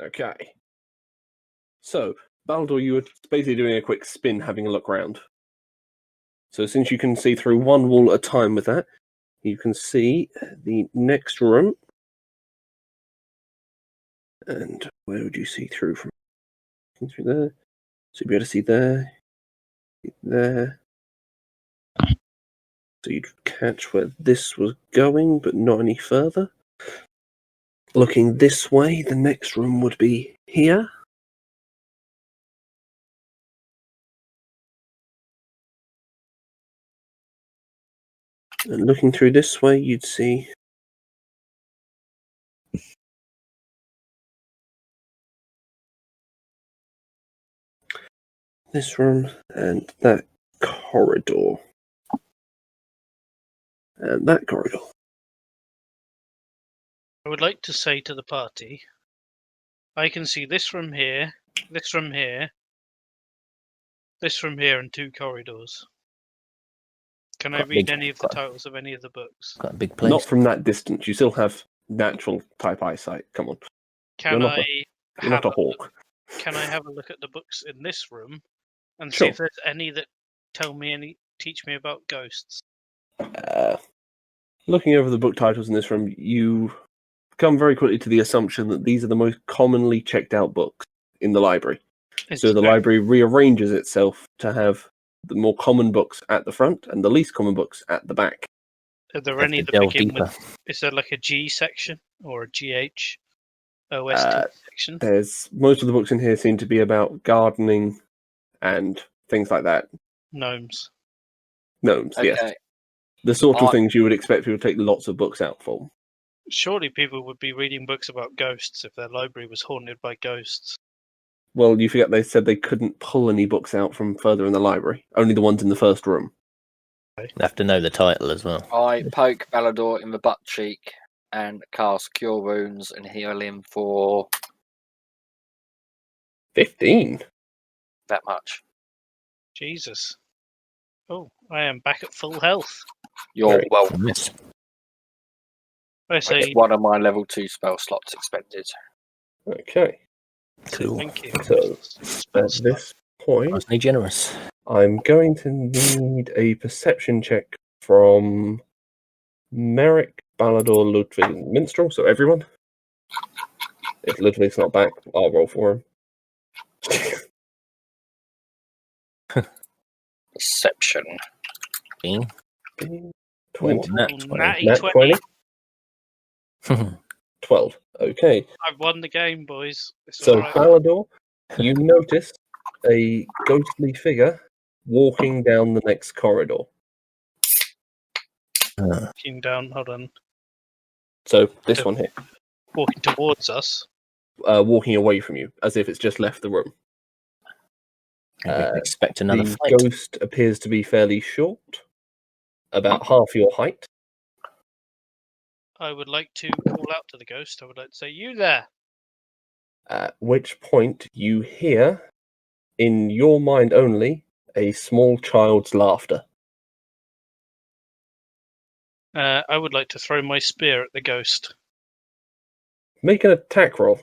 Okay. So, Baldur, you were basically doing a quick spin, having a look round. So since you can see through one wall at a time with that, you can see the next room. And where would you see through from? Through there. So you'll be able to see there. So you'd catch where this was going, but not any further. Looking this way, the next room would be here. And looking through this way, you'd see this room and that corridor. And that corridor. I would like to say to the party, I can see this room here, this room here, this room here, and 2 corridors. Can I read any of the titles of any of the books? Got a big place. Not from that distance. You still have natural type eyesight. Come on. You're not a hawk. Can I have a look at the books in this room and Sure. see if there's any that teach me about ghosts? Looking over the book titles in this room, you come very quickly to the assumption that these are the most commonly checked out books in the library. So the library rearranges itself to have the more common books at the front and the least common books at the back. Are there any that begin with? Is there like a G section or a GH OST section? There's most of the books in here seem to be about gardening and things like that. Gnomes, okay. Yes. The sort of things you would expect people to take lots of books out for. Surely people would be reading books about ghosts if their library was haunted by ghosts. Well, you forget they said they couldn't pull any books out from further in the library. Only the ones in the first room. You have to know the title as well. I poke Baldur in the butt cheek and cast Cure Wounds and heal him for 15. That much. Jesus. Oh, I am back at full health. You're welcome. Yes. I say one of my level 2 spell slots expended. Okay. Cool. Thank you. So, at this point, Mostly generous. I'm going to need a perception check from Merrick, Baldur, Ludwig, and Minstrel. So everyone. If Ludwig's not back, I'll roll for him. Perception. 20. 20. Natty 20. 12. Okay. I've won the game, boys. So, Baldur, you notice a ghostly figure walking down the next corridor. Walking down, hold on. So, this one here. Walking towards us? Walking away from you, as if it's just left the room. Expect another the fight. Ghost appears to be fairly short, about half your height. I would like to call out to the ghost. I would like to say, "You there!" At which point you hear, in your mind only, a small child's laughter. I would like to throw my spear at the ghost. Make an attack roll.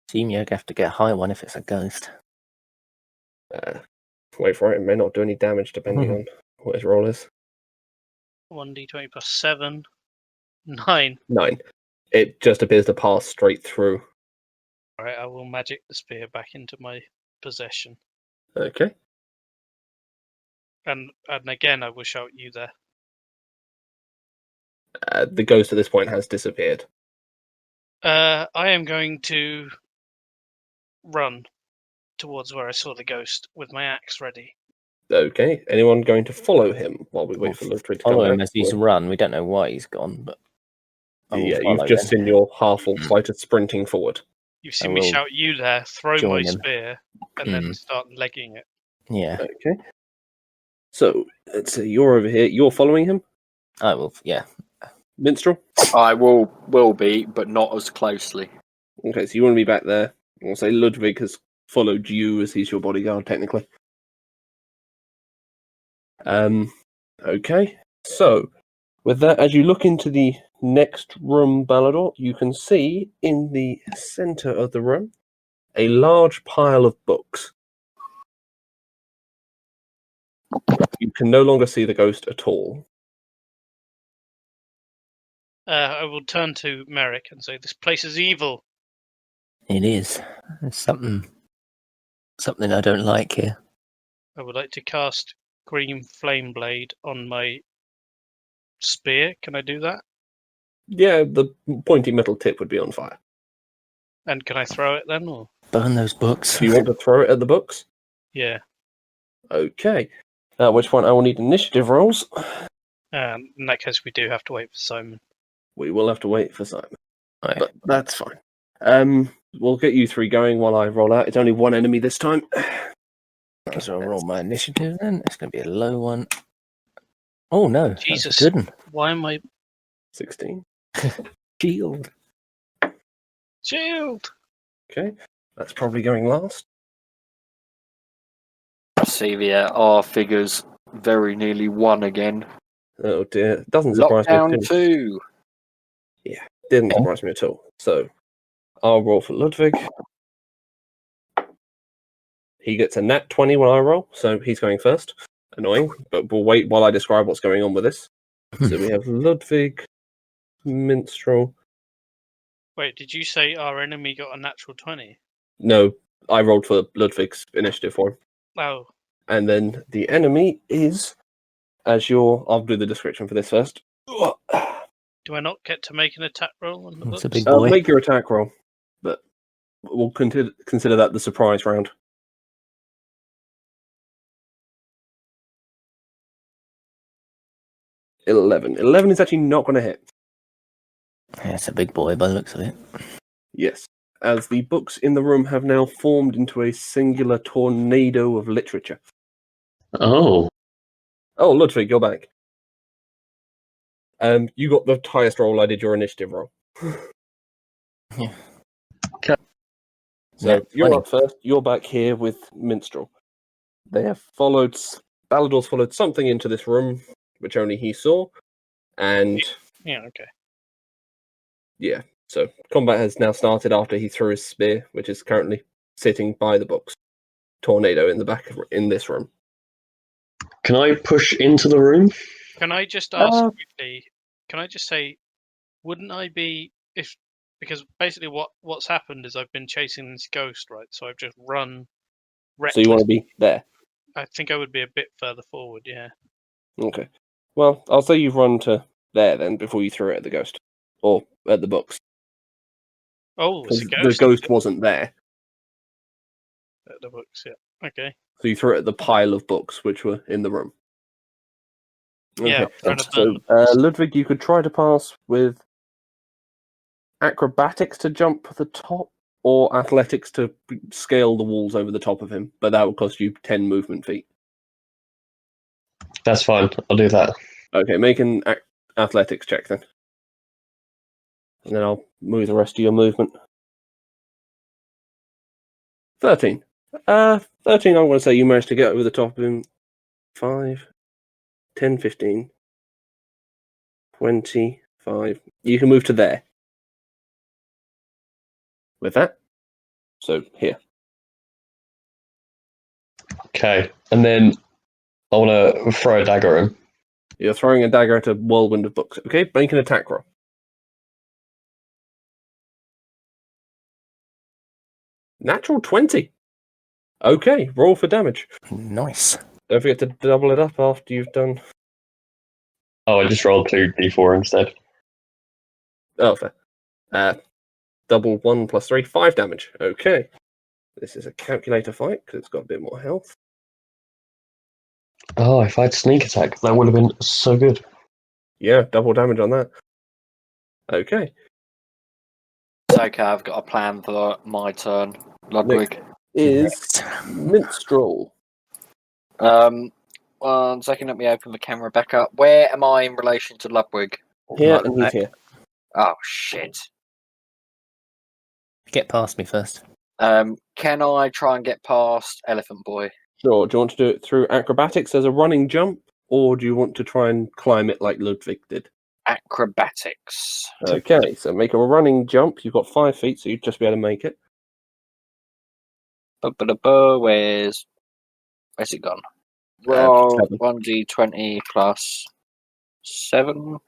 Assume you have to get a high one if it's a ghost. Wait for it. It may not do any damage depending on what his roll is. 1d20 plus 7. 9. 9. It just appears to pass straight through. Alright, I will magic the spear back into my possession. Okay. And again, I will shout, "You there!" The ghost at this point has disappeared. I am going to run towards where I saw the ghost with my axe ready. Okay. Anyone going to follow him while we wait for Ludwig to come Follow him back? as he's run. We don't know why he's gone, but Yeah, you've just seen your half-orc fighter sprinting forward. You've seen me shout, "You there!" throw my spear, and then start legging it. Yeah. Okay. So, let's say you're over here. You're following him? I will, yeah. Minstrel? I will be, but not as closely. Okay, so you want to be back there. We'll say Ludwig has followed you as he's your bodyguard, technically. Okay. So, with that, as you look into the next room, Balador, you can see in the center of the room a large pile of books. You can no longer see the ghost at all. I will turn to Merrick and say, "This place is evil." It is. There's something I don't like here. I would like to cast Green Flame Blade on my spear. Can I do that? Yeah, the pointy metal tip would be on fire. And can I throw it then? Or Burn those books. Do you want to throw it at the books? yeah. Okay. At which point I will need initiative rolls. In that case, we do have to wait for Simon. We will have to wait for Simon, Right. but that's fine. We'll get you three going while I roll out. It's only one enemy this time. So I'll roll my initiative then. It's going to be a low one. Oh no, Jesus. that's a good one. Why am I 16. Shield. shield? Okay, that's probably going last. See, our figures very nearly won again. Oh dear, doesn't surprise me. Lockdown at all. 2. Didn't surprise me at all. So I'll roll for Ludwig. He gets a nat 20 when I roll, so he's going first. Annoying, but we'll wait while I describe what's going on with this. So we have Ludwig, Minstrel. Wait, did you say our enemy got a natural 20? No, I rolled for Ludwig's initiative for him. Oh, And then the enemy is, I'll do the description for this first. do I not get to make an attack roll on the That's books? a big boy. Make your attack roll, but we'll consider that the surprise round. 11. 11 is actually not going to hit. Yeah, it's a big boy by the looks of it. Yes, as the books in the room have now formed into a singular tornado of literature. Oh. Oh, Ludwig, you're back. You got the highest roll. I did your initiative roll. Yeah. Okay. So Yeah, you're 20. up first. You're back here with Minstrel. They have followed. Balador's followed something into this room, which only he saw, and Yeah, okay. yeah. So combat has now started after he threw his spear, which is currently sitting by the books. Tornado in the back in this room. Can I push into the room? Can I just ask quickly? Can I just say, wouldn't I be because basically what's happened is I've been chasing this ghost, right? So I've just run. So you want to be there? I think I would be a bit further forward. Yeah. Okay. Well, I'll say you've run to there then before you threw it at the ghost or at the books. Oh, it's a The ghost. ghost wasn't there, At the books. Yeah. Okay. so you threw it at the pile of books which were in the room. Yeah. Okay. Trying to So, burn the books. Ludwig, you could try to pass with acrobatics to jump the top, or athletics to scale the walls over the top of him, but that would cost you 10 movement feet. That's fine. I'll do that. Okay, make an athletics check then. And then I'll move the rest of your movement. 13. 13, I'm going to say you managed to get over the top of him. 5, 10, 15, 25. You can move to there. With that. So, here. Okay. And then I want to throw a dagger at him. You're throwing a dagger at a whirlwind of books. Okay, make an attack roll. Natural 20. Okay, roll for damage. Nice. Don't forget to double it up after you've done. Oh, I just rolled 2d4 instead. Oh, fair. Double 1 plus 3, 5 damage. Okay. This is a calculator fight because it's got a bit more health. Oh, if I had sneak attack, that would have been so good. Yeah, double damage on that. Okay. It's okay, I've got a plan for my turn, Ludwig. Is Minstrel. 1 second, let me open the camera back up. Where am I in relation to Ludwig? Here Right and he's back. here. Oh, shit. Get past me first. Can I try and get past Elephant Boy? Sure. Do you want to do it through acrobatics as a running jump, or do you want to try and climb it like Ludwig did? acrobatics. Okay, so make a running jump. You've got 5 feet, so you'd just be able to make it. Where's it gone? Roll 7. 1d20 plus 7.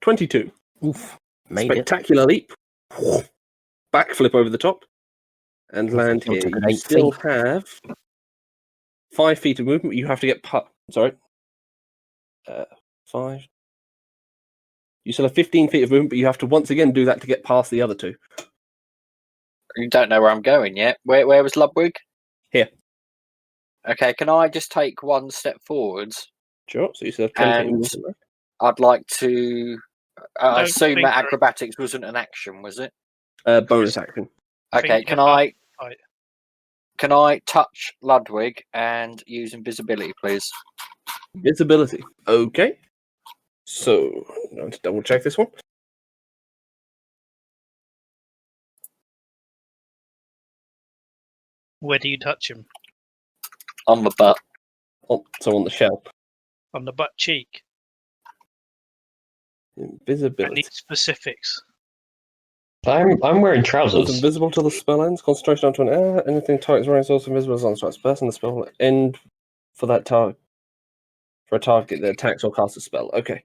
22. Oof. Made it. Spectacular leap. Backflip over the top. And land Jumped here. a good You 8 still feet. have 5 feet of movement. You have to get... Sorry. 5. You still have 15 feet of movement, but you have to once again do that to get past the other 2. You don't know where I'm going yet. Where was Ludwig? Here. Okay, can I just take one step forwards? Sure, so you still have 10 feet of And movement left. I'd like to. I Don't assume think that that- acrobatics wasn't an action, was it? Bonus action. Okay, Think can about- I Right. can I touch Ludwig and use invisibility, please? Visibility. Okay. So, I'm going to double check this one. Where do you touch him? On the butt. Oh, so on the shell. On the butt cheek. I Invisibility. need specifics. I'm wearing It's trousers. invisible till the spell ends. Concentration onto an air. Anything targets running is also invisible as long as strikes person. The spell will end for that target. For a target that attacks or casts a spell. Okay.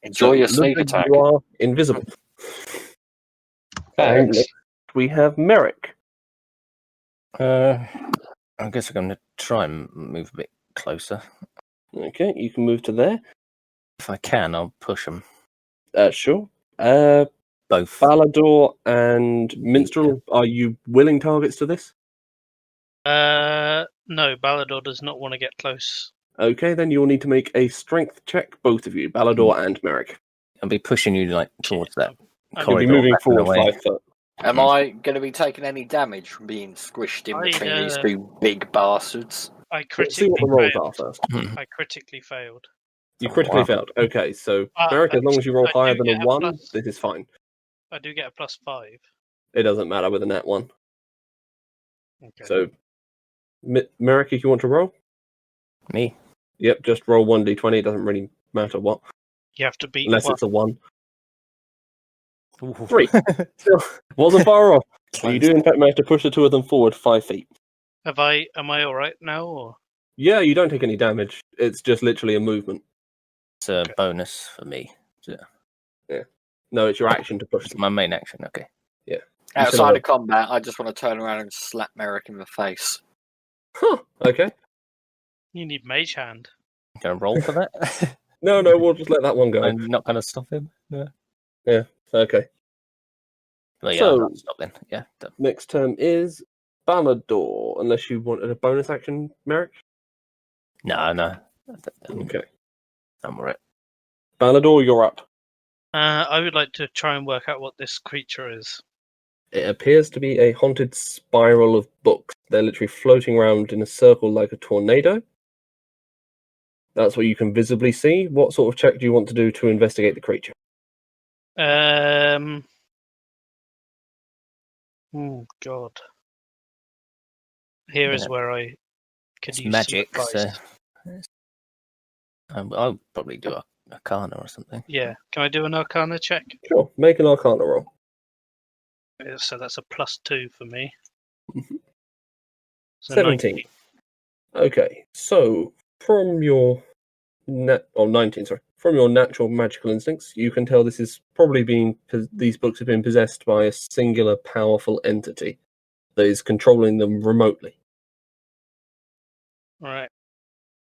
Enjoy your sneak Ludwig, attack. You are invisible. Thanks. We have Merrick. I guess I'm going to try and move a bit closer. Okay, you can move to there. If I can, I'll push them Sure. both. Balador and Minstrel, are you willing targets to this? No, Balador does not want to get close. Okay, then you'll need to make a strength check, both of you, Balador and Merrick. I'll be pushing you like towards that I'm You'll be corridor. moving back and forward away. 5 foot. Am I going to be taking any damage from being squished in between these two big bastards? I Let's see what the critically rolls failed. are first. I critically failed. You critically Wow. failed. Okay, so Uh, Merrick, I as long as you roll do higher than get a a 1, plus. this is fine. I do get a +5. It doesn't matter with a nat 1. Okay. So, Merrick, if you want to roll, Me. yep, just roll 1d20. It doesn't really matter what, You have to beat unless one. it's a 1. Ooh. 3. Still, wasn't far off. You Close. do, in fact, manage to push the 2 of them forward 5 feet. Am I alright now? Or Yeah, you don't take any damage. It's just literally a movement. It's a bonus for me. No, it's your action to push It's them. my main action. Okay. Outside of combat, I just want to turn around and slap Merrick in the face. Huh, okay. you need Mage Hand. Going to roll for that? No, we'll just let that one go. I'm not going to stop him. No. Okay. Well, yeah, So- I'll stop then. Yeah. Done. Next term is Balador, unless you wanted a bonus action, Merrick. No. Okay. I'm alright. Balador, you're up. I would like to try and work out what this creature is. It appears to be a haunted spiral of books. They're literally floating around in a circle like a tornado. That's what you can visibly see. What sort of check do you want to do to investigate the creature? Oh God. Here is Yeah. where I could It's use magic, some so advice. I'll probably do a Arcana or something. Yeah. Can I do an Arcana check? Sure, make an Arcana roll. So that's a +2 for me. Mhm. So 17. 19. Okay, so from your 19, sorry, from your natural magical instincts, you can tell this is probably these books have been possessed by a singular powerful entity that is controlling them remotely. Right.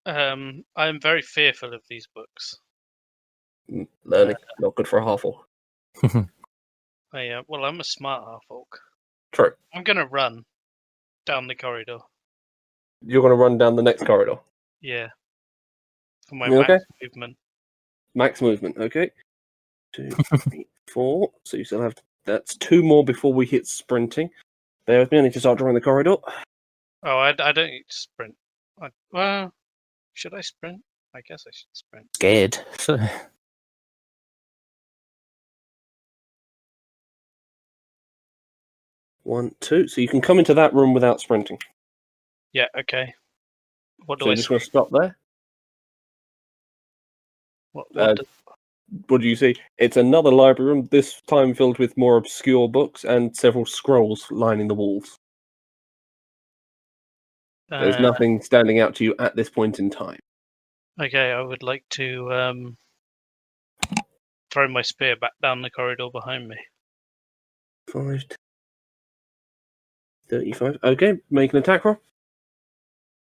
I'm very fearful of these books. Learning, not good for a half-orc. Well, I'm a smart half-orc. True. I'm going to run down the corridor. You're going to run down the next corridor. Yeah. For my You max okay? movement. Max movement, okay. 2, 3, 4. So you still have that's 2 more before we hit sprinting. Bear with me, I need to start drawing the corridor. Oh, I don't need to sprint. Well, should I sprint? I guess I should sprint. Scared. So 1, 2. So you can come into that room without sprinting. Yeah, okay. What do So I you're just see? going to stop there. What What do you see? It's another library room, this time filled with more obscure books and several scrolls lining the walls. There's nothing standing out to you at this point in time. Okay, I would like to throw my spear back down the corridor behind me. 5, 35. Okay, make an attack roll.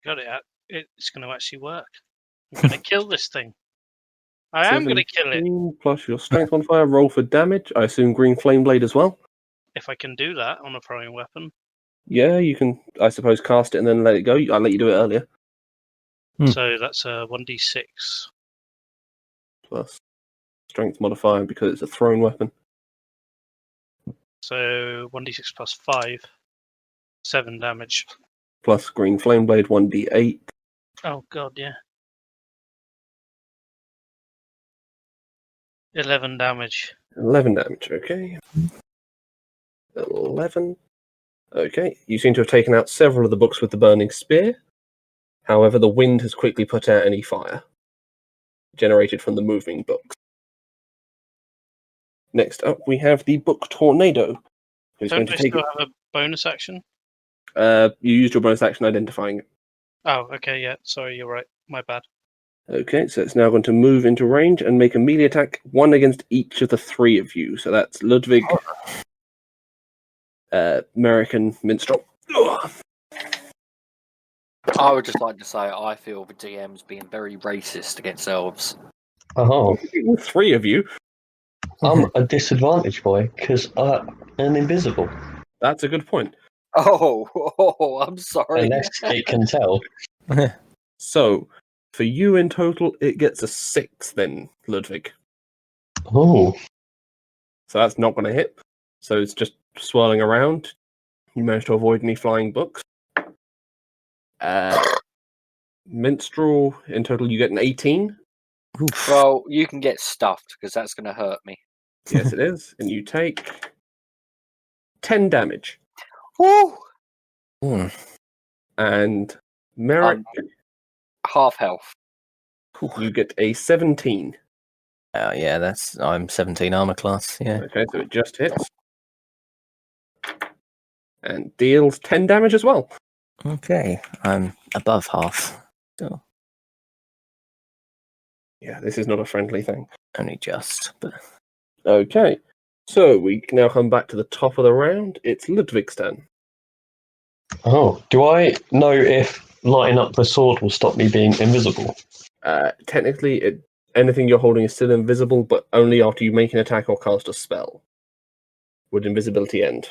Got it. It's going to actually work. I'm going to kill this thing. I am going to kill it. 17 plus your strength modifier. Roll for damage. I assume green flame blade as well. If I can do that on a throwing weapon. Yeah, you can, I suppose, cast it and then let it go. I let you do it earlier. So that's a 1d6. Plus strength modifier because it's a thrown weapon. So 1d6 plus 5. 7 damage. Plus green flame blade, 1d8. Oh god, yeah. 11 damage. 11 damage, okay. 11. Okay, you seem to have taken out several of the books with the burning spear. However, the wind has quickly put out any fire generated from the moving books. Next up, we have the book Tornado. Who's Don't going to I take still have a bonus action? You used your bonus action identifying it. Oh, okay, yeah. Sorry, you're right. My bad. Okay, so it's now going to move into range and make a melee attack, one against each of the three of you. So that's Ludwig, Merrick, and Minstrel. I would just like to say I feel the DM's being very racist against elves. Oh, All three of you. I'm a disadvantage boy because I'm invisible. That's a good point. Oh, I'm sorry. Unless it can tell. So, for you in total, it gets a 6 then, Ludwig. Oh, So that's not going to hit. So it's just swirling around. You managed to avoid any flying books. Minstrel, in total, you get an 18. Well, you can get stuffed because that's going to hurt me. Yes, it is. And you take 10 damage. Woo! And Merrick, Half health. you get a 17. Yeah, I'm 17 armor class. Yeah. Okay, so it just hits. And deals 10 damage as well. Okay, I'm above half. So Yeah, this is not a friendly thing. only just, but Okay, so we can now come back to the top of the round. It's Ludwig's turn. oh. Do I know if lighting up the sword will stop me being invisible? Technically, anything you're holding is still invisible, but only after you make an attack or cast a spell would invisibility end.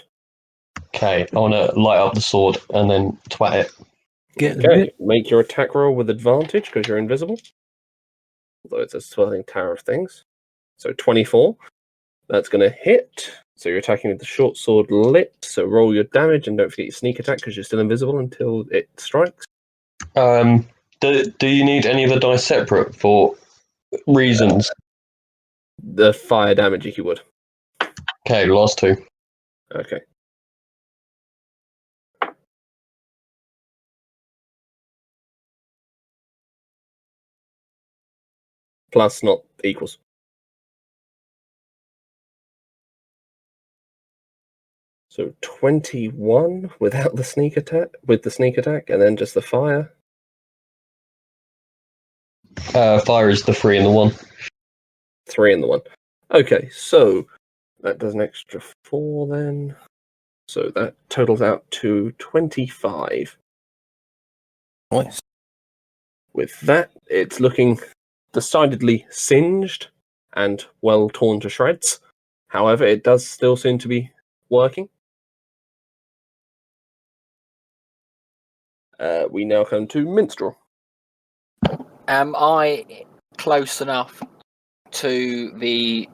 Okay, I want to light up the sword and then twat it. Okay, make your attack roll with advantage because you're invisible. Although it's a swirling tower of things. So 24. That's going to hit. So you're attacking with the short sword lit. So roll your damage and don't forget your sneak attack because you're still invisible until it strikes. Do you need any of the dice separate for reasons? The fire damage, if you would. Okay, last two. Okay. Plus, not equals. So 21 without the sneak attack, with the sneak attack, and then just the fire. Fire is the 3 and the 1. 3 and the 1. Okay, so that does an extra 4 then. So that totals out to 25. nice. With that, it's looking decidedly singed and well torn to shreds. However, it does still seem to be working. We now come to Minstrel. Am I close enough to the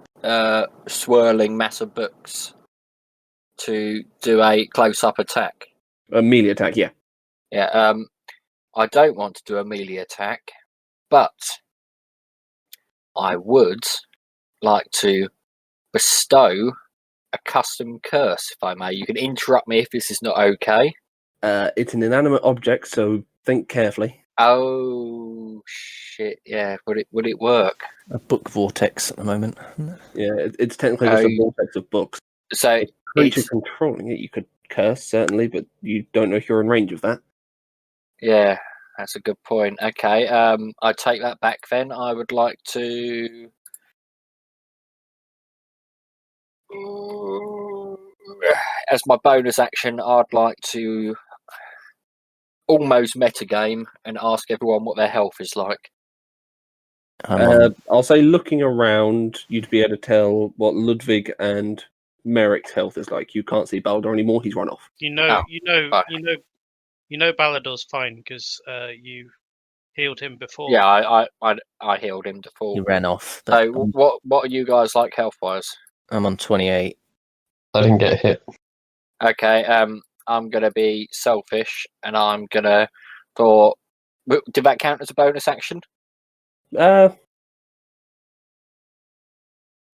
swirling mass of books to do a close-up attack? A melee attack, yeah. Yeah. I don't want to do a melee attack, but I would like to bestow a custom curse, if I may. You can interrupt me if this is not okay. It's an inanimate object, so think carefully. Oh, shit. Yeah, would it work? A book vortex at the moment. Yeah, it's technically just a Oh, vortex of books. So If creature it's controlling it, you could curse, certainly, but you don't know if you're in range of that. yeah, that's a good point. Okay, I take that back then. I would like to. As my bonus action, I'd like to almost metagame and ask everyone what their health is like. I'll say looking around, you'd be able to tell what Ludwig and Merrick's health is like. You can't see Baldur anymore, he's run off. You know, Oh, fine. you know, Ballador's fine because you healed him before. Yeah, I healed him to full. He ran off. So what are you guys like health wise? I'm on 28. I didn't get hit. Okay, I'm gonna be selfish and I'm gonna thought. Did that count as a bonus action? Yeah,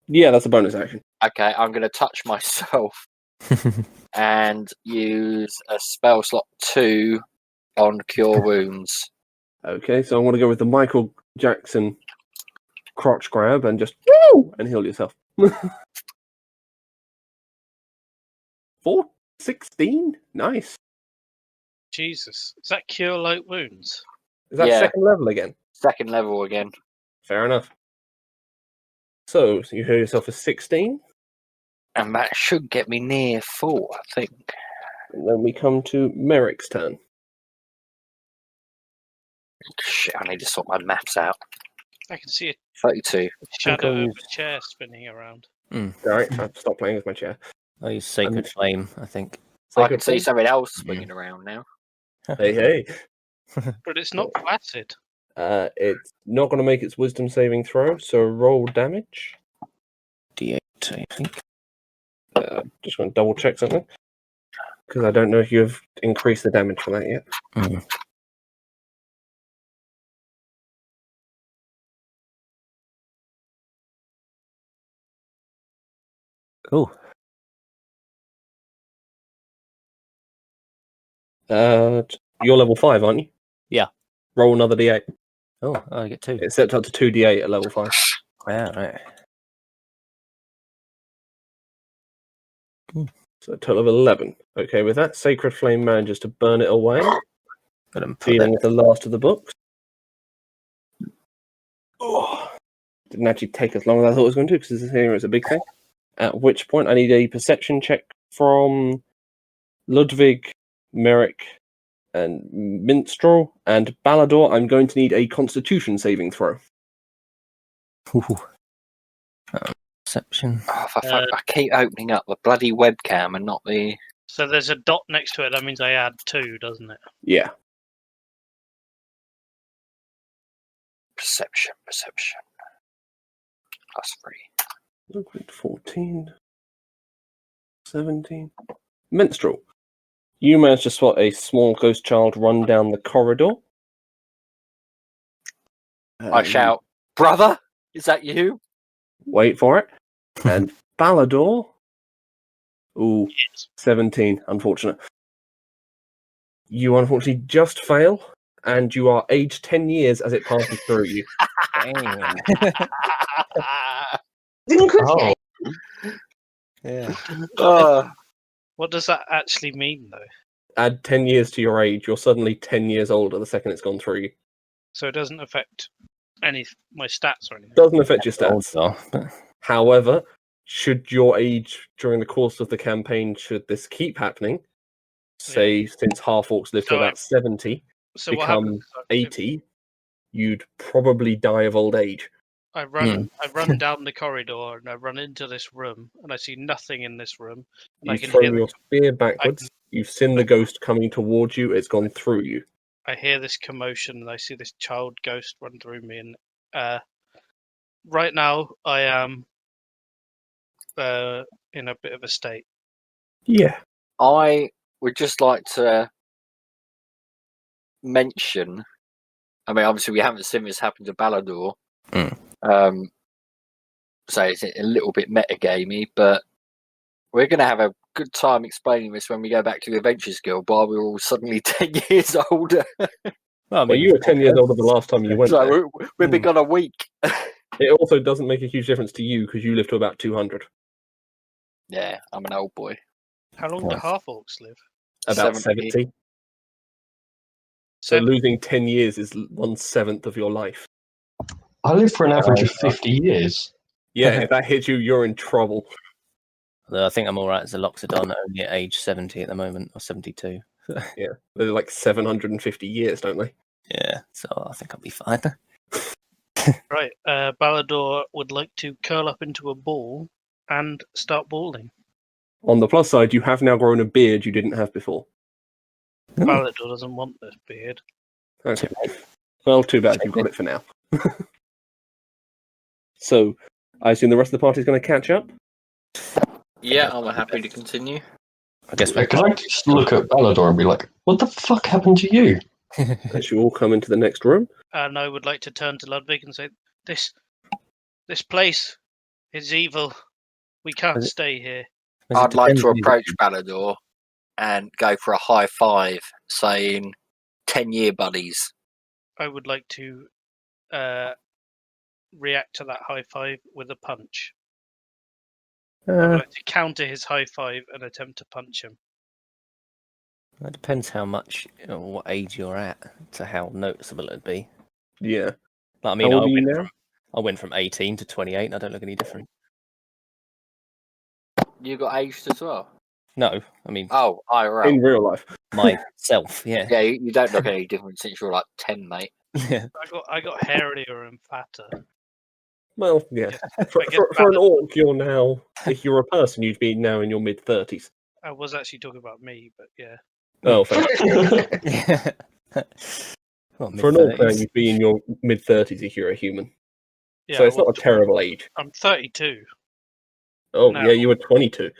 that's a bonus action. Okay, I'm gonna touch myself and use a spell slot 2 on Cure Wounds. Okay, so I want to go with the Michael Jackson crotch grab and just woo and heal yourself. 416? Nice. Jesus, is that cure light wounds? Is that Yeah. second level again? Second level again. Fair enough. So you heal yourself for 16, And that should get me near 4, I think. and then we come to Merrick's turn. Shit, I need to sort my maths out. I can see a 32. shadow of I'll a chair spinning around. Alright, I have to stop playing with my chair. I use Sacred Flame, I think. I can see Flame? something else swinging around now. Hey. But it's not placid. It's not going to make its wisdom saving throw, so roll damage. D8, I think. Just going to double check something. Because I don't know if you've increased the damage for that yet. Mm. Oh, You're level 5, aren't you? Yeah. Roll another d8. oh, I get 2. It's set up to 2d8 at level 5. Yeah, right. So a total of 11. Okay, with that, Sacred Flame manages to burn it away, Got him put dealing that. with the last of the books. Oh, didn't actually take as long as I thought it was going to, because this here is a big thing. At which point, I need a perception check from Ludwig, Merrick, and Minstrel, and Ballador. I'm going to need a Constitution saving throw. Ooh. Perception. Oh, I keep opening up the bloody webcam and not the. So there's a dot next to it. That means I add 2, doesn't it? Yeah. Perception. +3. 14, 17. Minstrel. You managed to spot a small ghost child run down the corridor. I shout, "Brother, is that you?" Wait for it. And Ballador. Ooh, 17. Unfortunate. You unfortunately just fail, and you are aged 10 years as it passes through you. Damn. Oh, Yeah. What does that actually mean, though? Add 10 years to your age, you're suddenly 10 years older the second it's gone through you. So it doesn't affect my stats or anything. Doesn't affect your stats. Also, but However, should your age during the course of the campaign, should this keep happening, say since half-orcs live to So about 70, So what become happens? if 80, you'd probably die of old age. I run down the corridor and I run into this room and I see nothing in this room. And I You can throw hear your spear backwards, you've seen the ghost coming towards you, it's gone through you. I hear this commotion and I see this child ghost run through me. And right now I am in a bit of a state. Yeah. I would just like to mention. I mean, obviously, we haven't seen this happen to Ballador. So it's a little bit metagamey, but we're going to have a good time explaining this when we go back to the Adventures Guild while we're all suddenly 10 years older. Well, I Well, you were 10 years older the last time you went there. So we've been gone a week. It also doesn't make a huge difference to you because you live to about 200. Yeah, I'm an old boy. How long do Nice. half orcs live? About 70. 70. So losing 10 years is 1/7 of your life. I live for an average of 50 years. Yeah, if that hits you, you're in trouble. Although I think I'm all right as a Loxodon, only at age 70 at the moment, or 72. Yeah, they're like 750 years, don't they? Yeah, so I think I'll be fine. Right, Balador would like to curl up into a ball and start balding. On the plus side, you have now grown a beard you didn't have before. Balador doesn't want this beard. Okay. Well, too bad. You've got it for now. So, I assume the rest of the party's going to catch up? Yeah, I'm happy to continue. I guess we're Can I just look at Balador and be like, what the fuck happened to you? As you all come into the next room. And I would like to turn to Ludwig and say, This place is evil. We can't stay here. I'd like to approach Balador and go for a high five, saying 10-year buddies. I would like to react to that high five with a punch. I would like to counter his high five and attempt to punch him. It depends how much, what age you're at, to how noticeable it'd be. Yeah. Like, I mean, How old are you now? I went from 18 to 28, and I don't look any different. You got aged as well? No, I mean, Oh, IRL. In real life. myself, yeah. Yeah, you don't look any different since you're like 10, mate. Yeah. I got hairier and fatter. Well, yeah. I For guess an orc, you're now, if you're a person, you'd be now in your mid-30s. I was actually talking about me, but yeah. Oh, fair. Yeah. Well, For an orc now, mid-30s. you'd be in your mid-30s if you're a human. Yeah, So it's well, not a terrible age. I'm 32. Oh, No. yeah, you were 22.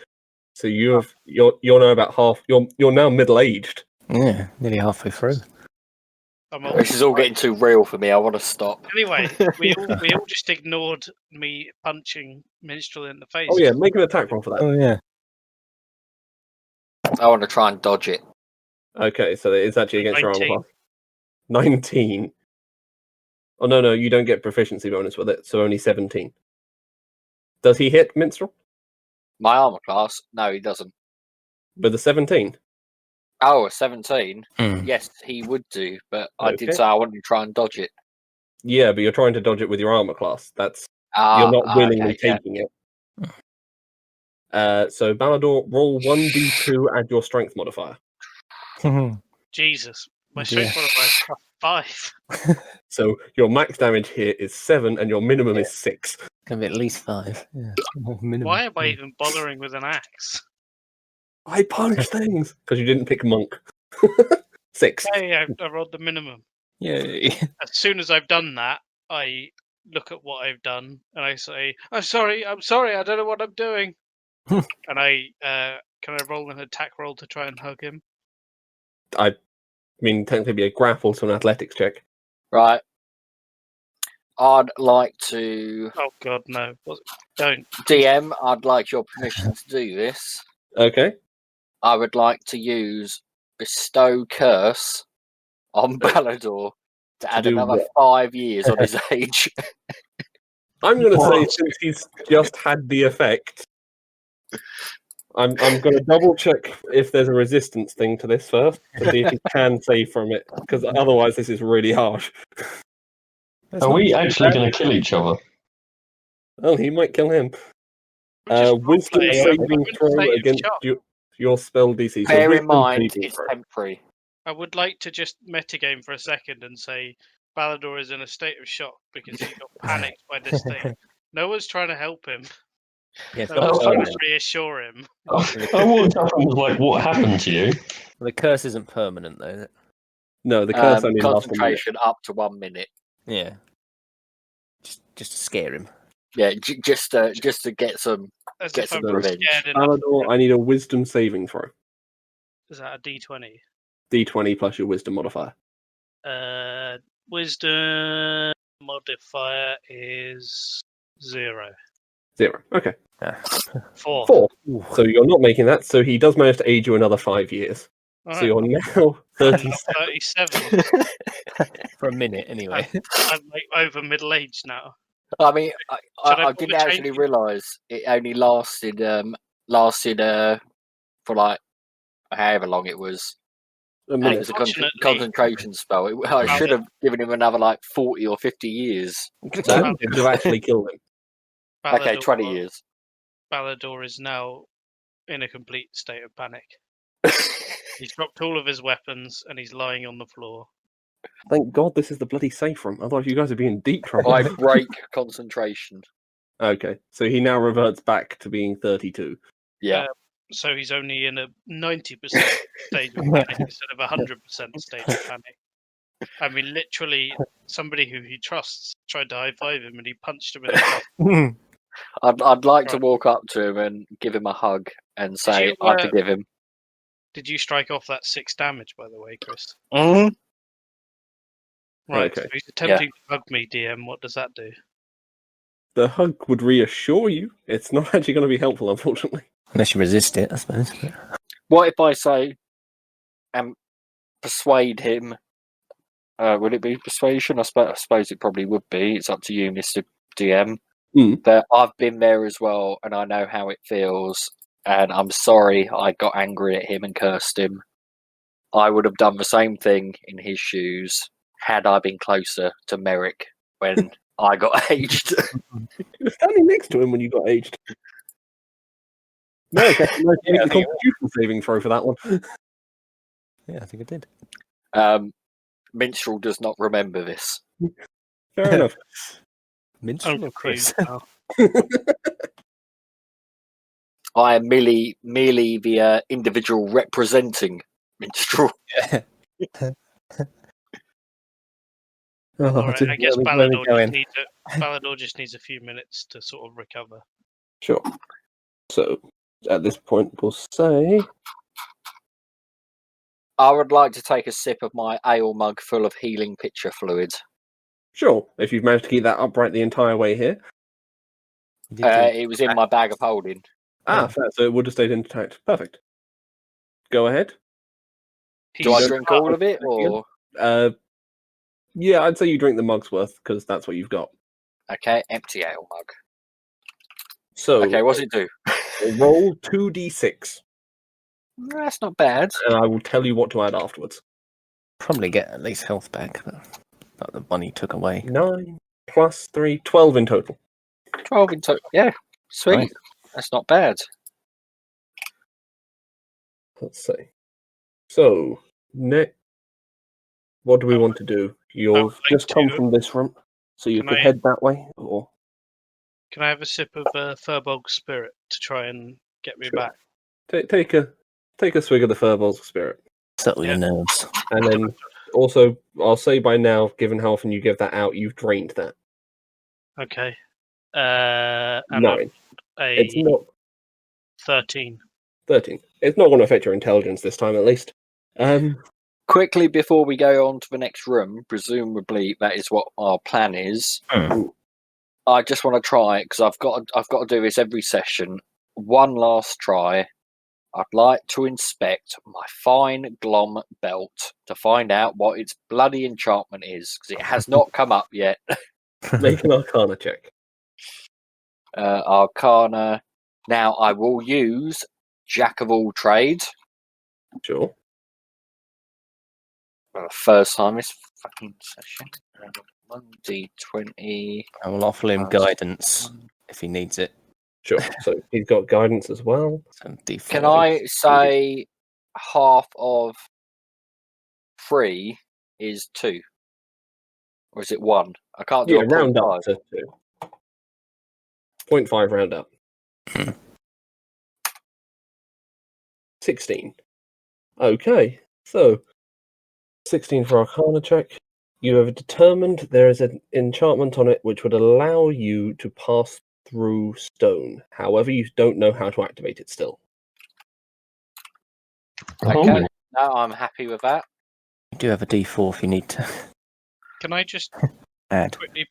So you're now about half. You're now middle-aged. Yeah, nearly halfway through. I'm old. This is all getting too real for me. I want to stop. Anyway, we all just ignored me punching Minstrel in the face. Oh yeah, make an attack roll for that. Oh, yeah. I want to try and dodge it. Okay, so it's actually against your armor 19. class. 19. Oh no, you don't get proficiency bonus with it, so only 17. Does he hit Minstrel My armor class? No, he doesn't. with a 17? Oh, a 17? Mm. Yes, he would do, but I Okay. did say I wanted to try and dodge it. Yeah, but you're trying to dodge it with your armor class. That's Ah, you're not willingly okay, yeah. taking it. So Balador, roll 1d2, add your strength modifier. Jesus, my Yeah. strength modifier is +5. So your max damage here is 7, and your minimum is 6. Gonna be at least 5. Yeah. Minimum. Why am I even bothering with an axe? I punch things because you didn't pick monk. 6. Hey, I rolled the minimum. Yeah. As soon as I've done that, I look at what I've done and I say, I'm sorry, I don't know what I'm doing. And I can I roll an attack roll to try and hug him? I mean, technically be a grapple, so an athletics check. Right. I'd like to... Oh god, no. Don't. DM, I'd like your permission to do this. Okay. I would like to use Bestow Curse on Balador to add do another what? 5 years on his age. I'm going to say, What? since he's just had the effect, I'm going to double check if there's a resistance thing to this first to see if he can save from it, because otherwise this is really harsh. Are we actually going to kill each other? Well, he might kill him. We're just Wisdom roleplaying. saving I'm throw gonna save against Chuck. your spell DC. So Bear in wisdom mind, saving it's throw. temporary. I would like to just metagame for a second and say Balador is in a state of shock because he got panicked by this thing. No one's trying to help him. Yeah, No one's Oh, trying oh. to reassure him. I walked up and was like, what happened to you? the curse isn't permanent, though, is it? No, the curse only lasts a minute. Concentration up to 1 minute. Yeah. Just to scare him. Yeah, just to get some. As Get if some I'm revenge. scared enough. Balador, I need a wisdom saving throw. Is that a D20? D20 plus your wisdom modifier. Wisdom modifier is 0. 0. Okay. 4. 4. So you're not making that. So he does manage to age you another 5 years. So you're now 30. 37. For a minute, anyway. I'm like over middle age now. I mean, Should I I put the didn't actually changing- realise it only lasted for like however long it was. A And it minute. was a Unfortunately- concentration spell. I should have given him another like 40 or 50 years. Could have actually killed him. Okay, Balador- 20 years. Balador is now in a complete state of panic. He's dropped all of his weapons and he's lying on the floor. Thank God this is the bloody safe room. Otherwise, you guys would be in deep trouble. I break concentration. Okay, so he now reverts back to being 32. Yeah. So he's only in a 90% state of panic instead of 100% state of panic. I mean, literally, somebody who he trusts tried to high-five him and he punched him in the face. I'd like to Right. walk up to him and give him a hug and say you, I forgive him. Did you strike off that 6 damage, by the way, Chris? Mm-hmm. Right, Okay. so he's attempting to hug me, DM. What does that do? The hug would reassure you. It's not actually going to be helpful, unfortunately. Unless you resist it, I suppose. What if I say and persuade him? Would it be persuasion? I suppose it probably would be. It's up to you, Mr. DM. That I've been there as well, and I know how it feels. And I'm sorry I got angry at him and cursed him. I would have done the same thing in his shoes had I been closer to Merrick when I got aged. You were standing next to him when you got aged. No, okay. No, you need the Constitution saving throw for that one. Yeah, I think it did. Minstrel does not remember this. Fair enough. Minstrel or Chris? confused now. I am merely the individual representing Minstrel. Yeah. Oh, Alright, I guess where we Balador just needs a few minutes to sort of recover. Sure. So, at this point, we'll say... I would like to take a sip of my ale mug full of healing pitcher fluid. Sure, if you've managed to keep that upright the entire way here. It was in my bag of holding. Ah, fair. So it would have stayed intact. Perfect. Go ahead. Do I He's- drink all of it, or Yeah, I'd say you drink the mug's worth, because that's what you've got. okay, empty ale mug? So, Okay, what's it do? roll 2d6, That's not bad. and I will tell you what to add afterwards. Probably get at least health back. But the one he took away. 9 plus 3, 12 in total. 12 in total. Yeah, sweet. Right. That's not bad. Let's see. So, next, what do we want to do? You'll like just come to- from this room, so you Can could I- head that way, or Can I have a sip of Furbog Spirit to try and get me Sure. back? take a swig of the Furballs of Spirit, Settle Yeah. your nerves. and then also I'll say by now, given how often you give that out, you've drained that. Okay. And 9. It's a not 13. 13. It's not going to affect your intelligence this time, at least. Quickly before we go on to the next room, presumably that is what our plan is. I just want to try because I've got to do this every session. One last try. I'd like to inspect my fine glom belt to find out what its bloody enchantment is because it has not come up yet. Make an Arcana check. Arcana. Now I will use Jack of all trades. Sure. First time this fucking session. 1d20. I will offer him guidance if he needs it. Sure. So he's got guidance as well. So D4. Can I say half of 3 is 2? Or is it 1? I can't do Yeah, a round 0.5. up to 2. 0.5 round up. 16. Okay, so 16 for Arcana check. You have determined there is an enchantment on it which would allow you to pass through stone. However, you don't know how to activate it still. Okay, no, I'm happy with that. You do have a D4 if you need to Can I just add. quickly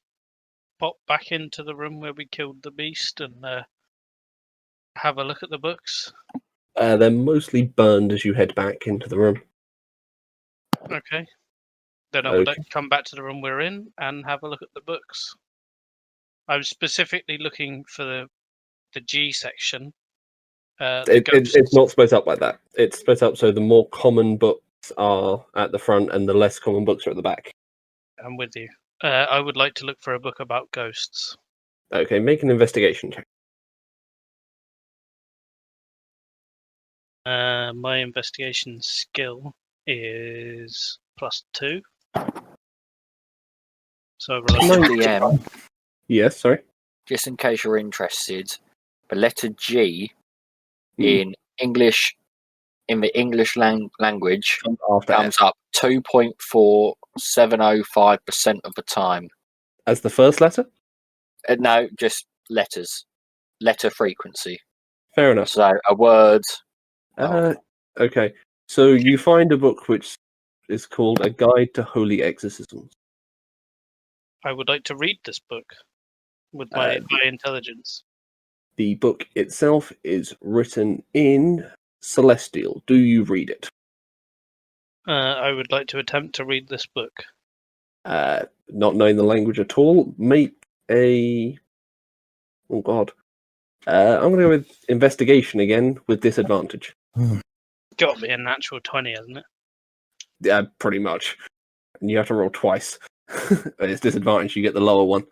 pop back into the room where we killed the beast and have a look at the books? They're mostly burned as you head back into the room. Okay. Then I would like Okay. to come back to the room we're in and have a look at the books. I was specifically looking for the G section. It's not split up like that. It's split up so the more common books are at the front and the less common books are at the back. I'm with you. I would like to look for a book about ghosts. Okay, make an investigation check. My investigation skill is +2. So I roll a Mr. DM, Yes, sorry. just in case you're interested, the letter G Hmm. in English, in the English language, After comes up 2.4705% of the time. as the first letter? No, just letters, letter frequency. Fair enough. So a word. Okay, so you find a book which is called A Guide to Holy Exorcisms. I would like to read this book with my intelligence. The book itself is written in Celestial. Do you read it? I would like to attempt to read this book. Not knowing the language at all, make a... Oh, God. I'm going to go with investigation again with disadvantage. Got me a natural 20, hasn't it? Yeah, pretty much. And you have to roll twice. It's disadvantage, you get the lower one.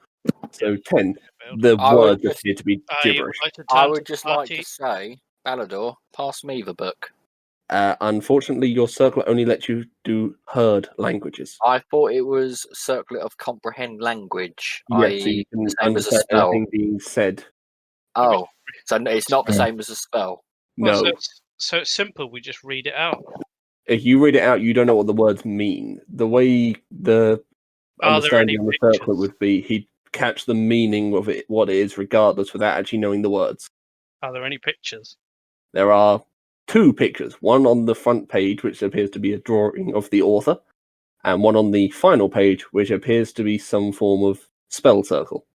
So 10. The I would words just- appear to be I gibberish. would like to I turn would to the just like party. to say, Balador, pass me the book. Unfortunately, your circle only lets you do heard languages. I thought it was Circlet of Comprehend Language, Yes, so i.e. you can the same as a understand spell. anything being said. Oh, so it's not the Yeah. same as a spell. Well, No. so it's simple. We just read it out. If you read it out, you don't know what the words mean. The way the Are there any understanding on the pictures? circlet would be, he'd catch the meaning of it, what it is, regardless, without actually knowing the words. Are there any pictures? There are 2 pictures, one on the front page, which appears to be a drawing of the author, and one on the final page, which appears to be some form of spell circle.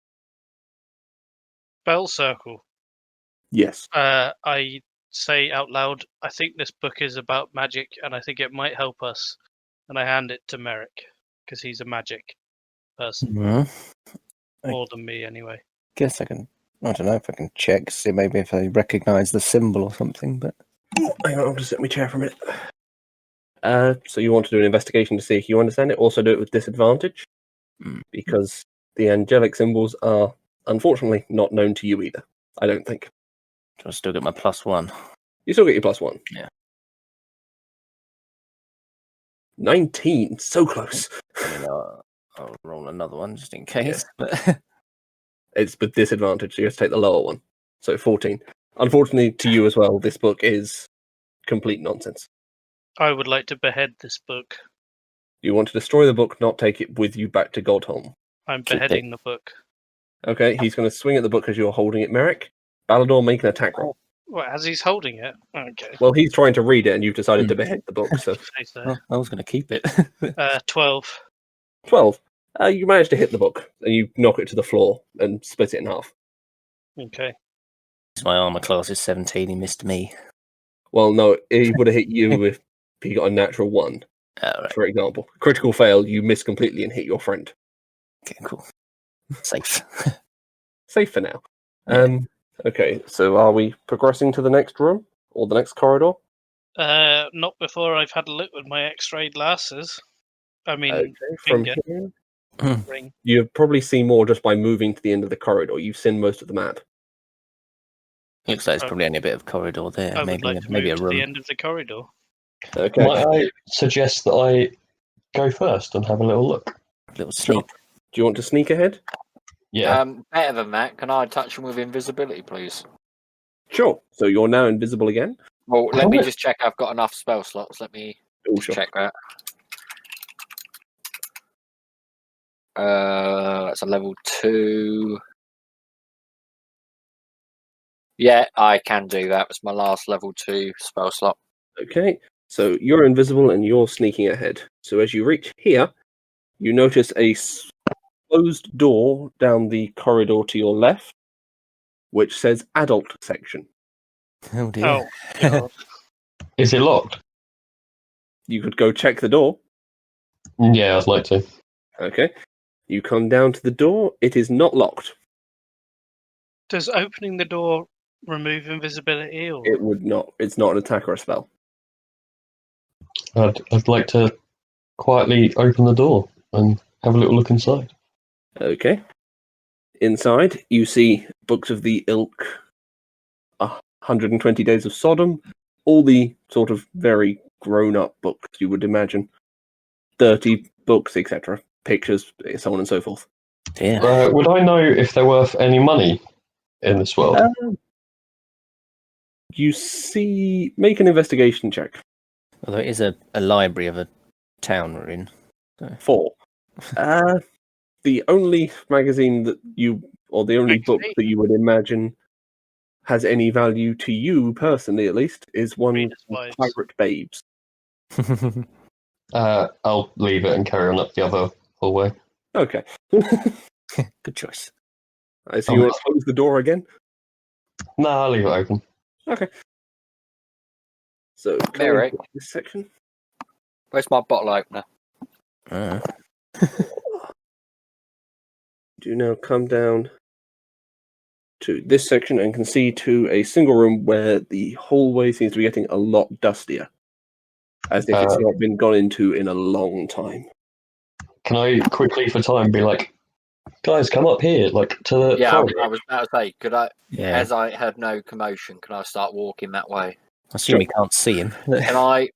Spell circle. Yes. I say out loud, I think this book is about magic, and I think it might help us. And I hand it to Merrick because he's a magic person, Mhm. more than me anyway. Guess I can. I don't know if I can check, see maybe if I recognise the symbol or something. But Hang on, I'll just set my chair for a minute. So you want to do an investigation to see if you understand it. Also do it with disadvantage, because the angelic symbols are, unfortunately, not known to you either. I don't think. do I still get my +1? You still get your +1. Yeah. 19, so close. I mean, I'll roll another one just in case. But It's with disadvantage, so you have to take the lower one. So 14. Unfortunately, to you as well, this book is complete nonsense. I would like to behead this book. You want to destroy the book, not take it with you back to Godholm. I'm Keep it. beheading the book. Okay, he's going to swing at the book as you're holding it, Merrick. Balador, make an attack roll. What, as he's holding it? Okay. Well, he's trying to read it, and you've decided to behead the book, so... Say so. well, I was going to keep it. 12. 12. You manage to hit the book, and you knock it to the floor and split it in half. Okay. My armor class is 17. He missed me. Well, no, he would have hit you if he got a natural 1, All right. for example. Critical fail, you miss completely and hit your friend. Okay, cool. Safe. Safe for now. Okay, so are we progressing to the next room? Or the next corridor? Not before I've had a look with my X-ray glasses. I mean, Okay, from finger here... ring. You've probably seen more just by moving to the end of the corridor. You've seen most of the map. Looks like it's probably only a bit of corridor there. I would Maybe like to maybe move a to the room. end of the corridor. Okay. Might I suggest that I go first and have a little look? Little sneak. Do you want to sneak ahead? Yeah. Better than that, can I touch him with invisibility, please? Sure. So you're now invisible again? Well, let How me much- just check I've got enough spell slots. Let me Oh, sure. check that. That's a level 2. Yeah, I can do that. It's my last level 2 spell slot. Okay. So you're invisible and you're sneaking ahead. So as you reach here, you notice a closed door down the corridor to your left, which says adult section. Oh dear. Oh, God. Is it locked? You could go check the door. Yeah, I'd like to. Okay. You come down to the door. It is not locked. Does opening the door remove invisibility? Or It would not. It's not an attack or a spell. I'd like to quietly open the door and have a little look inside. Okay. Inside, you see books of the ilk, 120 Days of Sodom, all the sort of very grown-up books you would imagine. 30 books, etc. Pictures, so on and so forth. Dear. Would I know if they're worth any money in this world? You see... Make an investigation check. Although it is a library of a town we're in. 4. The only magazine that you... Or the only book Actually- that you would imagine has any value to you, personally at least, is one Reader's Wives. Pirate Babes. I'll leave it and carry on up the other hallway. Okay. Good choice. I see you want to close the door again? No, I'll leave it open. Okay. So, Merrick. this section. Where's my bottle opener? Do now come down to this section and can see to a single room where the hallway seems to be getting a lot dustier. As if it's not been gone into in a long time. Can I quickly, for time, be like, guys, come up here, like to the Yeah, corridor? I was about to say, could I, Yeah. as I had no commotion, can I start walking that way? I assume you can't see him. Can I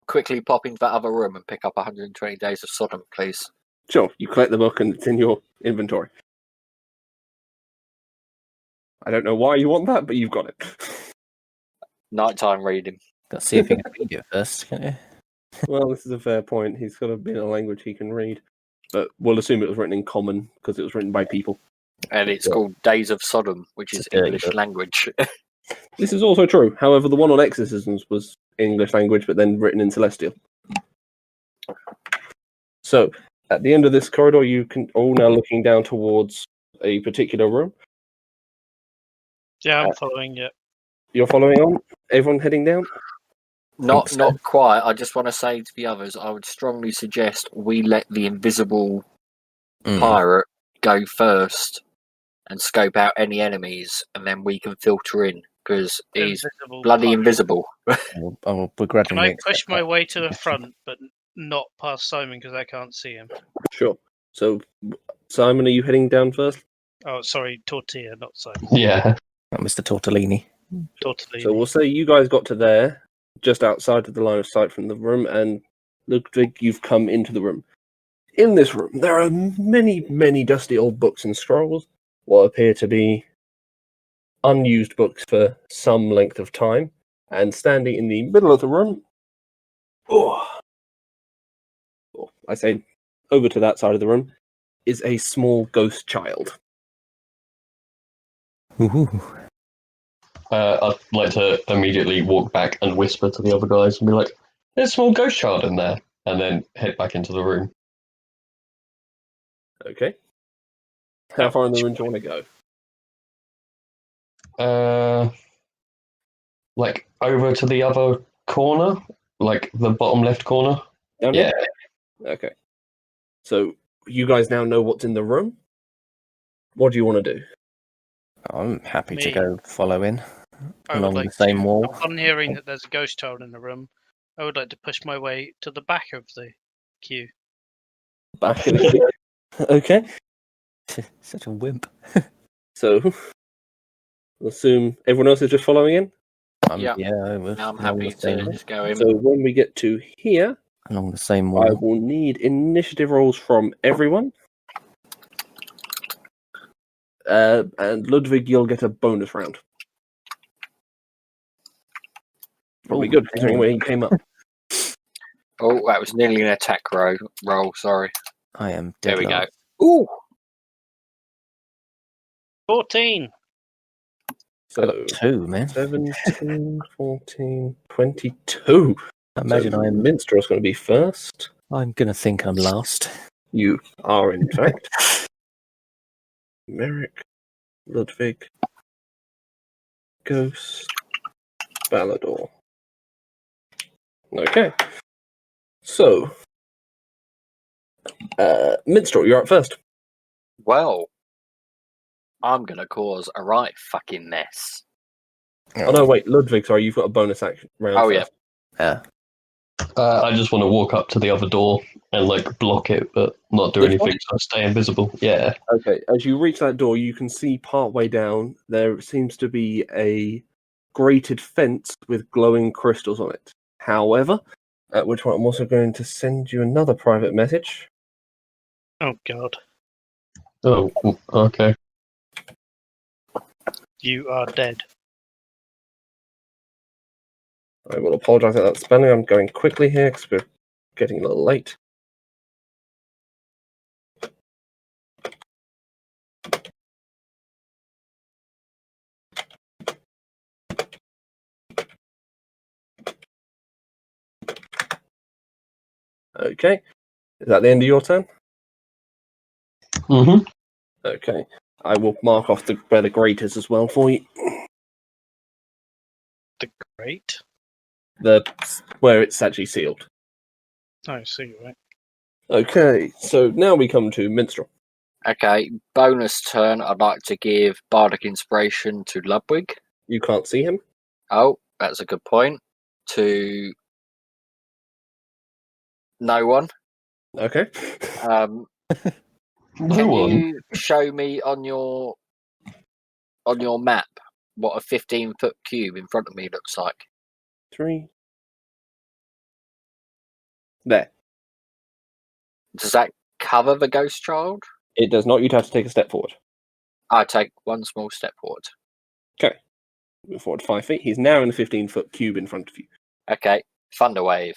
quickly pop into that other room and pick up 120 Days of Sodom, please? Sure, you collect the book and it's in your inventory. I don't know why you want that, but you've got it. Nighttime reading. Got to see if you can read it first, can't you? Well, this is a fair point. He's got to be in a language he can read. But we'll assume it was written in Common because it was written by people. And it's called Days of Sodom, which is It's a dirty English book. language. This is also true. However, the one on exorcisms was English language, but then written in Celestial. So, at the end of this corridor, you can all now looking down towards a particular room. Yeah, I'm following you. You're following on? Everyone heading down? Not so. not quite. I just want to say to the others, I would strongly suggest we let the invisible pirate go first and scope out any enemies, and then we can filter in because he's Invisible bloody part. invisible. I will Can begrudgingly I push accept my that. way to the front, but not past Simon because I can't see him? Sure. So, Simon, are you heading down first? Oh, sorry, Tortilla, not Simon. Yeah. Not Mr. Tortellini. Tortellini. So we'll say you guys got to there, just outside of the line of sight from the room, and Ludwig, you've come into the room. In this room, there are many, many dusty old books and scrolls, what appear to be unused books for some length of time, and standing in the middle of the room, I say over to that side of the room, is a small ghost child. Ooh. I'd like to immediately walk back and whisper to the other guys and be like, there's a small ghost child in there. And then head back into the room. Okay. How far in the room do you want to go? Like over to the other corner, like the bottom left corner. Down Yeah. here? Okay. So, you guys now know what's in the room? What do you want to do? I'm happy to Me. go follow in I would along like the same to, wall. Upon hearing that there's a ghost child in the room, I would like to push my way to the back of the queue. Back in the queue? Okay. Such a wimp. So, we'll assume everyone else is just following in. Yeah. I would. I'm along happy the same- to just go in. So, when we get to here, along the same I wall. will need initiative rolls from everyone. And Ludwig, you'll get a bonus round. Probably good, considering where he came up. Oh, that was nearly an attack roll. Sorry. I am There dead we go. last. Ooh, 14! So, 2, man. 17, 14, 22. I imagine so I'm Minstrel's going to be first. going to think I'm last. You are, in fact. Merrick, Ludwig, Ghost, Balador. Okay. So, Minstrel, you're up first. Well, I'm gonna cause a right fucking mess. Oh no, wait, Ludwig, sorry, you've got a bonus action round Oh, yeah. first. Yeah. I just want to walk up to the other door and like block it, but not do This anything, so I stay invisible. Yeah. Okay, as you reach that door, you can see partway down there seems to be a grated fence with glowing crystals on it. However, at which point I'm also going to send you another private message. Oh God, Oh, okay. you are dead. I will apologise for that spelling. I'm going quickly here because we're getting a little late. Okay. Is that the end of your turn? Mm-hmm. Okay. I will mark off where the grate is as well for you. The great. Where it's actually sealed. I see. Right. Okay, so now we come to Minstrel. Okay, bonus turn. I'd like to give Bardic Inspiration to Ludwig. You can't see him. Oh, that's a good point. To no one. Okay. No Can one. you show me on your map what a 15-foot cube in front of me looks like? 3. There. Does that cover the ghost child? It does not. You'd have to take a step forward. I take one small step forward. Okay. Move forward 5 feet. He's now in the 15-foot cube in front of you. Okay, Thunder Wave.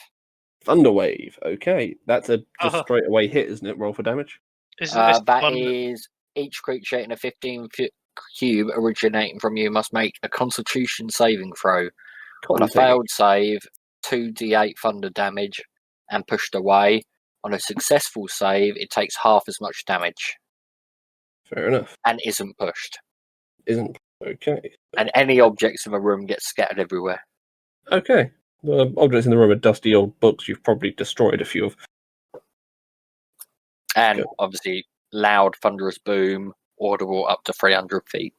Thunderwave. Okay. That's a just Uh-huh. straight away hit, isn't it? Roll for damage. Isn't this the That one? is each creature in a 15-foot cube originating from you must make a Constitution saving throw. On a Con saving. failed save, 2d8 thunder damage and pushed away. On a successful save, it takes half as much damage Fair enough. and isn't pushed. Isn't. Okay. And any objects in the room get scattered everywhere. Okay. The objects in the room are dusty old books. You've probably destroyed a few of. And Good. obviously, loud, thunderous boom, audible up to 300 feet.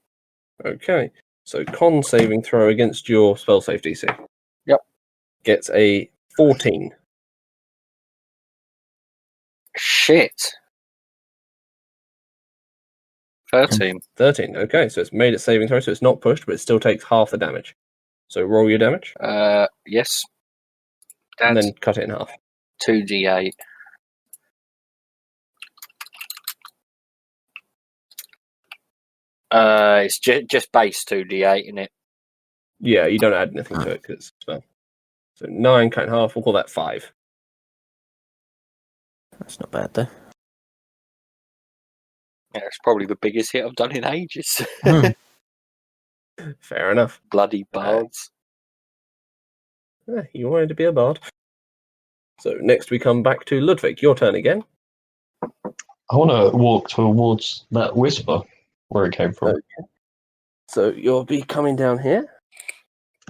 Okay. So con saving throw against your spell save DC. Yep. Gets a 14. Shit. 13. 13. Okay, so it's made its saving throw, so it's not pushed, but it still takes half the damage. So roll your damage, Yes. and That's then cut it in half. 2d8. It's just base 2d8, isn't it? Yeah, you don't add anything to it because it's a spell. So 9 cut in half, we'll call that 5. That's not bad though. Yeah, it's probably the biggest hit I've done in ages. Hmm. Fair enough. Bloody bards. You wanted to be a bard. So next we come back to Ludwig. Your turn again. I want to walk towards that whisper where it came from. Okay. So you'll be coming down here.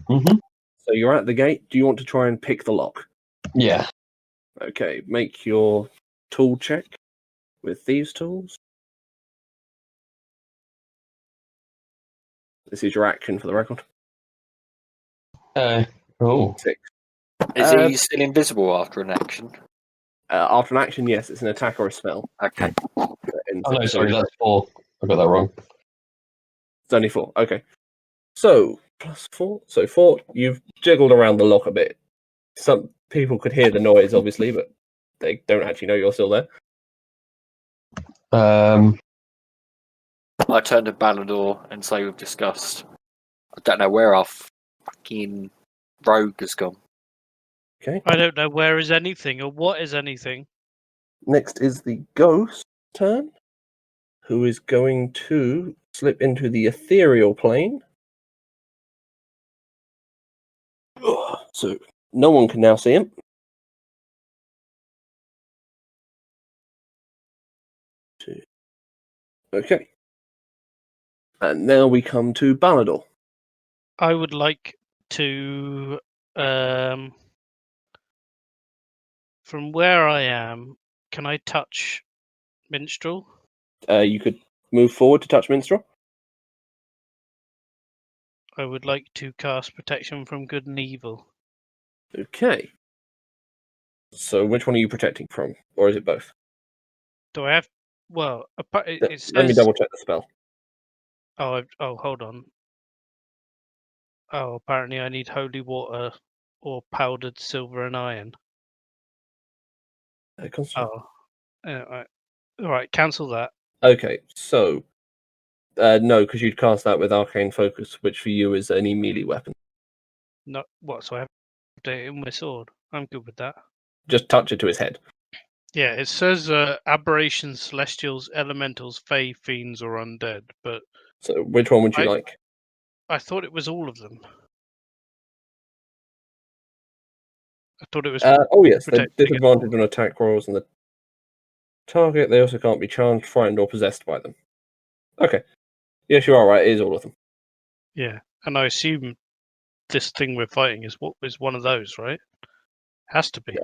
Mm-hmm. So you're at the gate. Do you want to try and pick the lock? Yeah. Okay, make your tool check with these tools. This is your action for the record. Oh. 6. Is he still invisible after an action? After an action, yes, it's an attack or a spell. Okay. Oh no, sorry, that's 4. I got that wrong. It's only 4. Okay. So, plus 4. So 4, you've jiggled around the lock a bit. Some people could hear the noise, obviously, but they don't actually know you're still there. I turn to Balador and say we've discussed. I don't know where our fucking rogue has gone. Okay. I don't know where is anything or what is anything. Next is the ghost turn, who is going to slip into the ethereal plane. So no one can now see him. Okay. And now we come to Balador. I would like to from where I am. Can I touch Minstrel? You could move forward to touch Minstrel. I would like to cast Protection from Good and Evil. Okay. So which one are you protecting from, or is it both? Do I have? Well, it says. Let me double check the spell. Oh, hold on. Oh, apparently I need holy water or powdered silver and iron. Oh, all right. Cancel that. Okay, so no, because you'd cast that with Arcane Focus, which for you is any melee weapon. Not what? So I have to update it with my sword. I'm good with that. Just touch it to his head. Yeah, it says aberrations, celestials, elementals, fae, fiends, or undead. But So which one would you like? I thought it was all of them. I thought it was. Oh yes, the protected against disadvantage on attack rolls and the target. They also can't be charged, frightened, or possessed by them. Okay. Yes, you are right. It is all of them. Yeah, and I assume this thing we're fighting is one of those, right? Has to be.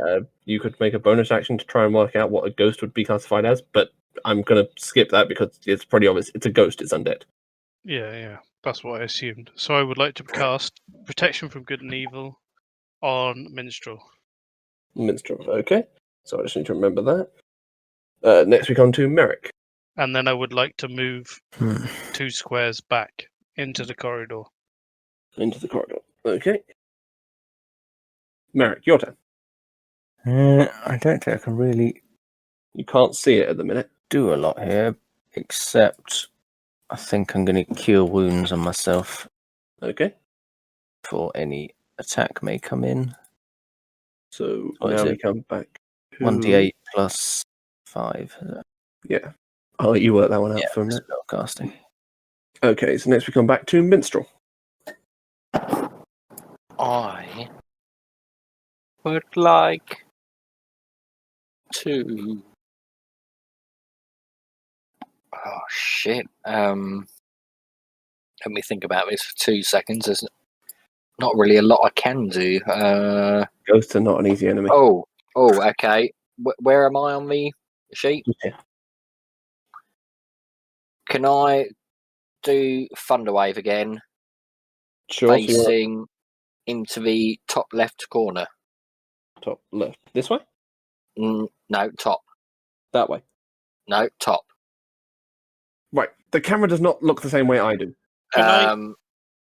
You could make a bonus action to try and work out what a ghost would be classified as, but I'm going to skip that because it's pretty obvious. It's a ghost. It's undead. Yeah, that's what I assumed. So I would like to cast Protection from Good and Evil on Minstrel. Minstrel. Okay. So I just need to remember that. Next we come to Merrick. And then I would like to move 2 squares back into the corridor. Into the corridor. Okay. Merrick, your turn. I don't think I can really You can't see it at the minute. do a lot here, except I think I'm going to cure wounds on myself Okay. before any attack may come in. So What now is we it? come back to 1d8 plus 5. Yeah. I'll let you work that one out Yeah, for a minute. spellcasting. Okay, so next we come back to Minstrel. I would like to. Oh shit. Let me think about this for 2 seconds. There's not really a lot I can do. Ghosts are not an easy enemy. Oh, okay. Where am I on the sheet? Yeah. Can I do Thunderwave again, Sure. So you're facing into the top left corner? top left. This way? No, top. That way. No, top. Right. The camera does not look the same way I do. Can I-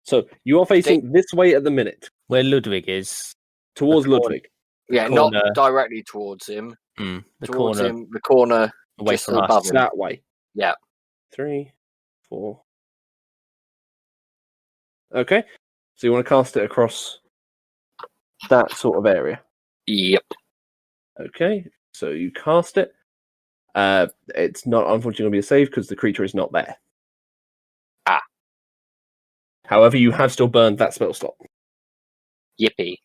So you are facing this way at the minute, Where Ludwig is, towards The corner. Ludwig. Yeah, corner. not directly towards him. the Towards corner him, the corner away just from above us. him. That way. Yeah. 3, 4. Okay. So you want to cast it across that sort of area. Yep. Okay. So you cast it. It's not unfortunately going to be a save because the creature is not there. Ah. However, you have still burned that spell slot. Yippee.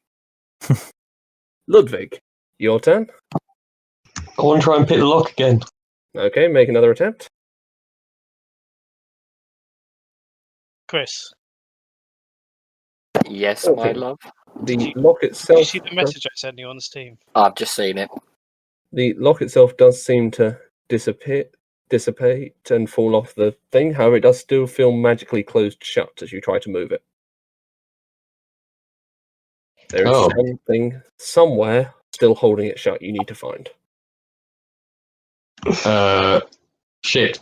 Ludwig, your turn. I want to try and pick the lock again. Okay, make another attempt. Chris, Yes, Okay. my love. The lock did itself. you see the message I sent you on the Steam? I've just seen it. The lock itself does seem to dissipate and fall off the thing. However, it does still feel magically closed shut as you try to move it. There is Oh. something somewhere still holding it shut. You need to find. Shit.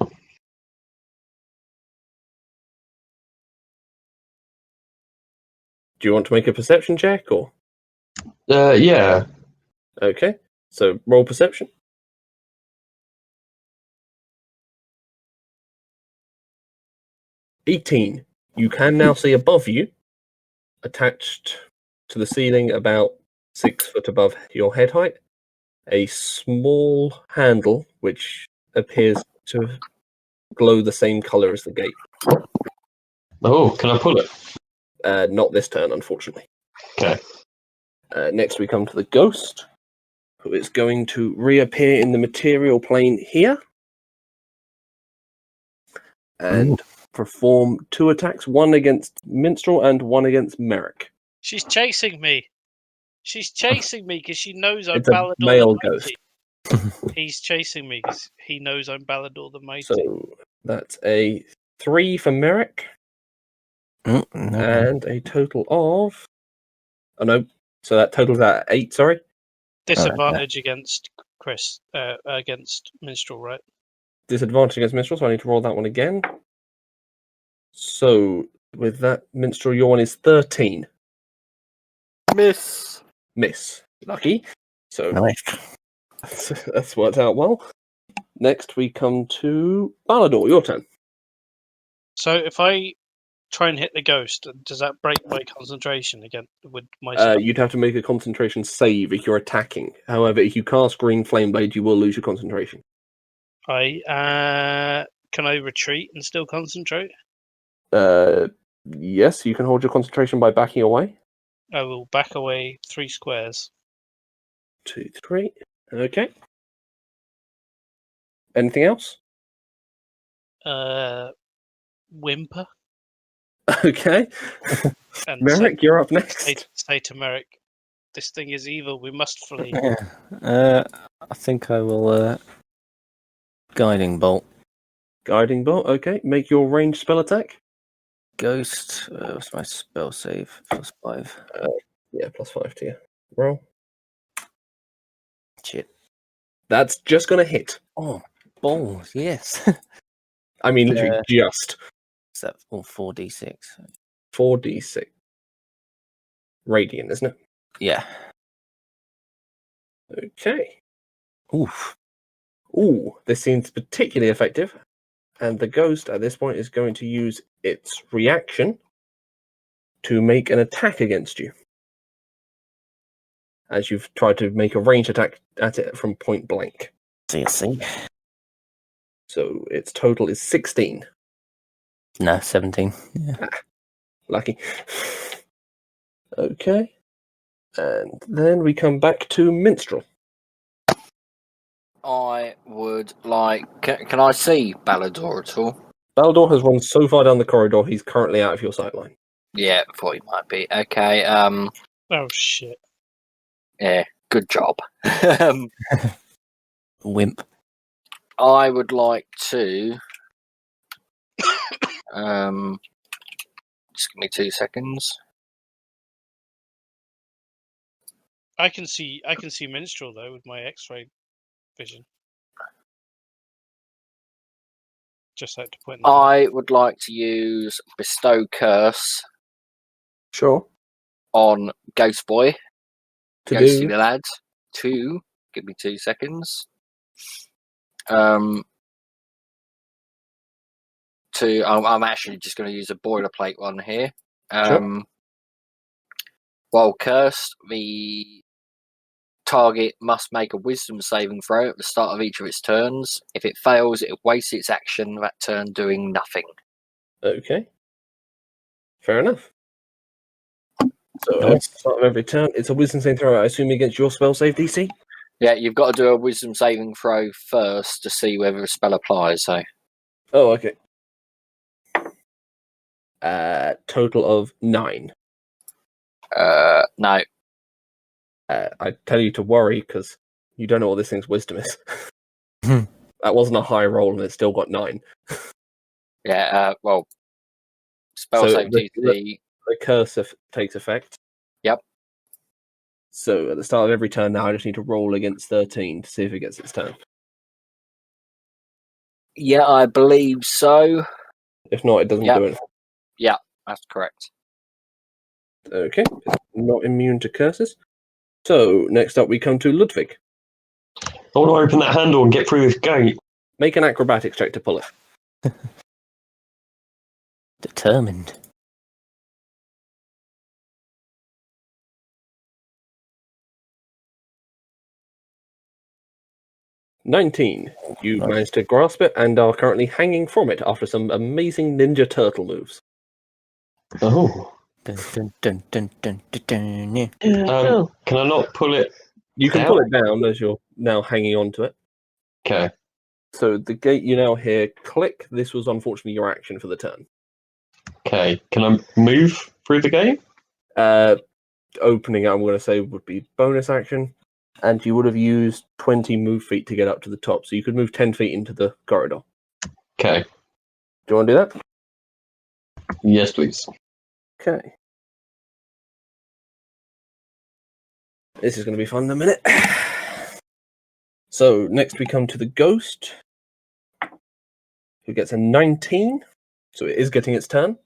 Do you want to make a perception check or? Yeah. Okay, so roll perception. 18. You can now see above you, attached to the ceiling about 6 foot above your head height, a small handle which appears to glow the same color as the gate. Oh, can I pull it? Not this turn, unfortunately. Okay. Next, we come to the ghost, who is going to reappear in the material plane here and perform 2 attacks, one against Minstrel and one against Merrick. She's chasing me. She's chasing me because she knows I'm It's a Balador male the ghost. Mighty. He's chasing me because he knows I'm Balador the Mighty. So that's a 3 for Merrick, No. and a total of. Oh no! So that totals out 8. Sorry. Disadvantage against Chris, against Minstrel, right? Disadvantage against Minstrel, so I need to roll that one again. So with that Minstrel, your one is 13. Miss. Miss. Lucky. So Nice. that's worked out well. Next we come to Balador, your turn. So if I try and hit the ghost, does that break my concentration again with my? You'd have to make a concentration save if you're attacking. However, if you cast Green Flame Blade, you will lose your concentration. Can I retreat and still concentrate? Yes, you can hold your concentration by backing away. I will back away 3 squares. 2, 3. Okay. Anything else? Whimper. Okay. And Merrick, you're up next. say to Merrick, this thing is evil. We must flee. I think I will guiding bolt. Guiding bolt. Okay. Make your ranged spell attack. Ghost. What's my spell save? +5. Yeah, +5 to you. Roll. Shit. That's just gonna hit. Oh, balls. Yes. I mean, literally just. Is that 4d6? 4d6. Radiant, isn't it? Yeah. Okay. Oof. Ooh, this seems particularly effective. And the ghost at this point is going to use its reaction to make an attack against you. As you've tried to make a ranged attack at it from point blank. See. So its total is 16. No, 17. Yeah. Lucky. Okay. And then we come back to Minstrel. I would like. Can I see Balador at all? Balador has run so far down the corridor, he's currently out of your sightline. Yeah, thought he might be. Okay. Oh shit! Yeah. Good job. Wimp. I would like to. Just give me 2 seconds. I can see Minstrel though with my X-ray vision. Just like to point. I would like to use Bestow Curse Sure. on Ghost Boy. To Ghosty do. the lad. 2. Give me 2 seconds. I'm actually just going to use a boilerplate one here. Sure. While cursed, the target must make a wisdom saving throw at the start of each of its turns. If it fails, it wastes its action that turn doing nothing. Okay. Fair enough. So at Nice. the start of every turn, it's a wisdom saving throw, I assume, against your spell save DC? Yeah, you've got to do a wisdom saving throw first to see whether a spell applies. So, Oh, okay. Total of 9. no. I tell you to worry because you don't know what this thing's wisdom is. Hmm. That wasn't a high roll and it still got 9. Yeah, well, spell So save DC. The curse takes effect. Yep. So at the start of every turn now, I just need to roll against 13 to see if it gets its turn. Yeah, I believe so. If not, it doesn't Yep. do it. That's correct. Okay. It's not immune to curses. So next up, we come to Ludwig. I want to open that handle and get through this gate. Make an acrobatics check to pull it. Determined. $19. You Nice. managed to grasp it and are currently hanging from it after some amazing Ninja Turtle moves. Oh. Dun, dun, dun, dun, dun, dun, dun, yeah. Can I not pull it? You can Down? pull it down as you're now hanging onto it. Okay. So the gate you now hear click. This was unfortunately your action for the turn. Okay. Can I move through the gate? opening, I'm going to say, would be bonus action. And you would have used 20 move feet to get up to the top. So you could move 10 feet into the corridor. Okay. Do you want to do that? Yes, please. Okay. This is going to be fun in a minute. So next we come to the ghost, who gets a 19. So it is getting its turn.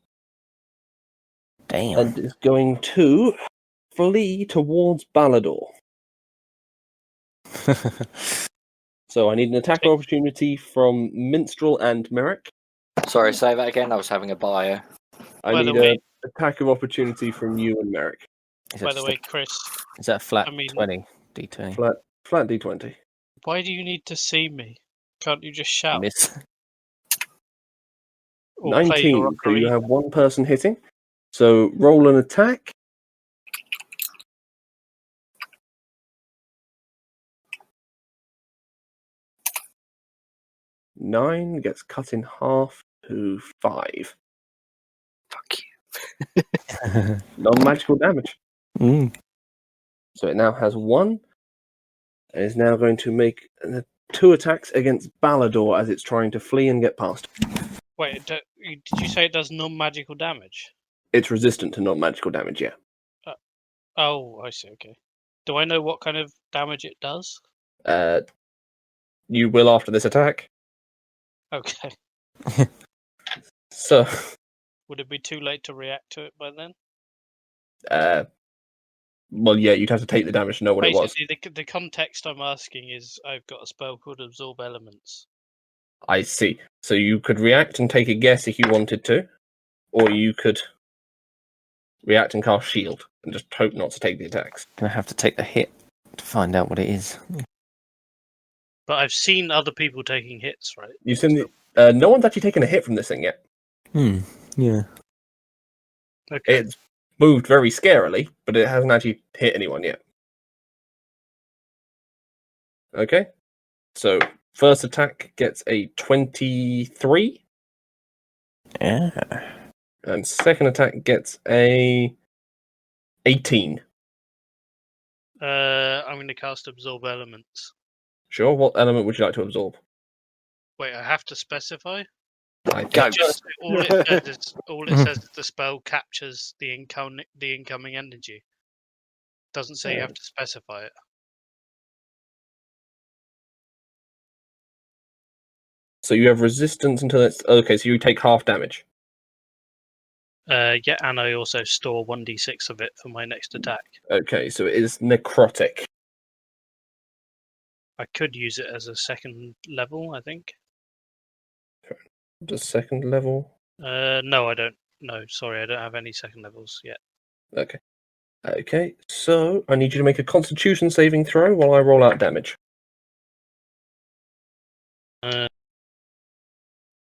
Damn. And is going to flee towards Balador. So I need an attack opportunity from Minstrel and Merrick. Sorry, say that again. I was having a bio. I By the need way- an attack of opportunity from you and Merrick. By the way, Chris, is that a flat I mean- 20? D20. Flat D20. why do you need to see me? Can't you just shout? Miss. Or play 19. your So you ocarina? have one person hitting. So roll an attack. Nine gets cut in half to 5. Fuck you. Non-magical damage. Mm. So it now has 1. And is now going to make 2 attacks against Balador as it's trying to flee and get past. Wait, did you say it does non-magical damage? It's resistant to non-magical damage, yeah. Oh, I see. Okay. Do I know what kind of damage it does? You will after this attack. Okay. So, Would it be too late to react to it by then? well, yeah, you'd have to take the damage to know what it was. Basically, the context I'm asking is I've got a spell called Absorb Elements. I see. So you could react and take a guess if you wanted to, or you could react and cast Shield and just hope not to take the attacks. Gonna have to take the hit to find out what it is. But I've seen other people taking hits, right? You've seen no one's actually taken a hit from this thing yet. Yeah. Okay. It's moved very scarily, but it hasn't actually hit anyone yet. Okay. So first attack gets a 23, Yeah. and second attack gets a 18. I'm going to cast Absorb Elements. Sure. What element would you like to absorb? Wait, I have to specify? I Go. think Just, all it says is the spell captures the incoming energy. Doesn't say you have to specify it. so. You have resistance until it's okay. So you take half damage. Yeah, and I also store 1d6 of it for my next attack. Okay, so it is necrotic. I could use it as a second level, I think. The second level. No, I don't. No, sorry, I don't have any second levels yet. Okay. Okay, so I need you to make a Constitution saving throw while I roll out damage.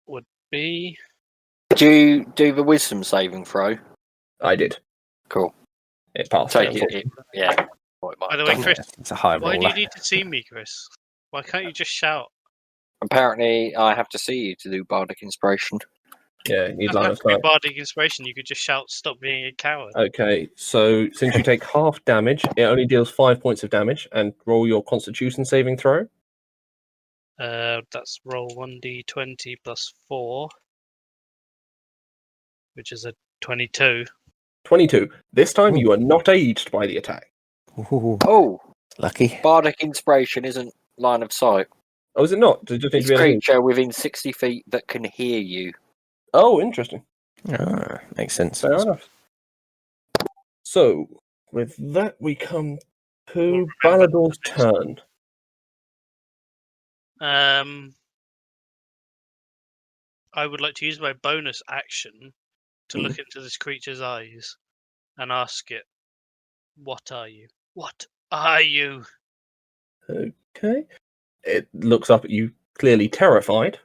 Would be Did you do the wisdom saving throw? I did. Cool. It passed. Take unfortunately. it. Yeah. By the way, Chris, It's a high why do roller. you need to see me, Chris? Why can't you just shout? Apparently, I have to see you to do bardic inspiration. Yeah, you'd Doesn't line have of to be sight. bardic inspiration. You could just shout, "Stop being a coward." Okay, so since you take half damage, it only deals 5 points of damage, and roll your Constitution saving throw. That's roll 1d20 plus 4, which is a 22. 22. This time you are not aged by the attack. Ooh, Oh, lucky. bardic inspiration isn't line of sight. Oh, is it not? Does it just need It's to be a creature within 60 feet that can hear you. Oh, interesting. Ah, makes sense. Fair enough. So, with that, we come to Balador's turn. I would like to use my bonus action to look into this creature's eyes and ask it, "What are you? What are you?" Okay. It looks up at you, clearly terrified.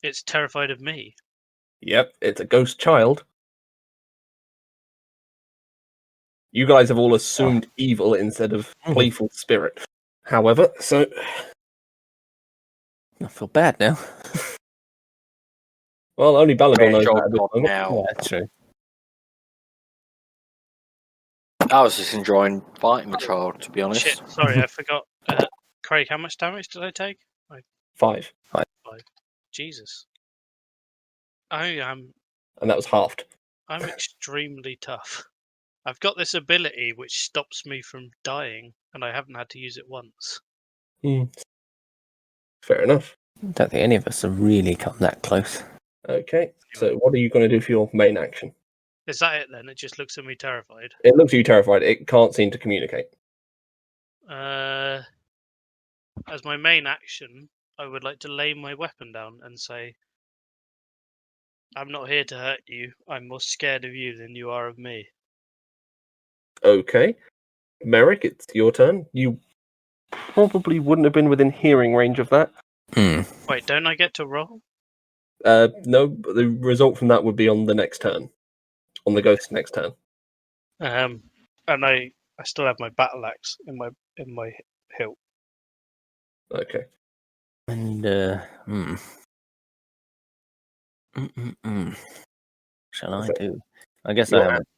It's terrified of me. Yep, it's a ghost child. You guys have all assumed evil instead of playful spirit. However, so I feel bad now. well, only Balador Fair knows job, that at this God, moment. now. Yeah, true. I was just enjoying fighting the child, to be honest. Shit, sorry, I forgot. Craig, how much damage did I take? 5, Jesus. I'm and that was halved. extremely tough. I've got this ability which stops me from dying, and I haven't had to use it once. Fair enough. I don't think any of us have really come that close. Okay, so what are you going to do for your main action? Is that it then? It just looks at me terrified. It looks at you terrified. It can't seem to communicate. As my main action, I would like to lay my weapon down and say, I'm not here to hurt you. I'm more scared of you than you are of me. Okay. Merrick, it's your turn. You probably wouldn't have been within hearing range of that. Wait, don't I get to roll? No, but the result from that would be on the next turn. On the ghost next turn. And I still have my battle axe in my hilt. Okay. And, Shall I do? I guess I You're haven't.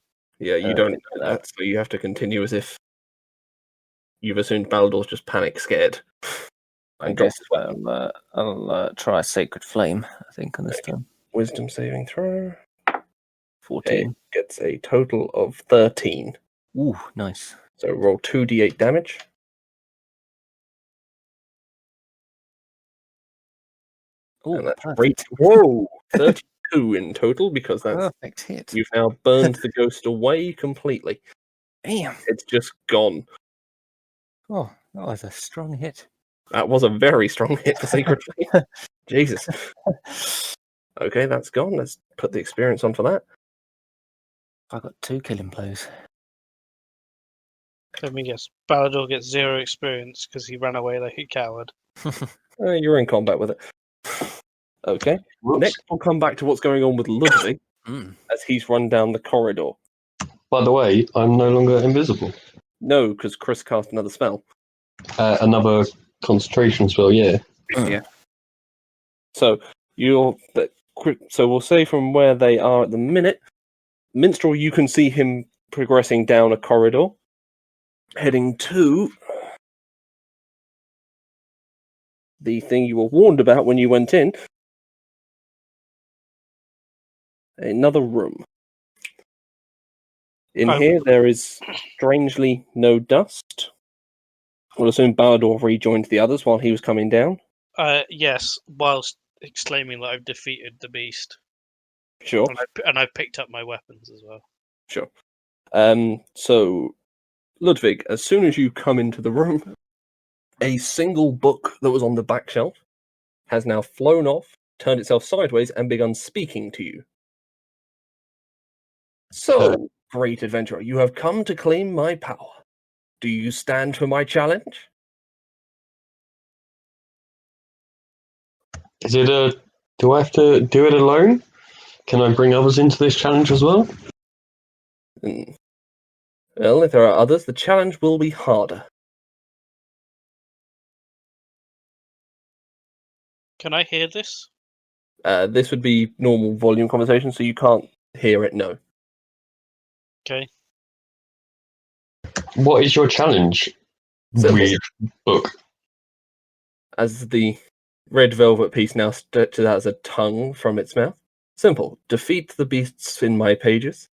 Yeah, you don't know that, so you have to continue as if you've assumed Baldor's just panic scared. I and drops guess his weapon. I'll try Sacred Flame, I think, on this turn. Wisdom saving throw. 14. It gets a total of 13. Ooh, nice. So roll 2d8 damage. Ooh, And that's perfect. great. Whoa! 32 in total, because that's Perfect hit. you've now burned the ghost away completely. Damn. It's just gone. Oh, that was a strong hit. That was a very strong hit for Sacred Flame. Jesus. Okay, that's gone. Let's put the experience on for that. I got 2 killing blows. Let me guess. Balador gets 0 experience because he ran away like a coward. You're in combat with it. Okay. Whoops. Next, we'll come back to what's going on with Ludwig as he's run down the corridor. By the way, I'm no longer invisible. No, because Chris cast another spell. Another concentration spell, yeah. Yeah. So so we'll say from where they are at the minute, Minstrel, you can see him progressing down a corridor, heading to the thing you were warned about when you went in. Another room. In here, there is strangely no dust. We'll assume Balador rejoined the others while he was coming down. Yes, whilst exclaiming that I've defeated the beast. Sure. And I picked up my weapons as well. Sure. So, Ludwig, as soon as you come into the room, a single book that was on the back shelf has now flown off, turned itself sideways, and begun speaking to you. So, great adventurer, you have come to claim my power. Do you stand for my challenge? Is it do I have to do it alone? Can I bring others into this challenge as well? Well, if there are others, the challenge will be harder. Can I hear this? This would be normal volume conversation, so you can't hear it, no. Okay. What is your challenge? Simple. Weird book. As the red velvet piece now stretches out as a tongue from its mouth. Simple. Defeat the beasts in my pages,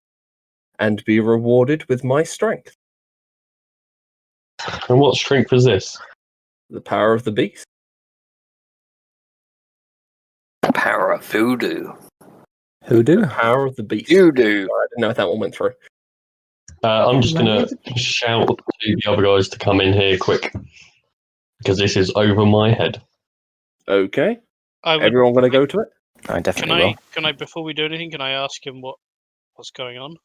and be rewarded with my strength. And what strength is this? The power of the beast. The power of voodoo. Hoodoo? Power of the beast. Voodoo. Sorry, I didn't know if that one went through. I'm just going to shout to the other guys to come in here quick. Because this is over my head. Okay. I would, Everyone going to go to it? I definitely will. Can I, before we do anything, can I ask him what's going on?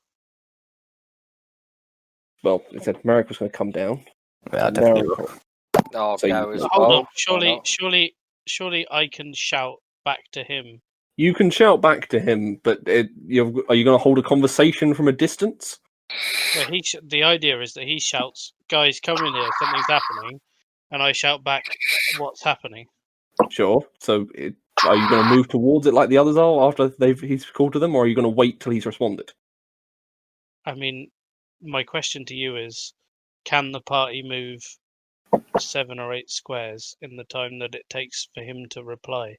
Well, it said Merrick was going to come down. Yeah, I definitely Merrick- will. I'll So go you- as Hold well. on. Surely I can shout back to him. You can shout back to him, but are you going to hold a conversation from a distance? Well, the idea is that he shouts, "Guys, come in here! Something's happening," and I shout back, "What's happening?" Sure. So, are you going to move towards it like the others are after he's called to them, or are you going to wait till he's responded? I mean, my question to you is, can the party move 7 or 8 squares in the time that it takes for him to reply?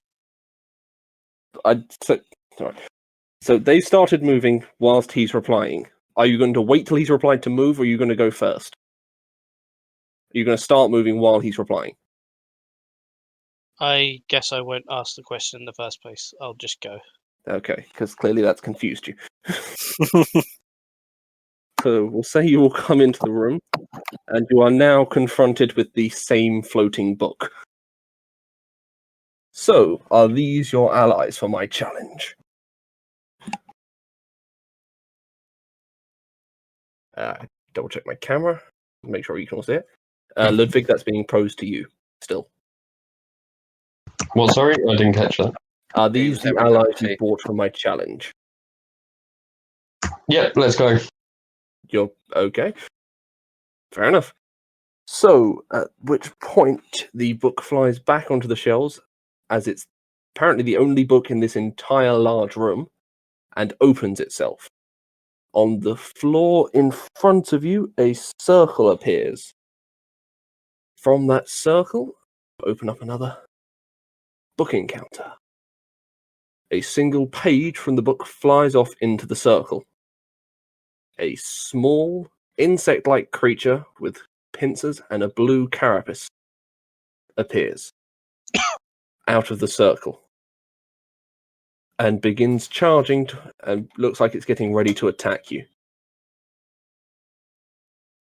So they started moving whilst he's replying. Are you going to wait till he's replied to move, or are you going to go first? Are you going to start moving while he's replying? I guess I won't ask the question in the first place. I'll just go. Okay, because clearly that's confused you. So we'll say you will come into the room, and you are now confronted with the same floating book. So, are these your allies for my challenge? Double check my camera, make sure you can all see it. Ludwig, that's being posed to you still. What? Sorry, I didn't catch that. Are these the allies you bought for my challenge? Yeah, let's go. You're okay. Fair enough. So, at which point the book flies back onto the shelves, as it's apparently the only book in this entire large room, and opens itself. On the floor in front of you, a circle appears. From that circle, open up another booking counter. A single page from the book flies off into the circle. A small, insect-like creature with pincers and a blue carapace appears out of the circle and begins charging and looks like it's getting ready to attack you.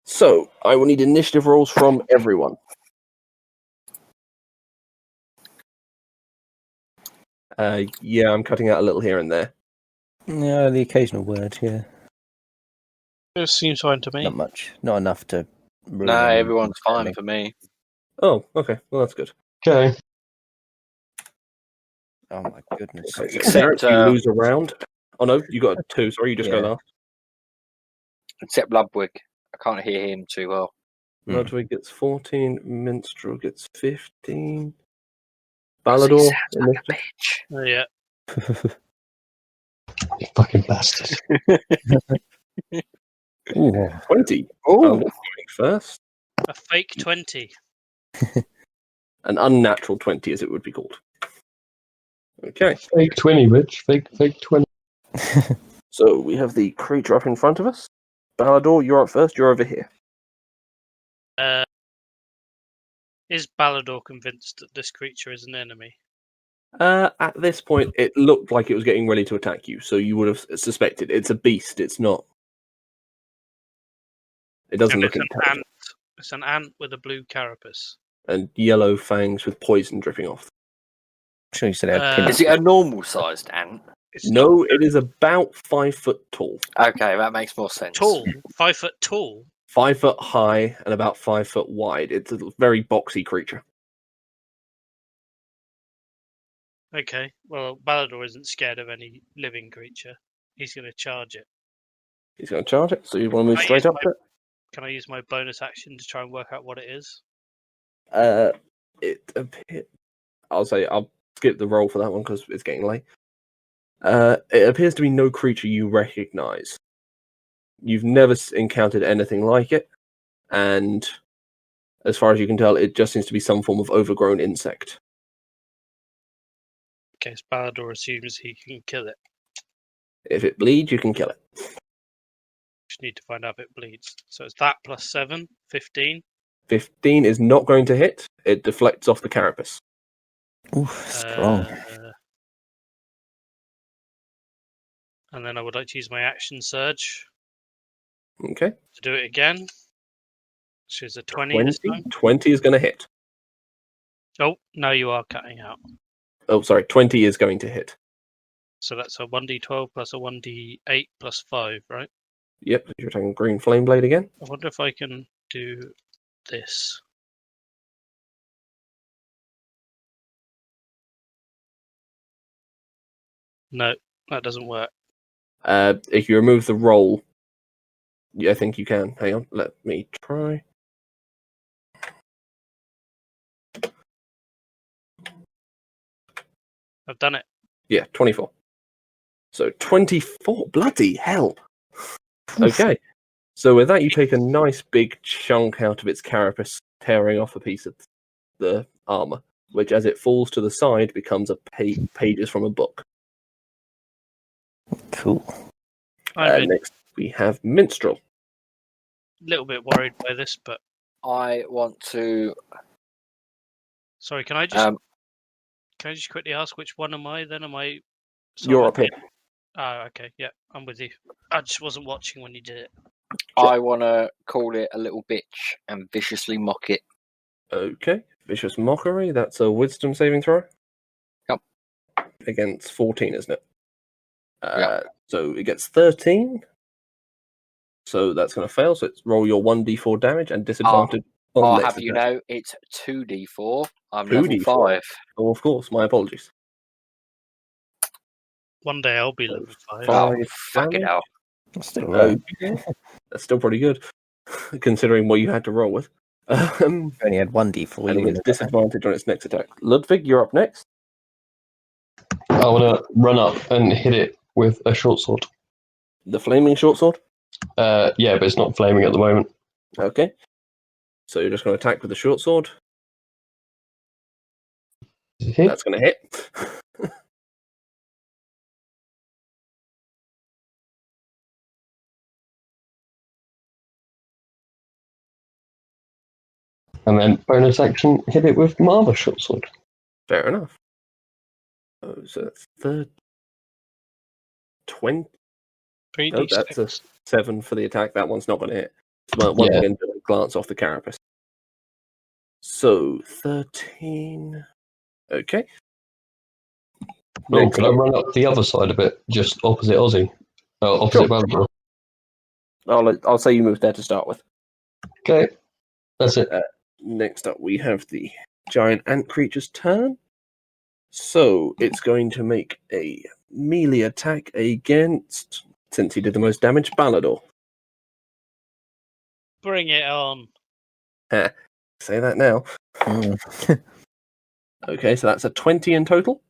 So, I will need initiative rolls from everyone. Yeah, I'm cutting out a little here and there. Yeah, the occasional word, yeah. It seems fine to me. Not much. Not enough to... No, everyone's fine for me. Oh, okay. Well, that's good. Okay. Oh my goodness. Except, you lose a round. Oh no, you got a 2. Sorry, you just go last. Except Ludwig. I can't hear him too well. Ludwig gets 14. Minstrel gets 15. Balador. Like a bitch. Oh, yeah. You fucking bastard. 20. Oh, Going first. A fake 20. An unnatural 20, as it would be called. Okay. Fake 20, Rich. Fake 20. So we have the creature up in front of us. Balador, you're up first. You're over here. Is Balador convinced that this creature is an enemy? At this point, it looked like it was getting ready to attack you, so you would have suspected. It's a beast. It's not. It doesn't look intelligent. It's an ant with a blue carapace. And yellow fangs with poison dripping off. I'm sure you said it had pins. is it a normal-sized ant? It's No, it is about 5 foot tall. Okay, that makes more sense. tall. 5 foot tall. 5 foot high and about 5 foot wide. It's a very boxy creature. Okay. Well, Balador isn't scared of any living creature. He's going to charge it. He's going to charge it, so you want to move straight up to it? Can I use my bonus action to try and work out what it is? It appears. I'll skip the roll for that one because it's getting late. It appears to be no creature you recognize. You've never encountered anything like it, and as far as you can tell, it just seems to be some form of overgrown insect. Okay, so Balador assumes he can kill it. If it bleeds, you can kill it. Just need to find out if it bleeds. So it's that plus 7, 15. 15 is not going to hit. It deflects off the carapace. Ooh, strong. And then I would like to use my action surge Okay. to do it again. Which is a 20 this time. 20 is going to hit. Oh, no, you are cutting out. Oh, sorry. 20 is going to hit. So that's a 1d12 plus a 1d8 plus 5, right? Yep. You're taking green flame blade again. I wonder if I can do this. No, that doesn't work. If you remove the roll, yeah, I think you can. Hang on. Let me try. I've done it. Yeah, 24. So 24. Bloody hell. Okay. So with that, you take a nice big chunk out of its carapace, tearing off a piece of the armor, which, as it falls to the side, becomes a pages from a book. Cool. I'm a Next, we have Minstrel. little bit worried by this, but I want to. sorry. Can I just Um, quickly ask which one am I? Then am I? You're up here. Ah, okay. Yeah, I'm with you. I just wasn't watching when you did it. I want to call it a little bitch and viciously mock it. Okay. Vicious Mockery. That's a wisdom saving throw. Yep. Against 14, isn't it? Yep. So it gets 13. So that's going to fail. So it's roll your 1d4 damage and disadvantage. on I'll next have you attack. know, it's 2d4. I'm 2d4. level 5. Oh, of course. My apologies. One day I'll be level 5. Five Oh, fucking damage. hell. That's still right. Okay. That's still pretty good, considering what you had to roll with. Only had 1d4. And You it would gets disadvantage on its next attack. Ludwig, you're up next. I want to run up and hit it with a short sword. The flaming short sword. Yeah, but it's not flaming at the moment. Okay. So you're just going to attack with the short sword. Hit. That's going to hit. And then bonus action, hit it with my other short sword. Fair enough. Oh, so that's the 20. No, that's a 7 for the attack. That one's not going to hit. So once again, do a glance off the carapace. So 13. Okay. Oh, Next can I up- run up the other side a bit, just opposite Aussie? Opposite Sure. Valador. I'll say you move there to start with. Okay, that's it. Next up, we have the giant ant creature's turn. So it's going to make a melee attack against, since he did the most damage, Balador. Bring it on. Say that now. Okay, so that's a 20 in total.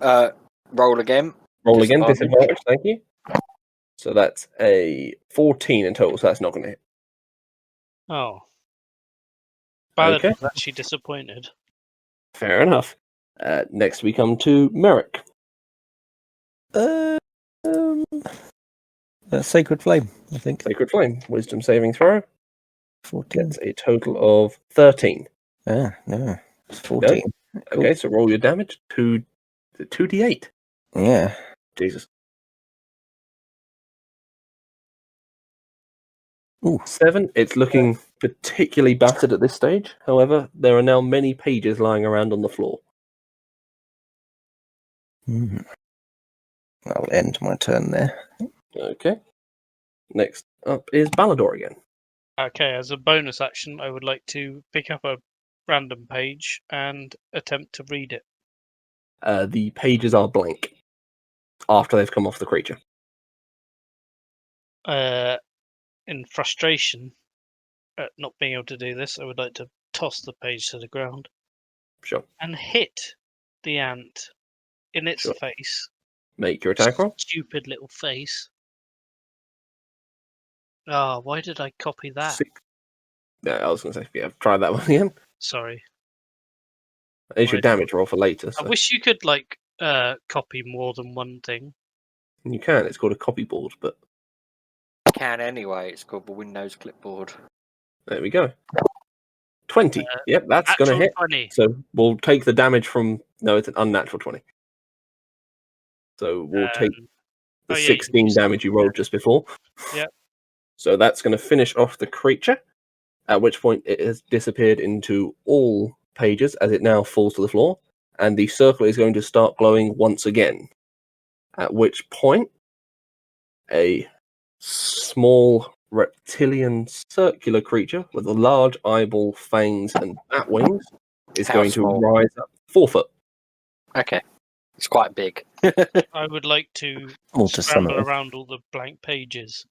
Roll again. Roll again, Disadvantage. disadvantage, thank you. So that's a 14 in total, so that's not going to hit. Oh. Ballad Okay. was actually disappointed. Fair enough. Next we come to Merrick. Sacred Flame, I think. Sacred Flame, wisdom saving throw. 14. Gets a total of 13. Ah, no. It's 14. Cool. Okay, so roll your damage. 2d8. Yeah. Jesus. Ooh. 7. It's looking particularly battered at this stage. However, there are now many pages lying around on the floor. I'll end my turn there. Okay. Next up is Balador again. Okay, as a bonus action, I would like to pick up a random page and attempt to read it. The pages are blank after they've come off the creature. In frustration at not being able to do this, I would like to toss the page to the ground Sure. and hit the ant in its Sure. face. Make your attack roll. Stupid little face. Oh, why did I copy that? 6. Yeah, I was going to say, yeah, try that one again. Sorry. It's your Right. damage roll for later. So I wish you could copy more than one thing. you can. It's called a copy board, but Can anyway. It's called the Windows clipboard. there we go. 20. Yep, that's going to Actual hit. 20. So we'll take the damage from... No, it's an unnatural 20. So we'll take the oh, yeah, 16 you damage you rolled just before. Yep. So that's going to finish off the creature, at which point it has disappeared into all pages as it now falls to the floor, and the circle is going to start glowing once again. At which point, a small reptilian circular creature with a large eyeball, fangs, and bat wings is How going small? to rise up 4 foot. Okay. It's quite big. I would like to More to some scramble of us. around all the blank pages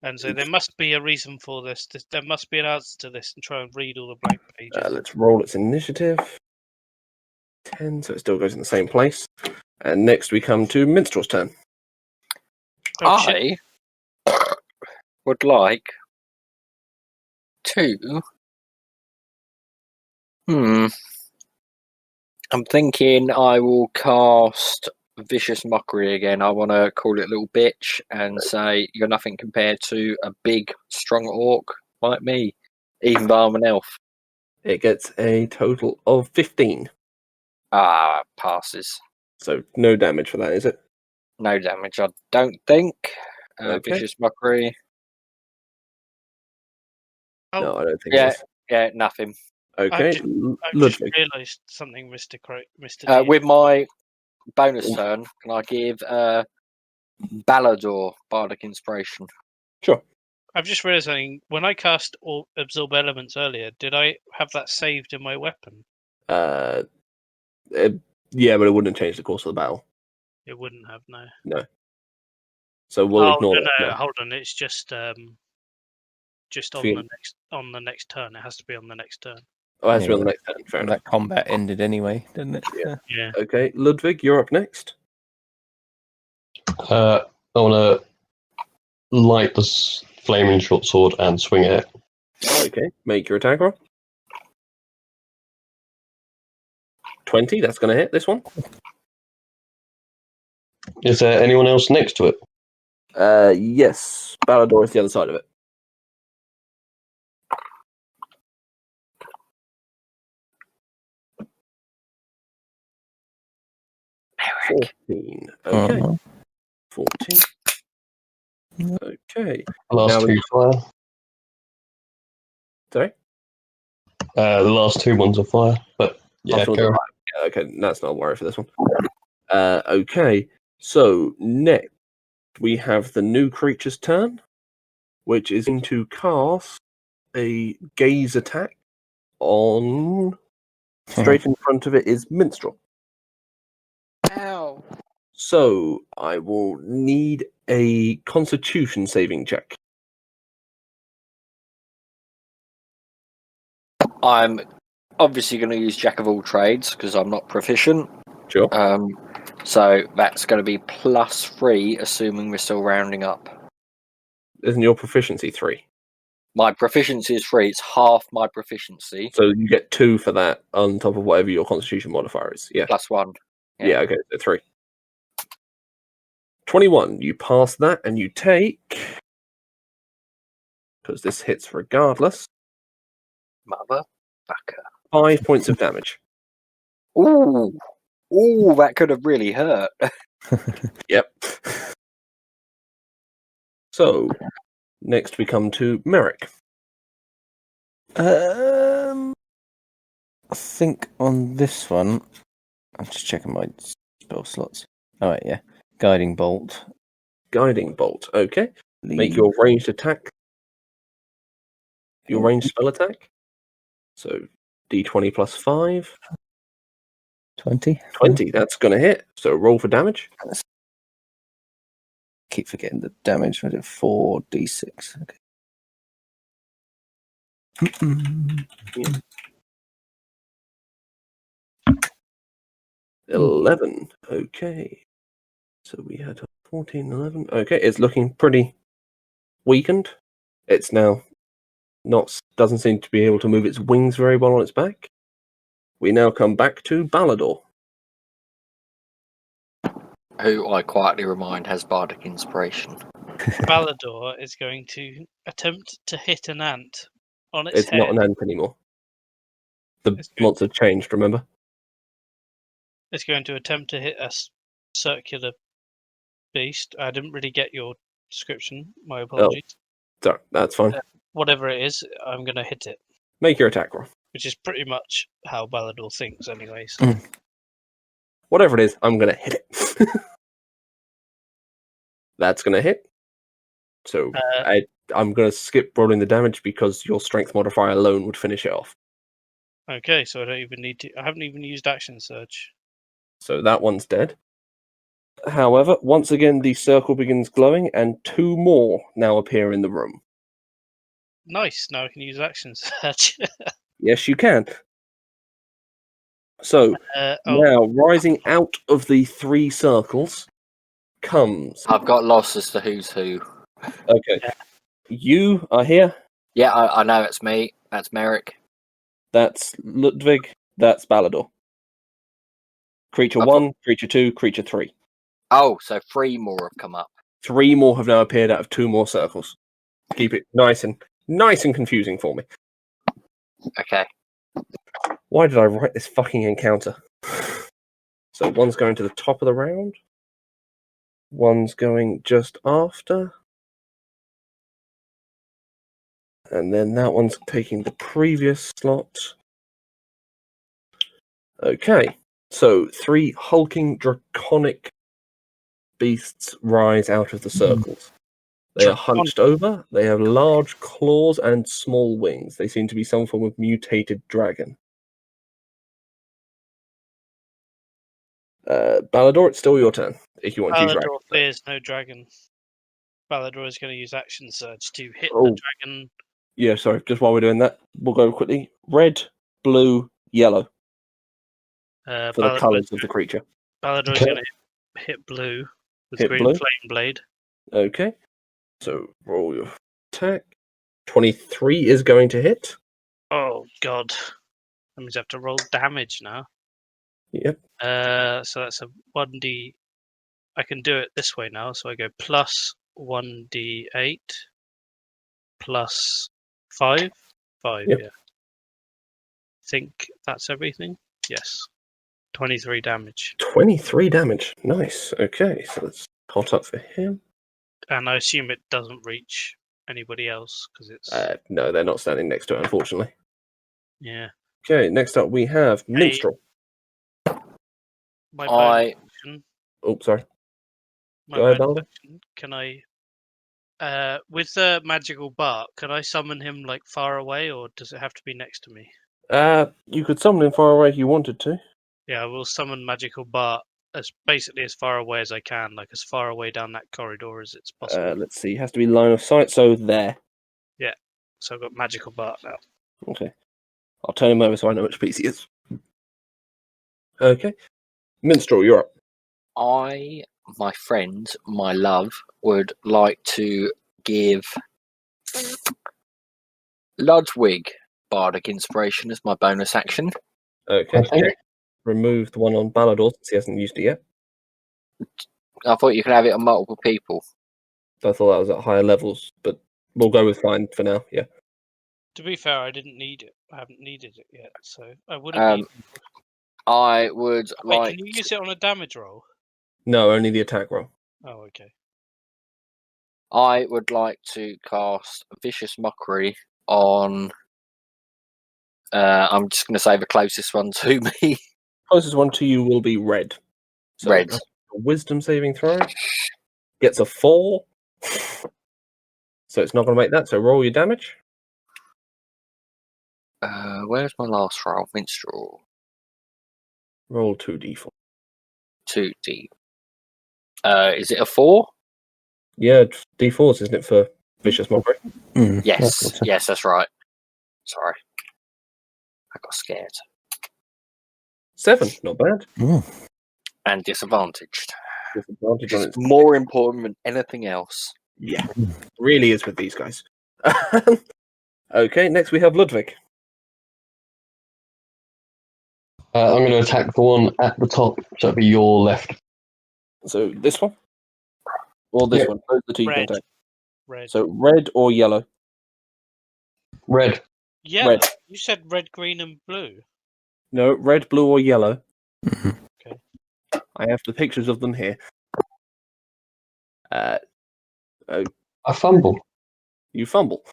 and say there must be a reason for this. There must be an answer to this, and try and read all the blank pages. Let's roll its initiative. 10, so it still goes in the same place. And next we come to Minstrel's turn. Oh, shit. I would like 2. I'm thinking I will cast Vicious Mockery again. I want to call it Little Bitch and say you're nothing compared to a big, strong orc like me, even though I'm an elf. It gets a total of 15. Passes. So no damage for that, is it? No damage, I don't think. Okay. Vicious Mockery. No, I don't think Yeah. it is. Yeah, nothing. Okay, I've just Ludwig. realised something, Mr. D. With my bonus turn, can I give Balador Bardic Inspiration? Sure. I've just realised something. When I cast Absorb Elements earlier, did I have that saved in my weapon? Yeah, but it wouldn't change the course of the battle. It wouldn't have, no. No. So we'll ignore no, that. no, No. hold on. It's just on Feel- the next turn. It has to be on the next turn. Oh, it has to be on Yeah. the next turn. Fair enough. That combat ended anyway, didn't it? Yeah. Yeah. Okay, Ludwig, you're up next. I want to light the flaming short sword and swing it. Okay, make your attack roll. 20, that's going to hit this one. Is there anyone else next to it? Yes, Balador is the other side of it. Eric. 14. Okay, Uh-huh. 14. Okay. Last Now we- two fire. Sorry? The last two ones are fire. But yeah, Last one's go. a fire. Yeah, okay, that's not a worry for this one. Okay, so next we have the new creature's turn, which is going to cast a gaze attack on. Straight in front of it is Minstrel. Ow. So I will need a Constitution saving check. I'm obviously going to use Jack of all trades because I'm not proficient. Sure. So that's going to be +3, assuming we're still rounding up. Isn't your proficiency 3? My proficiency is 3. It's half my proficiency. So you get 2 for that on top of whatever your Constitution modifier is. Yeah. +1. Yeah, okay, so 3. 21. You pass that and you take. Because this hits regardless. Motherfucker. 5 points of damage. Ooh. Ooh, that could have really hurt. Yep. So, next we come to Merrick. I think on this one, I'm just checking my spell slots. Oh, wait, yeah. Guiding Bolt. Guiding Bolt. Okay. Make Lead. your ranged attack. Your ranged spell attack. So, d20 plus 5. 20. 20. That's going to hit. So, roll for damage. Keep forgetting the damage. I did 4d6. Okay. 11. Okay. So, we had a 14, 11. Okay, it's looking pretty weakened. It's now doesn't seem to be able to move its wings very well on its back. We now come back to Balador. Who I quietly remind has Bardic Inspiration. Balador is going to attempt to hit an ant on its It's head. not an ant anymore. The It's good. monster changed, remember? It's going to attempt to hit a circular beast. I didn't really get your description. My apologies. So, that's fine. Whatever it is, I'm going to hit it, Make your attack roll. which is pretty much how Balador thinks anyway. So. Whatever it is, I'm going to hit it. That's going to hit. So I'm going to skip rolling the damage because your strength modifier alone would finish it off. Okay, so I don't even need to. I haven't even used Action Surge. So that one's dead. However, once again, the circle begins glowing and 2 more now appear in the room. Nice. Now I can use Action Surge. Yes, you can. So now, rising out of the 3 circles comes. I've got lost as to who's who. Okay. You are here. Yeah, I know it's me. That's Merrick. That's Ludwig. That's Balador. Creature I 1, Creature 2, Creature 3. Oh, so 3 more have come up. 3 more have now appeared out of 2 more circles. Keep it nice and confusing for me. Okay. Why did I write this fucking encounter? So one's going to the top of the round. One's going just after. And then that one's taking the previous slot. Okay. So 3 hulking draconic beasts rise out of the circles. They are hunched over. They have large claws and small wings. They seem to be some form of mutated dragon. Balador, it's still your turn. If you want to use Balador dragon. fears no dragon. Balador is going to use action surge to hit Oh. the dragon. Yeah, sorry. Just while we're doing that, we'll go quickly. Red, blue, yellow for the colours of the creature. Balador is Okay. going to hit blue with Hit green blue. flame blade. Okay. So roll your attack. 23 is going to hit. Oh god, that means I have to roll damage now. Yep. So that's a 1d. I can do it this way now. So I go plus 1d8 plus 5. 5, Yep. yeah. Think that's everything. Yes. 23 damage. 23 damage. Nice. Okay, so let's pot up for him. And I assume it doesn't reach anybody else because it's No, they're not standing next to it, unfortunately. yeah. Okay, next up we have Minstrel. My I- bonus action. Oh, sorry. My Go ahead, bonus Balder. action, can I with the magical bark, can I summon him like far away or does it have to be next to me? You could summon him far away if you wanted to. Yeah, I will summon magical bark as basically as far away as I can, like as far away down that corridor as it's possible. Let's see, it has to be line of sight, so there. So I've got magical bark now. Okay. I'll turn him over so I know which piece he is. Okay. Minstrel, you're up. I, my friend, my love, would like to give Ludwig Bardic Inspiration as my bonus action. Okay. Okay. Remove the one on Balador since he hasn't used it yet. I thought you could have it on multiple people. I thought that was at higher levels, but we'll go with fine for now, yeah. To be fair, I didn't need it. I haven't needed it yet, so I wouldn't need I would Wait, like. can you use it on a damage roll? No, only the attack roll. Oh, okay. I would like to cast Vicious Mockery on. I'm just going to say the closest one to me. Closest one to you will be Red. So Red. a wisdom saving throw. Gets a 4. So it's not going to make that, so roll your damage. Where's my last roll? Minstrel. Roll 2d4. 2D. Is it a 4? Yeah, d4s, isn't it, for Vicious Mockery? Yes. Yes, that's right. Sorry. I got scared. 7, not bad. And disadvantaged. Disadvantage Which on is its more important than anything else. Yeah, really is with these guys. Okay, next we have Ludwig. I'm going to attack the one at the top, so it'll be your left. So this one? Or this Yeah. one? Those are the two you can Red. attack. Red. So red or yellow? Red. yeah, red. you said red, green, and blue. No, red, blue or yellow. Okay. I have the pictures of them here. I fumble. You fumble.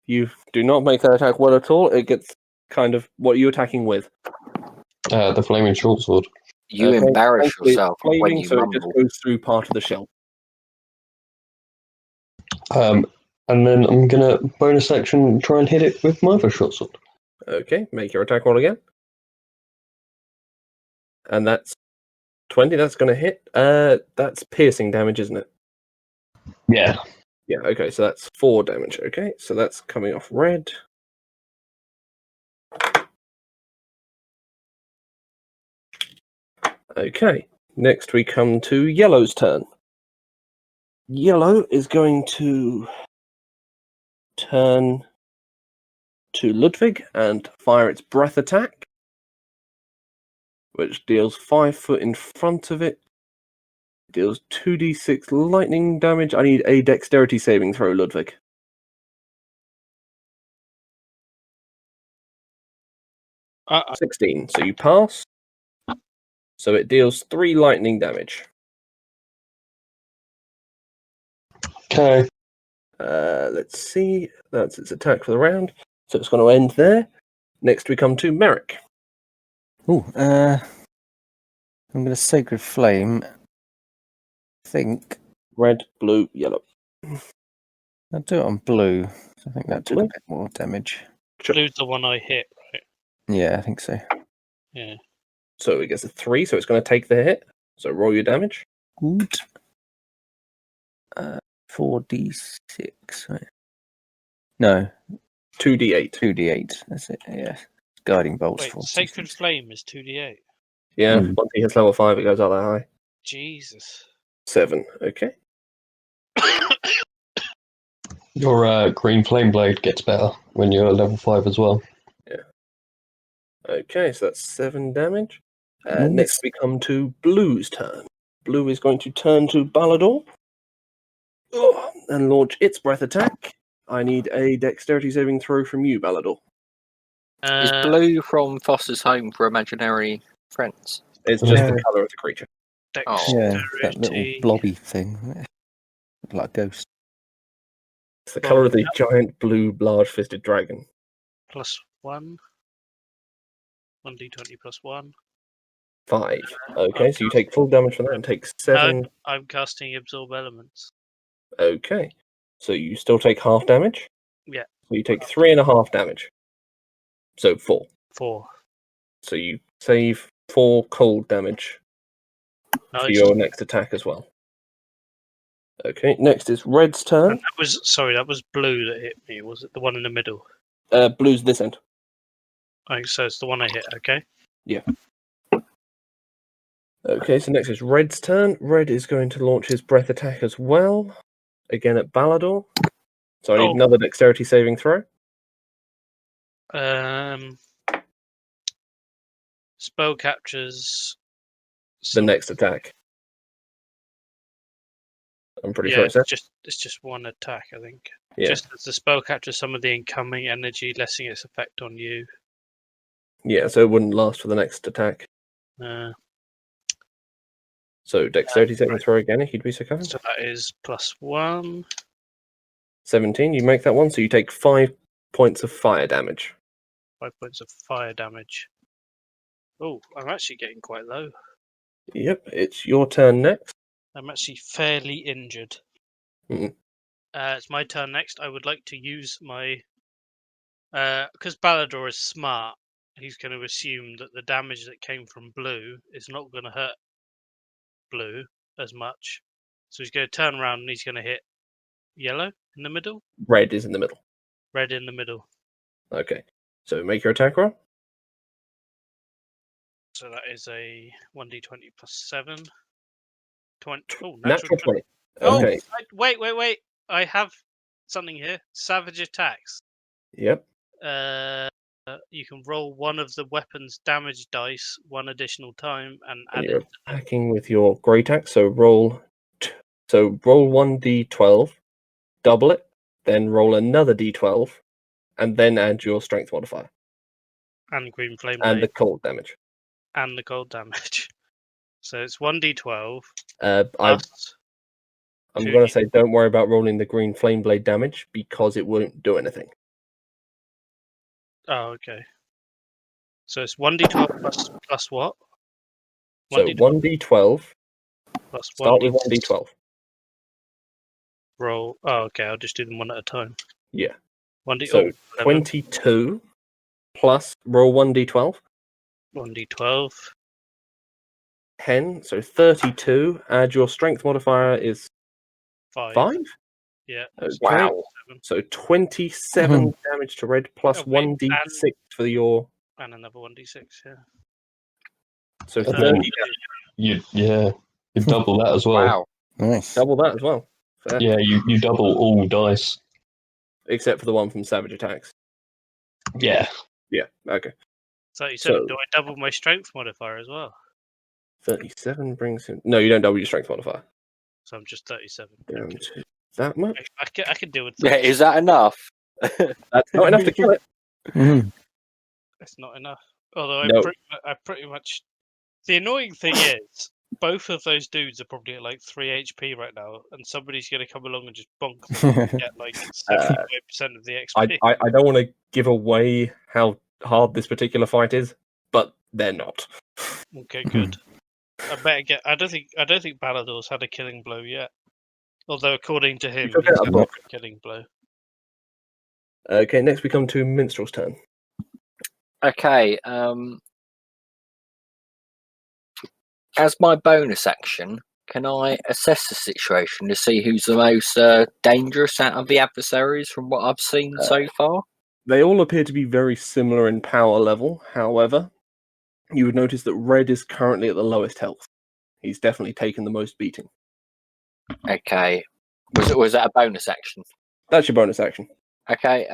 You do not make that attack well at all. It gets kind of what are you attacking with? The flaming short sword. You Okay, embarrass thankfully it's yourself when flaming, you so it just mumble. goes through part of the shell. And then I'm going to bonus action try and hit it with my other short sword. Okay, make your attack roll again. And that's 20, that's going to hit. That's piercing damage, isn't it? Yeah. Yeah, okay, so that's 4 damage. Okay, so that's coming off red. Okay, next we come to yellow's turn. Yellow is going to turn to Ludwig and fire its breath attack, which deals 5 foot in front of it. Deals 2d6 lightning damage. I need a dexterity saving throw, Ludwig. 16, so you pass. So it deals 3 lightning damage. Okay. Let's see. That's its attack for the round. So it's going to end there. Next we come to Merrick. Ooh, I'm going to Sacred Flame. I think Red, blue, yellow. I'll do it on blue. So I think that did a Blue? bit more damage. Blue's the one I hit, right? Yeah, I think so. Yeah. So it gets a 3, so it's going to take the hit. So roll your damage. Good. 4d6. Right. No, 2d8. 2d8. That's it. Yeah. Guiding bolts. Wait, 4d6. Sacred Flame is 2d8. Yeah, Hmm. once he hits level 5, it goes up that high. Jesus. 7, okay. Your green flame blade gets better when you're level 5 as well. Okay, so that's 7 damage. Nice. Next we come to Blue's turn. Blue is going to turn to Balador and launch its breath attack. I need a dexterity saving throw from you, Balador. Is blue from Foster's Home for Imaginary Friends? It's just Yeah. the colour of the creature. Oh. Yeah, that little Dexterity. blobby thing. Like a ghost. It's the colour of the giant blue large-fisted dragon. Plus 1. 1d20 plus 1. 5. Okay, so you take full damage from that and take 7. No, I'm casting Absorb Elements. Okay, so you still take half damage? Yeah. So you take 3.5 damage. So 4. 4. So you save 4 cold damage for Nice. your next attack as well. Okay, next is Red's turn. And that was blue that hit me. Was it the one in the middle? Blue's this end. So it's the one I hit, okay? Okay, so next is Red's turn. Red is going to launch his breath attack as well. Again at Balador. So I need another dexterity saving throw. Spell captures The next attack. I'm pretty sure it's that. it's just one attack, I think. Yeah. Just as the spell captures some of the incoming energy, lessening its effect on you. Yeah, so it wouldn't last for the next attack. So dexterity saving throw again if you'd be so kind. So that is plus 1. 17, you make that one, so you take 5 points of fire damage. 5 points of fire damage. Oh, I'm actually getting quite low. Yep, it's your turn next. I'm actually fairly injured. Mhm. It's my turn next. I would like to use my... because Balador is smart, he's going to assume that the damage that came from blue is not going to hurt blue as much. So he's going to turn around and he's going to hit yellow in the middle, Red is in the middle. red in the middle. Okay, so make your attack roll. So that is a 1d20 plus 7. 20. Oh, Natural 20. Oh, Okay, wait. I have something here. Savage attacks. yep. You can roll one of the weapon's damage dice one additional time and And add you're it. attacking with your great axe, so roll 1d12, double it, then roll another d12, and then add your strength modifier And green flame and the blade cold damage. and the cold damage. So it's 1d12 I'm plus. going 2d. to say don't worry about rolling the green flame blade damage because it won't do anything. Oh, okay. So it's 1d12 plus what? So 1d12, plus start 1d. with 1d12. Roll. Oh, okay. I'll just do them one at a time. Yeah. 1d. So 11, 22 plus roll 1d12, 1d12. 10, so 32. Add your strength modifier is 5? Yeah. Okay. Wow. So 27 damage to red plus Okay, 1d6 for your. And another 1d6. Yeah. So And 30 then damage. you double that as well. Wow. Nice. Double that as well. Fair. Yeah, you double all dice. Except for the one from savage attacks. Yeah. Yeah. Okay. 37. So- Do I double my strength modifier as well? 37 brings him. No, you don't double your strength modifier. So I'm just 37. Down Okay. to that much. I can deal with Yeah, 37. is that enough? That's not enough to kill it. Mhm. It's not enough. Although No. I pretty much. The annoying thing is, both of those dudes are probably at like 3 HP right now, and somebody's going to come along and just bonk them and get like 75% of the XP. I don't want to give away how hard this particular fight is, but they're not. Okay, good. I better get. I don't think Balador's had a killing blow yet. Although according to him, took he's out a had block. a killing blow. Okay, next we come to Minstrel's turn. Okay. As my bonus action, can I assess the situation to see who's the most dangerous out of the adversaries from what I've seen so far? They all appear to be very similar in power level. However, you would notice that Red is currently at the lowest health. He's definitely taken the most beating. Okay. Was that a bonus action? That's your bonus action. Okay.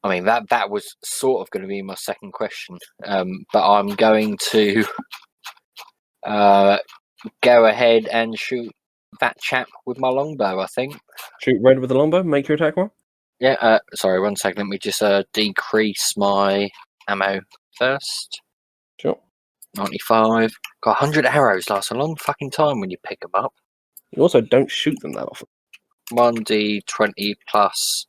I mean that was sort of going to be my second question, but I'm going to go ahead and shoot that chap with my longbow. I think. Shoot Red with the longbow. Make your attack roll. Yeah. Sorry. 1 second. Let me just decrease my ammo first. Sure. 95. Got 100 arrows. Lasts a long fucking time when you pick them up. You also don't shoot them that often. 1d20 plus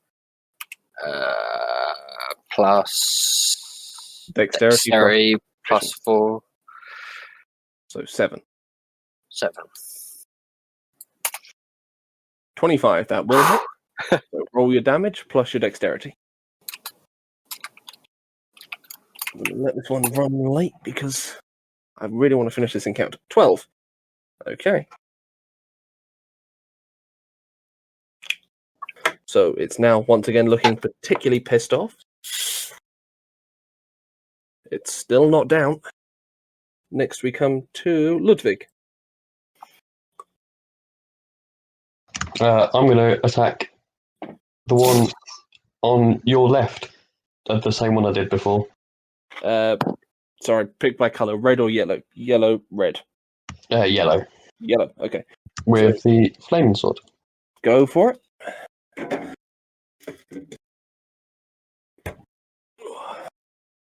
Dexterity plus 4, So 7. 7. 25. That will hit. So roll your damage plus your dexterity. I'm going to let this one run late because I really want to finish this encounter. 12. Okay. So it's now once again looking particularly pissed off. It's still not down. Next we come to Ludwig. I'm going to attack the one on your left. The same one I did before. Sorry, pick by color, red or yellow? Yellow, red. Yellow. Yellow, okay. With the flaming sword. Go for it.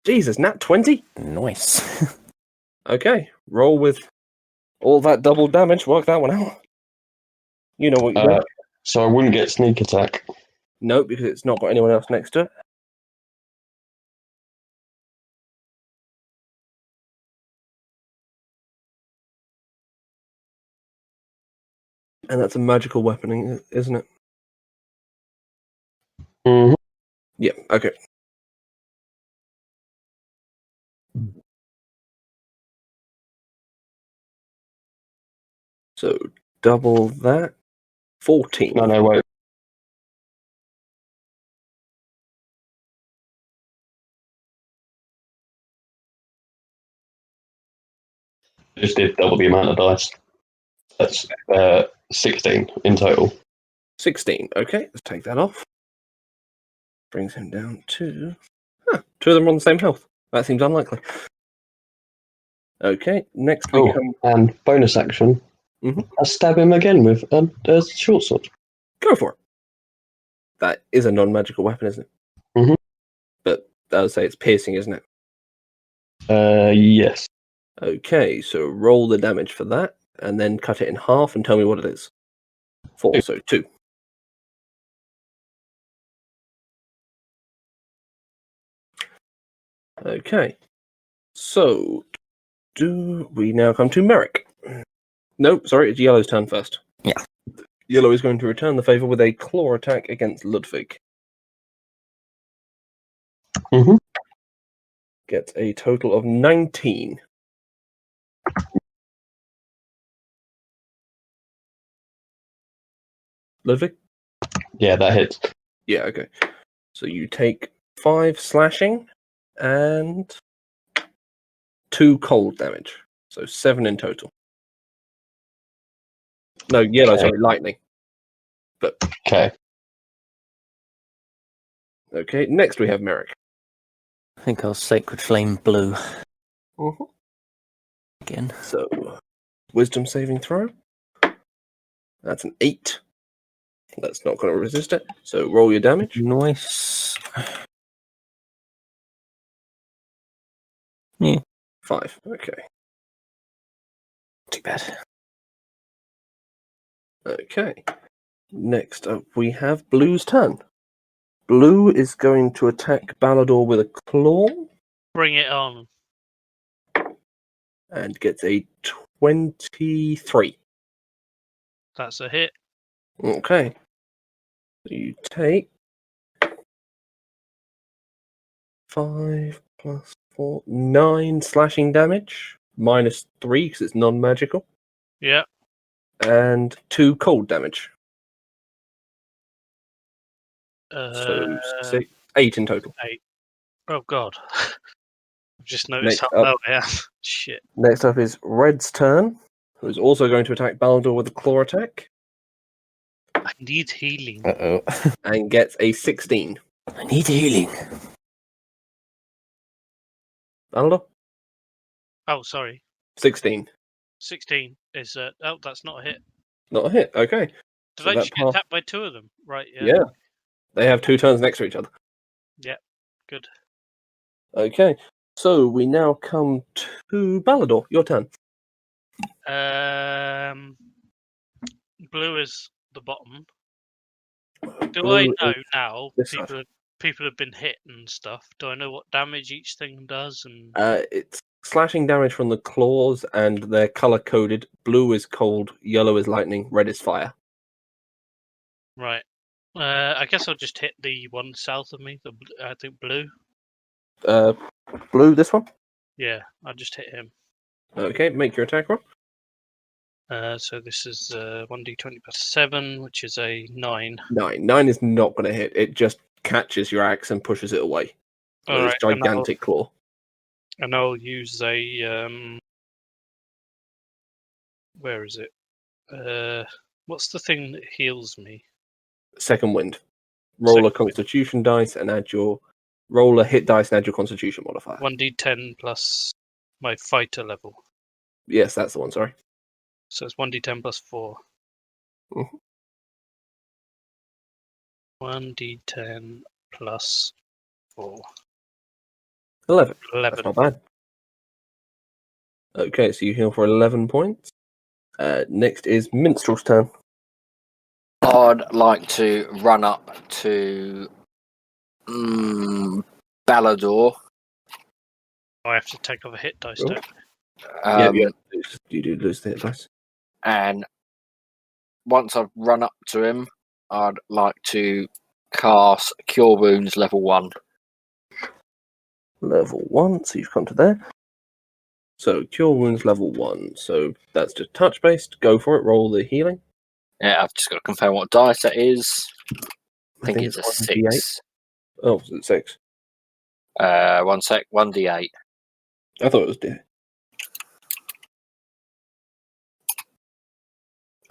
Jesus, nat 20? Nice. Okay, roll with all that double damage. Work that one out. You know what you're doing. So I wouldn't get sneak attack. No, because it's not got anyone else next to it. And that's a magical weapon, isn't it? Mm-hmm. Yeah, okay. So double that. 14. No, wait. Just did double the amount of dice. That's 16 in total. 16. Okay, let's take that off. Brings him down to... two of them are on the same health. That seems unlikely. Okay, next we come... And bonus action. Mhm. I stab him again with a short sword. Go for it. That is a non-magical weapon, isn't it? Mhm. But I would say it's piercing, isn't it? Yes. Okay, so roll the damage for that, and then cut it in half and tell me what it is. 4, 2. so 2. Okay, so do we now come to Merrick? Nope, sorry, it's Yellow's turn first. Yeah. Yellow is going to return the favour with a claw attack against Ludwig. Mhm. Gets a total of 19. Ludwig? Yeah, that hits. Yeah, okay. So you take 5 slashing and 2 cold damage. So 7 in total. No, Yellow, Okay. sorry, lightning. But Okay. Okay, next we have Merrick. I think I'll Sacred Flame Blue Mhm. again. So, wisdom saving throw. That's an 8. That's not going to resist it. So roll your damage. Nice. 5. Okay. Too bad. Okay. Next up, we have Blue's turn. Blue is going to attack Balador with a claw Bring it on. and gets a 23. That's a hit. Okay. You take 5 plus 4, 9 slashing damage, minus 3 because it's non-magical, Yeah. and 2 cold damage. Uh, So 8 in total. 8. Oh god. I've just noticed Next how up. low I am. Shit. Next up is Red's turn, who is also going to attack Balador with a claw attack, I need healing. Uh-oh. and gets a 16. I need healing. Balador? Oh, sorry. 16. 16 is oh, that's not a hit. Not a hit. Okay. Did So I that just get pass- attacked by 2 of them? Right, yeah. Yeah. They have 2 turns next to each other. Yeah, good. Okay. So we now come to Balador. Your turn. Blue is the bottom. Do Blue I know is now this side. people have been hit and stuff? Do I know what damage each thing does? And It's slashing damage from the claws, and they're color coded. Blue is cold, yellow is lightning, red is fire. right. I guess I'll just hit the one south of me. I think blue. Blue, this one. Yeah, I'll just hit him. Okay, make your attack roll. So this is 1d20 plus 7, which is a 9. 9. 9 is not going to hit. It just catches your axe and pushes it away. With All its right, and gigantic claw. And I'll use a where is it? What's the thing that heals me? Second wind. Roll a Second wind. Constitution dice and add your roll a hit dice and add your Constitution modifier. 1d10 plus my fighter level. Yes, that's the one. Sorry. So it's 1d10 plus 4. Mhm. 1d10 plus 4. 11. That's 11. not bad. Okay, so you heal for 11 points. Next is Minstrel's turn. I'd like to run up to Balador. I have to take off a hit dice, Oh. don't I? Yeah. You do lose the hit dice. And once I've run up to him, I'd like to cast Cure Wounds level 1. Level 1, so you've come to there. So, Cure Wounds level 1. So, that's just touch based. Go for it. Roll the healing. Yeah, I've just got to confirm what dice that is. I think it's a 1d8. 6. Oh, is it 6? 1 sec, 1d8. I thought it was D.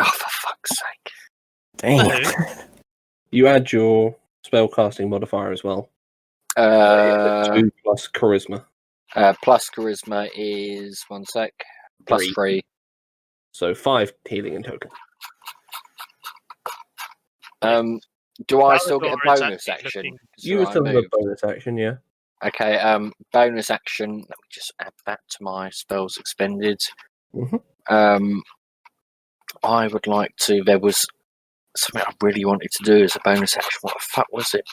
Oh, for fuck's sake. Dang. You add your spellcasting modifier as well. 2 plus charisma. Plus charisma is 1 sec. Plus 3. So 5 healing in total. Do I still get a Balador is bonus actually action? looking- You So still I have a move. bonus action, yeah. Okay, bonus action. Let me just add that to my spells expended. Mhm. I would like to. There was something I really wanted to do as a bonus action. What the fuck was it?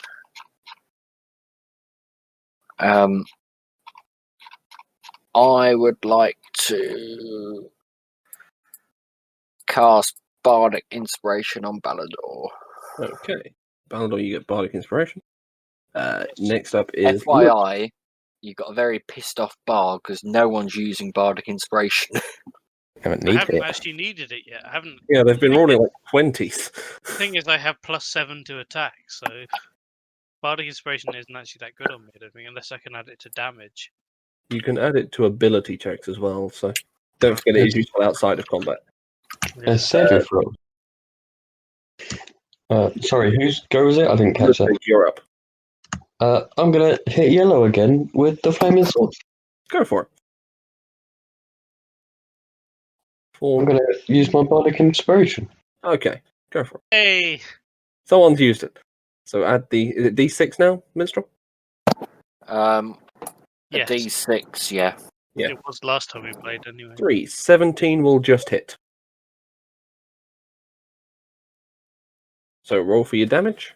I would like to cast Bardic Inspiration on Balador. Okay. Balador, you get Bardic Inspiration. Next up is FYI, you got a very pissed off bard because no one's using Bardic Inspiration. Haven't I needed haven't it. actually needed it yet. I haven't. Yeah, they've been rolling like 20s. The thing is, I have plus 7 to attack, so Bardic Inspiration isn't actually that good on me, I don't think, unless I can add it to damage. You can add it to ability checks as well, so don't forget it is useful outside of combat. Saving throw. Sorry, whose go is it? I didn't catch that. You're up. I'm gonna hit yellow again with the flaming sword. Go for it. I'm gonna use my bardic inspiration. Okay, go for it. Hey, Someone's used it. So add is it D6 now, Minstrel? A yes, D6, yeah. Yeah. it was last time we played anyway. 3. 17 will just hit. So roll for your damage.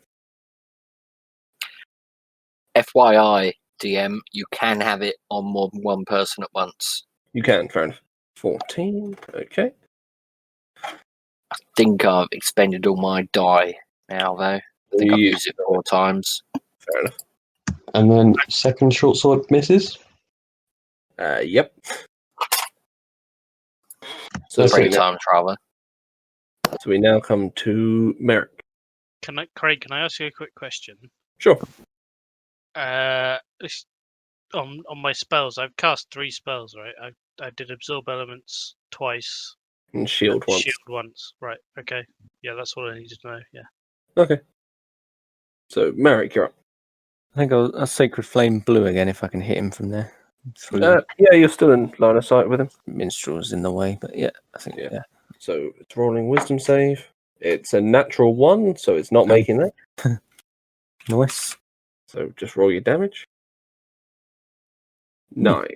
FYI, DM, you can have it on more than one person at once. You can, fair enough. 14, okay. I think I've expended all my die now, though. I think I've You- used it 4 times. Fair enough. And then second short sword misses. Yep. So, That's 3 it. times, rather. so we now come to Merrick. Craig, can I ask you a quick question? Sure. On my spells, I've cast 3 spells, right? I did absorb elements twice, And shield once. shield once. Right. Okay. Yeah, that's all I needed to know. Yeah. Okay. So Merrick, you're up. I think I'll Sacred Flame Blue again if I can hit him from there. Through Yeah, you're still in line of sight with him. Minstrel's in the way, but yeah, I think Yeah. yeah. So it's rolling wisdom save. It's a natural 1, so it's not making that. Nice. So just roll your damage. 9.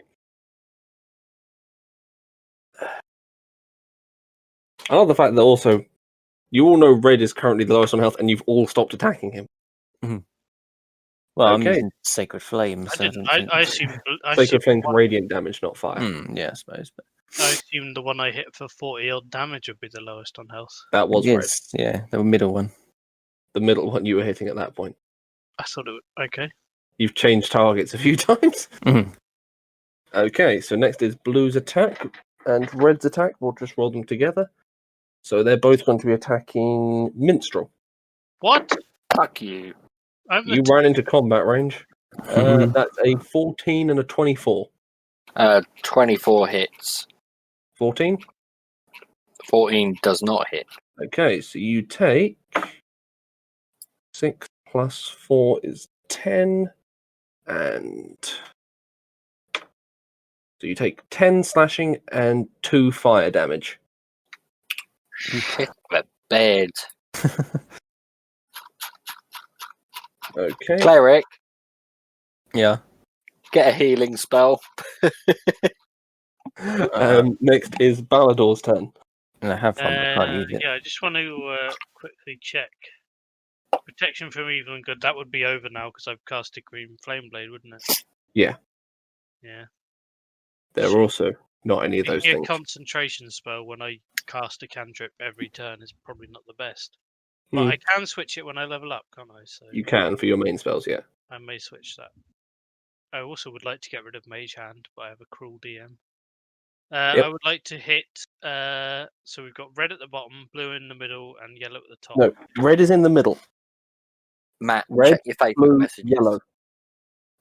I love the fact that also you all know Red is currently the lowest on health, and you've all stopped attacking him. Well, I'm Okay. using Sacred Flame, so I assumed. Sacred Flame's radiant damage, not fire. yeah, I suppose. But I assumed the one I hit for 40 odd damage would be the lowest on health. That was Red. yes, yeah, the middle one. The middle one you were hitting at that point. I thought it would. Okay. You've changed targets a few times. Mhm. Okay, so next is Blue's attack and Red's attack. We'll just roll them together. So they're both going to be attacking Minstrel. What? Fuck you. I'm You ran into combat range. Mhm. That's a 14 and a 24. 24 hits. 14? 14 does not hit. Okay, so you take 6 plus 4 is 10. And so you take 10 slashing and 2 fire damage. Shit the bed. Okay. Cleric, Yeah. get a healing spell. Next is Ballador's turn. And I have one, but can't use it. Yeah, I just want to quickly check. Protection from evil and good. That would be over now because I've casted Green Flame Blade, wouldn't it? Yeah. Yeah. There are also not any of those Making a things. concentration spell when I cast a cantrip every turn is probably not the best. But Hmm. I can switch it when I level up, can't I? So You can for your main spells, yeah. I may switch that. I also would like to get rid of Mage Hand, but I have a cruel DM. Yep. I would like to hit. So we've got red at the bottom, blue in the middle, and yellow at the top. No, red is in the middle. Matt, Red, check your Facebook Blue, messages. yellow.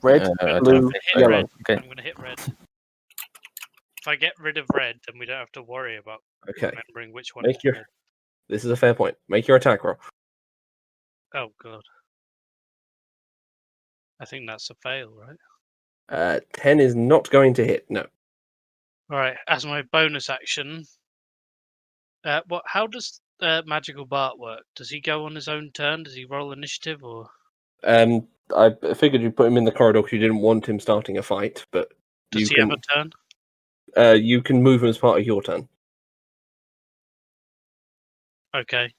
Red, I blue, don't hit yellow. red. Okay. I'm going to hit red. If I get rid of red, then we don't have to worry about Okay. remembering which one Make is your- red. This is a fair point. Make your attack roll. Oh god. I think that's a fail, right? 10 is not going to hit. No. Alright, as my bonus action. How does Magical Bart work? Does he go on his own turn? Does he roll initiative or I figured you'd put him in the corridor because you didn't want him starting a fight, but does you he can, have a turn? you can move him as part of your turn. Okay.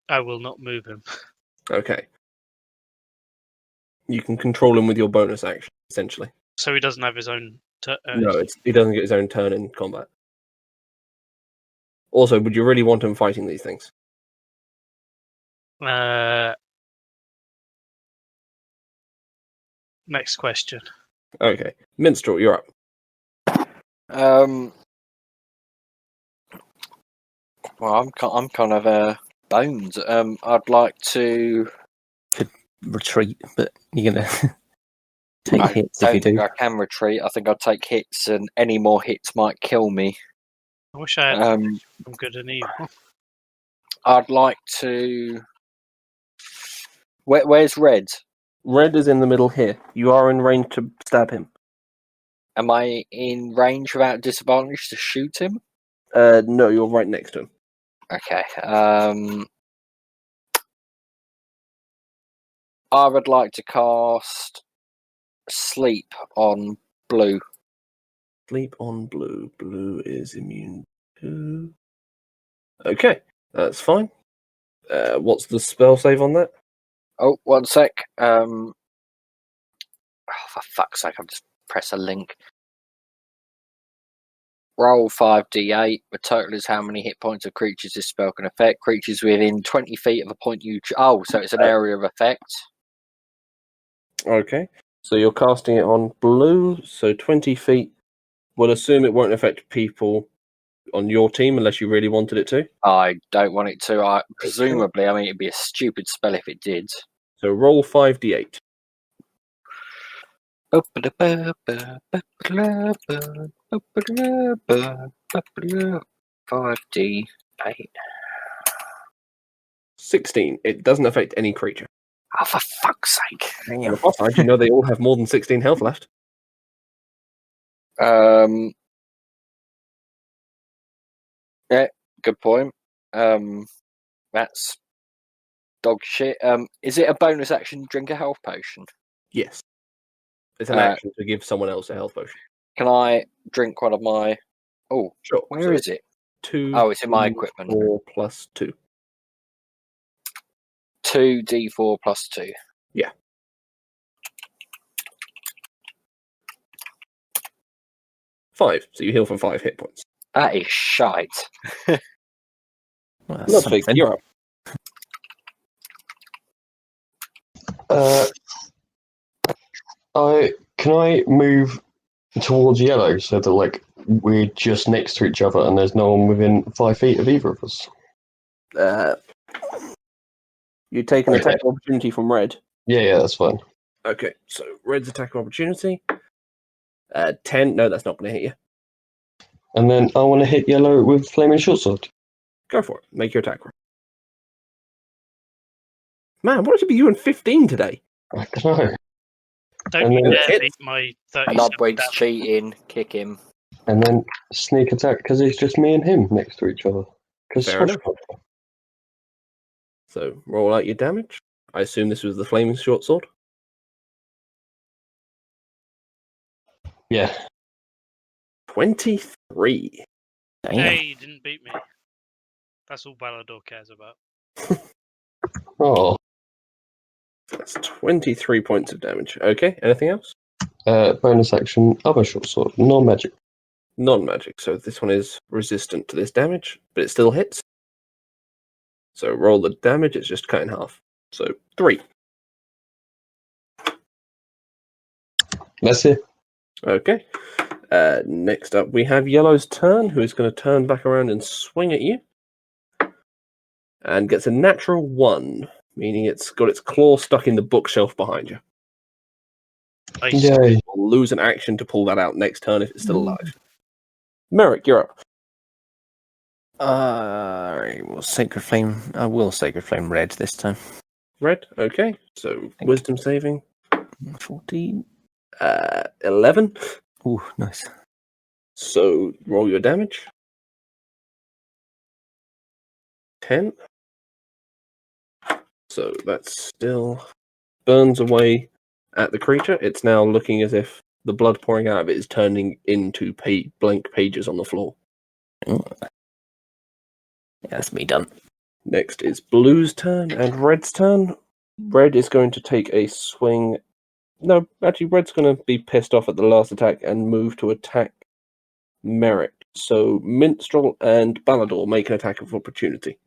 I will not move him. Okay. You can control him with your bonus action, essentially. So he doesn't have his own turn. No, he doesn't get his own turn in combat. Also, would you really want him fighting these things? Next question. Okay. Minstrel, you're up. Well, I'm kind of bones. I'd like to. Retreat, but you're gonna take I hits don't if you think do. I can retreat. I think I'll take hits, and any more hits might kill me. I wish I had Um, from good and evil. I'd like to. Where's red? Red is in the middle here. You are in range to stab him. Am I in range without disadvantage to shoot him? No, you're right next to him. Okay. I would like to cast Sleep on Blue. Sleep on Blue. Blue is immune to... Okay, that's fine. What's the spell save on that? Oh, 1 sec. Oh, for fuck's sake, I've just pressed a link. Roll 5d8. The total is how many hit points of creatures this spell can affect. Creatures within 20 feet of a point you... Oh, so it's an area of effect. Okay, so you're casting it on blue, so 20 feet. We'll assume it won't affect people on your team unless you really wanted it to. I don't want it to. Presumably, I mean, it'd be a stupid spell if it did. So roll 5d8. 5d8. 16. It doesn't affect any creature. Oh, for fuck's sake. On the plus side, you know they all have more than 16 health left. Yeah, good point. That's dog shit. Is it a bonus action drink a health potion? Yes. It's an action to give someone else a health potion. Can I drink one of my... Oh, Sure. where is it? 2. Oh, it's in my equipment. 4 plus 2. 2d4 plus 2. Yeah. Five. So you heal for 5 hit points. That is shite. Well, Not big. You're up. Can I move towards yellow so that like we're just next to each other and there's no one within 5 feet of either of us? You take an attack opportunity from red. Yeah, that's fine. Okay, so red's attack opportunity. 10. No, that's not going to hit you. And then I want to hit yellow with flaming short sword. Go for it. Make your attack roll. Man, what did you be doing 15 today? I don't know. Don't And you then dare it- beat my 37 Nodwig's damage. cheating. Kick him. And then sneak attack because it's just me and him next to each other. Fair enough. So roll out your damage. I assume this was the flaming short sword. Yeah. 23. Damn. Hey, you didn't beat me. That's all Balador cares about. Oh. That's 23 points of damage. Okay, anything else? Bonus action, other short sword, non-magic. Non-magic, so this one is resistant to this damage, but it still hits. So roll the damage, it's just cut in half. So 3. That's it. Okay. Next up, we have Yellow's turn, who is going to turn back around and swing at you. And gets a natural 1, meaning it's got its claw stuck in the bookshelf behind you. Nice. Yay. You'll lose an action to pull that out next turn if it's still alive. Merrick, you're up. Right, well, Sacred Flame. I will Sacred Flame red this time. Red, okay. So you. wisdom saving. 14. 11. Ooh, nice. So roll your damage. 10. So that still burns away at the creature. It's now looking as if the blood pouring out of it is turning into blank pages on the floor. Ooh. Yeah, that's me done. Next is Blue's turn and Red's turn. Red is going to take a swing. No, actually, Red's going to be pissed off at the last attack and move to attack Merrick. So Minstrel and Balador make an attack of opportunity.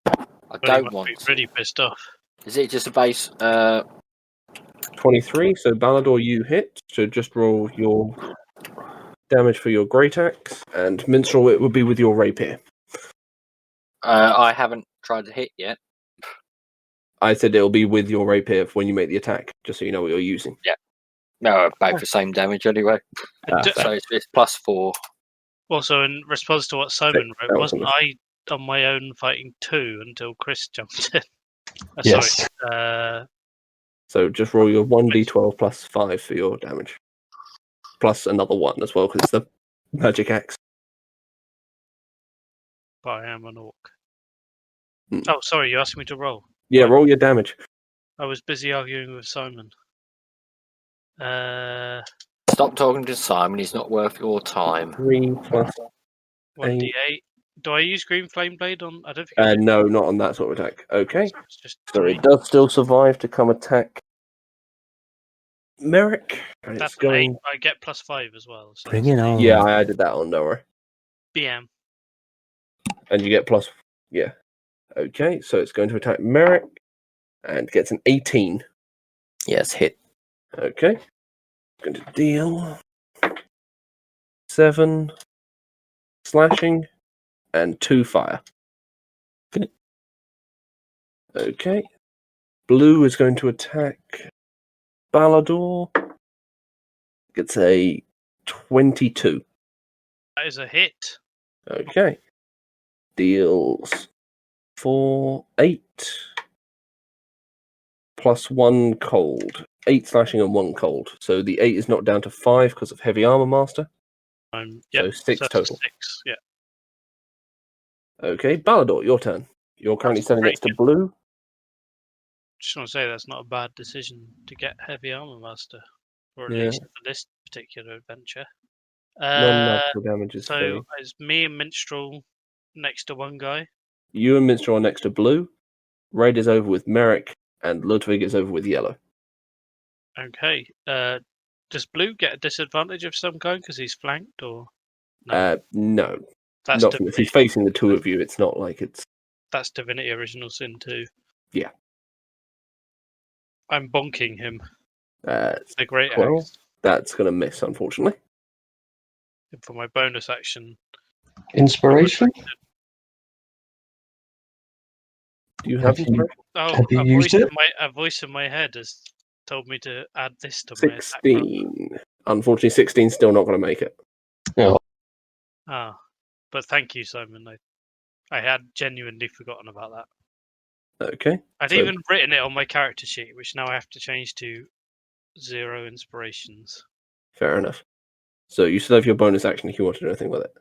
I don't want to. Pretty pissed off. Is it just a base? 23, so Balador, you hit. So just roll your damage for your great axe, and Minstrel, it would be with your rapier. I haven't tried to hit yet. I said it'll be with your rapier when you make the attack, just so you know what you're using. No, both the same damage anyway. D- So it's +4. Also, in response to what Simon that wrote, was wasn't I on my own fighting 2 until Chris jumped in? Yes. Sorry. So just roll your 1d12 plus 5 for your damage. Plus another 1 as well, because it's the magic axe. But I am an orc. Hmm. Oh, sorry, you asked me to roll. Yeah, Right. roll your damage. I was busy arguing with Simon. Stop talking to Simon. He's not worth your time. 3 plus... 1d8. Do I use Green Flame Blade on? I don't think I do. No, not on that sort of attack. Okay. So it's just So 3. it does still survive to come attack Merrick. And That's it's going... 8. I get plus 5 as well. So Bring that's it on. Yeah, I added that on, don't worry. BM. And you get plus... Yeah. Okay, so it's going to attack Merrick. And gets an 18. Yes, hit. Okay. It's going to deal 7 slashing and 2 fire. Okay. Blue is going to attack Balador. Gets a 22. That is a hit. Okay. Deals 8 plus 1 cold. 8 slashing and 1 cold. So the 8 is knocked down to 5 because of Heavy Armor Master. Yep, 6 that's total. 6, yeah. Okay, Balador, your turn. You're currently That's standing pretty next to Blue. Just want to say that's not a bad decision to get Heavy Armor Master. Or at Yeah. least for this particular adventure. Non-magical damage is So fairly- it's me and Minstrel next to one guy. You and Minstrel are next to Blue. Red is over with Merrick, and Ludwig is over with Yellow. Okay. Does Blue get a disadvantage of some kind because he's flanked, or no? No, That's not if he's facing the two of you. It's not like it's... That's Divinity Original Sin 2. Yeah. I'm bonking him. Uh, The Great well. Axe. that's going to miss, unfortunately. And for my bonus action. Inspiration? Do you have Have you- inspiration? Oh, Have you used it? a voice in my head has told me to add this to my attack roll. 16. Unfortunately, 16 still not going to make it. Ah, but thank you, Simon. I had genuinely forgotten about that. Okay. I'd So- even written it on my character sheet, which now I have to change to 0 inspirations. Fair enough. So you still have your bonus action if you want to do anything with it.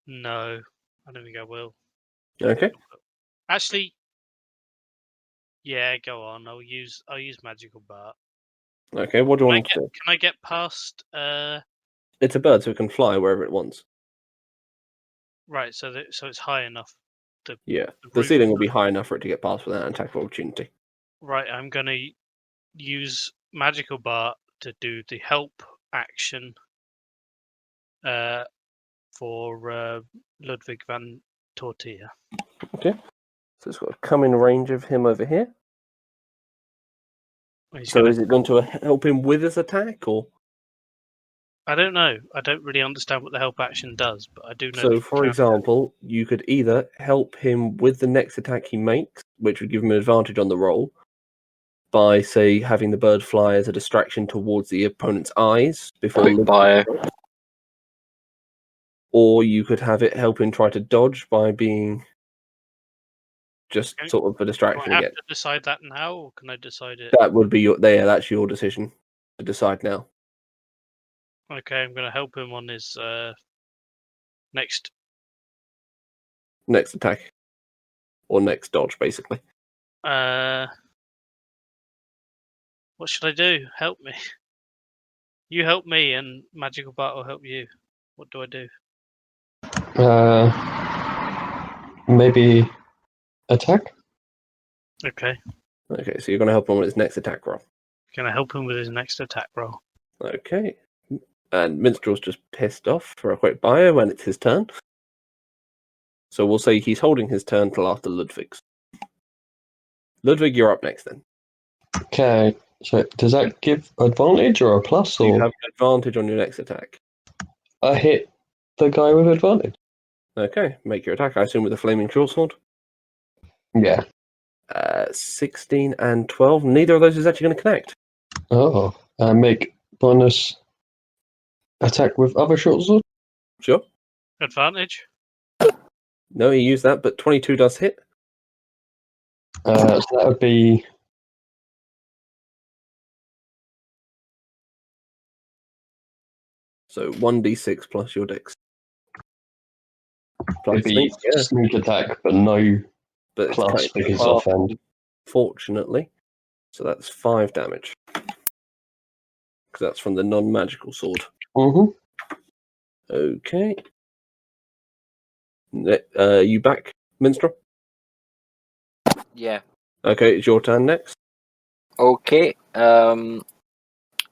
No, I don't think I will. Okay. Actually, yeah, go on. I'll use magical Bart. Okay, what do you Can I want to do? Can I get past? It's a bird, so it can fly wherever it wants. Right, so it's high enough. Yeah. The roof- ceiling will be high enough for it to get past without an attack of opportunity. Right, I'm gonna use magical Bart to do the help action. For Ludwig van Tortilla. So it's got to come in range of him over here. He's So gonna- is it going to help him with his attack, or? I don't know. I don't really understand what the help action does, but I do know. So, that for you can- example, you could either help him with the next attack he makes, which would give him an advantage on the roll, by, say, having the bird fly as a distraction towards the opponent's eyes before... Quick bio. Or you could have it help him try to dodge by being just Okay. sort of a do distraction I have again. to decide that now, or can I decide it? That would be your... That's your decision to decide now. Okay, I'm going to help him on his next. Next attack. Or next dodge, basically. What should I do? Help me. You help me, and Magical Bart will help you. What do I do? Maybe attack? Okay, Okay, so you're going to help him with his next attack roll. can I help him with his next attack roll? Okay. And Minstrel's just pissed off for a quick bio, and it's his turn. So we'll say he's holding his turn till after Ludwig's. Ludwig, you're up next then. Okay, so does that give advantage or a plus? You Or have an advantage on your next attack. I hit the guy with advantage? Okay, make your attack, I assume, with a flaming short sword. Yeah. 16 and 12. Neither of those is actually going to connect. Oh, make bonus attack with other short sword? Sure. Advantage. No, he used that, but 22 does hit. So that would be So 1d6 plus your dex. it'd be sneak attack, but no but it's plus cut because half, offhand. fortunately. So that's 5 damage. Because that's from the non-magical sword. Mm-hmm. Okay. You back, Minstrel? Yeah. Okay, it's your turn next. Okay.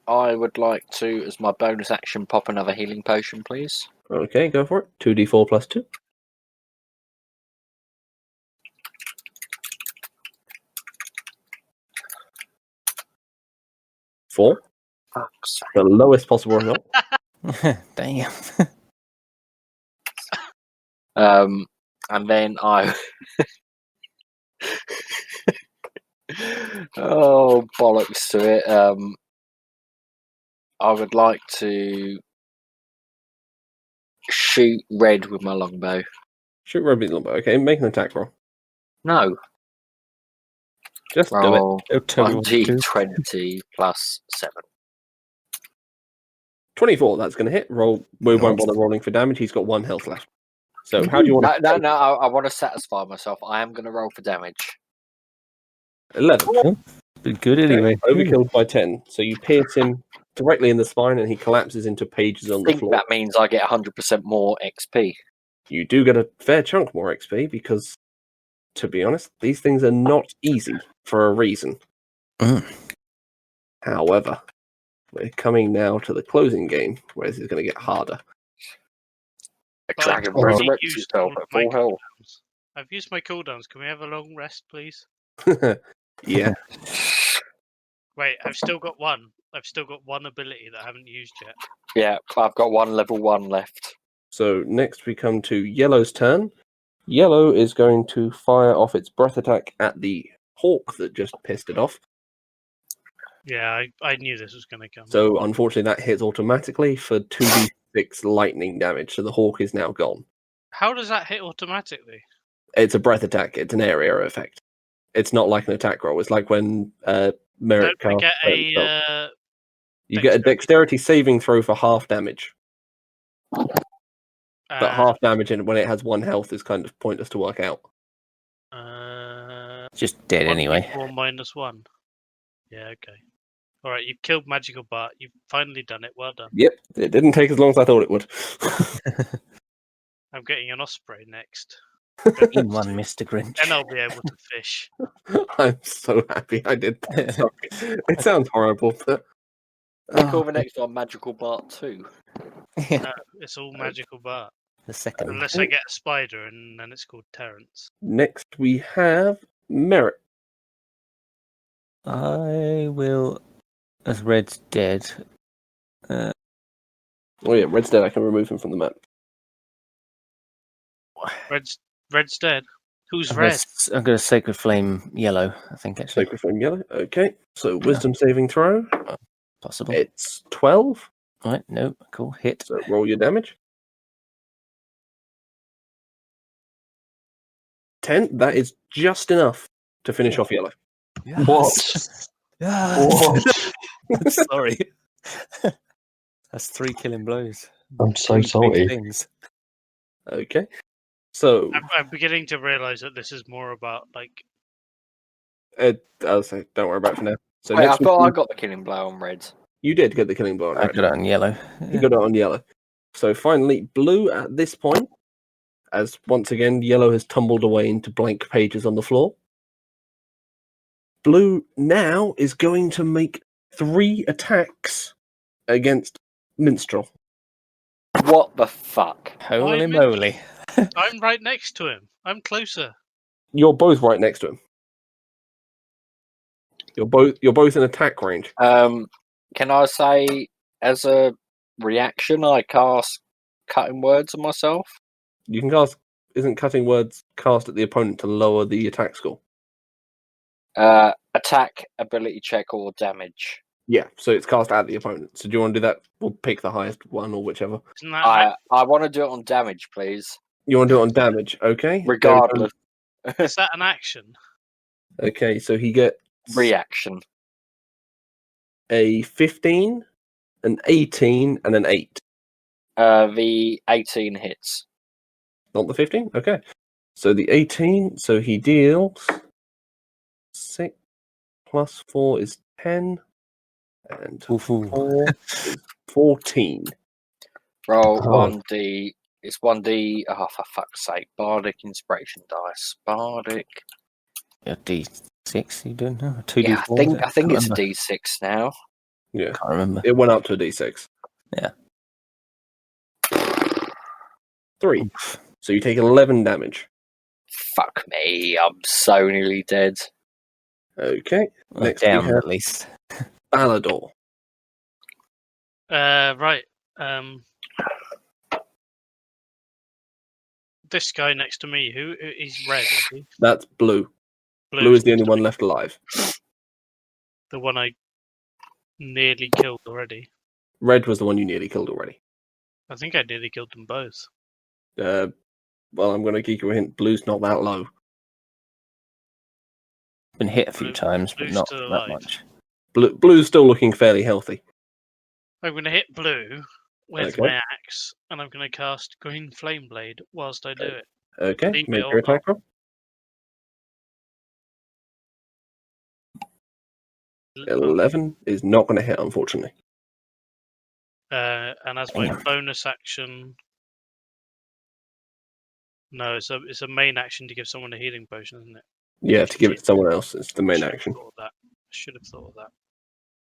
I would like to, as my bonus action, pop another healing potion, please. Okay, go for it. 2d4 plus 2. Four. Fuck's sake. The lowest possible result. Damn. And then I. Oh, bollocks to it. I would like to shoot red with my longbow. Shoot Ruby Lumbo. Okay, make an attack roll. No. Just do it. Roll Don't tell me what to do. 1d20 plus 7. 24, that's going to hit. Roll. We won't Nice. bother rolling for damage. He's got 1 health left. So how do you want No, to... no, I want to satisfy myself. I am going to roll for damage. 11. Been good anyway. Overkilled by 10. So you pierce him directly in the spine and he collapses into pages on I the think floor. that means I get 100% more XP. You do get a fair chunk more XP because, to be honest, these things are not easy for a reason. Mm. However, we're coming now to the closing game, where this is going to get harder. A But dragon I've already resurrects used itself all at of my full health. cooldowns. I've used my cooldowns. Can we have a long rest, please? Yeah. Wait, I've still got one. I've still got one ability that I haven't used yet. Yeah, I've got one level 1 left. So next we come to Yellow's turn. Yellow is going to fire off its breath attack at the hawk that just pissed it off. Yeah, I knew this was going to come. So unfortunately that hits automatically for 2d6 lightning damage. So the hawk is now gone. How does that hit automatically? It's a breath attack. It's an area effect. It's not like an attack roll. It's like when Merrick Don't I get casts spell. a You get a dexterity saving throw for half damage. But half damage when it has 1 health is kind of pointless to work out. Just dead anyway. 1 -1. Yeah, okay. All right, you've killed Magical Bart. You've finally done it. Well done. Yep, it didn't take as long as I thought it would. I'm getting an osprey next. In one, Mr. Grinch. Then I'll be able to fish. I'm so happy I did that. Sorry. It sounds horrible, but Call the next one Magical Bart 2. No, it's all Magical Bart. The second. Unless I get a spider, and then it's called Terrence. next we have Merritt. I will, as Red's dead. Oh yeah, Red's dead. I can remove him from the map. Red's dead. Who's I'm red? going to Sacred Flame Yellow, I think, actually. Sacred Flame Yellow. Okay, so Wisdom saving throw. Possible. It's 12. Right, no, cool. Hit. So roll your damage. 10. That is just enough to finish off Yellow. What? Yes. What? Sorry. That's 3 killing blows. I'm so 3 big sorry. things. Okay. So, I'm beginning to realise that this is more about like. I'll say, don't worry about it for now. So Wait, I next thought we- I got the killing blow on red. you did get the killing blow on I Red. got it on Yellow. You got it on Yellow. So finally, Blue at this point, as once again Yellow has tumbled away into blank pages on the floor. Blue now is going to make 3 attacks against Minstrel. What the fuck? Holy I'm in- moly. I'm right next to him. I'm closer. You're both right next to him. You're both in attack range. Can I say, as a reaction, I cast Cutting Words on myself? You can cast. Isn't cutting words cast at the opponent to lower the attack score? Attack, ability check, or damage. Yeah, so it's cast at the opponent. So do you want to do that? We'll pick the highest one or whichever. Isn't that I want to do it on damage, please. You want to do it on damage, okay? Regardless. is that an action? Okay, so he gets Reaction. a 15, an 18, and an 8. The 18 hits. Not the 15? Okay. So the 18, so he deals 6 plus 4 is 10, and Oof, oof. 4 is 14. Roll Oh. 1d. It's 1d. Oh, for fuck's sake. Bardic Inspiration dice. Bardic. A D6 you doing now? 2D4? Yeah, I think it's a Can't d6 now. Yeah, remember. it went up to a d6. Yeah. 3. Oof. So you take 11 damage. Fuck me. I'm so nearly dead. Okay. Well, Next we down have at least. Balador. Right. This guy next to me, he's red, is he? That's Blue. Blue is the only one left alive. The one I nearly killed already. Red was the one you nearly killed already. I think I nearly killed them both. Well, I'm going to give you a hint. Blue's not that low. Been hit a few Blue- times, but Blue's not still that alive. much. Blue's still looking fairly healthy. I'm going to hit blue with Okay. my axe, and I'm going to cast Green Flame Blade whilst I do it. Okay, Leave make it your or attack roll. 11 is not going to hit, unfortunately. And as my Damn. bonus action, no, it's a main action to give someone a healing potion, isn't it? Yeah, to give it to someone else. It's the main Should have action. thought of that. Should have thought of that.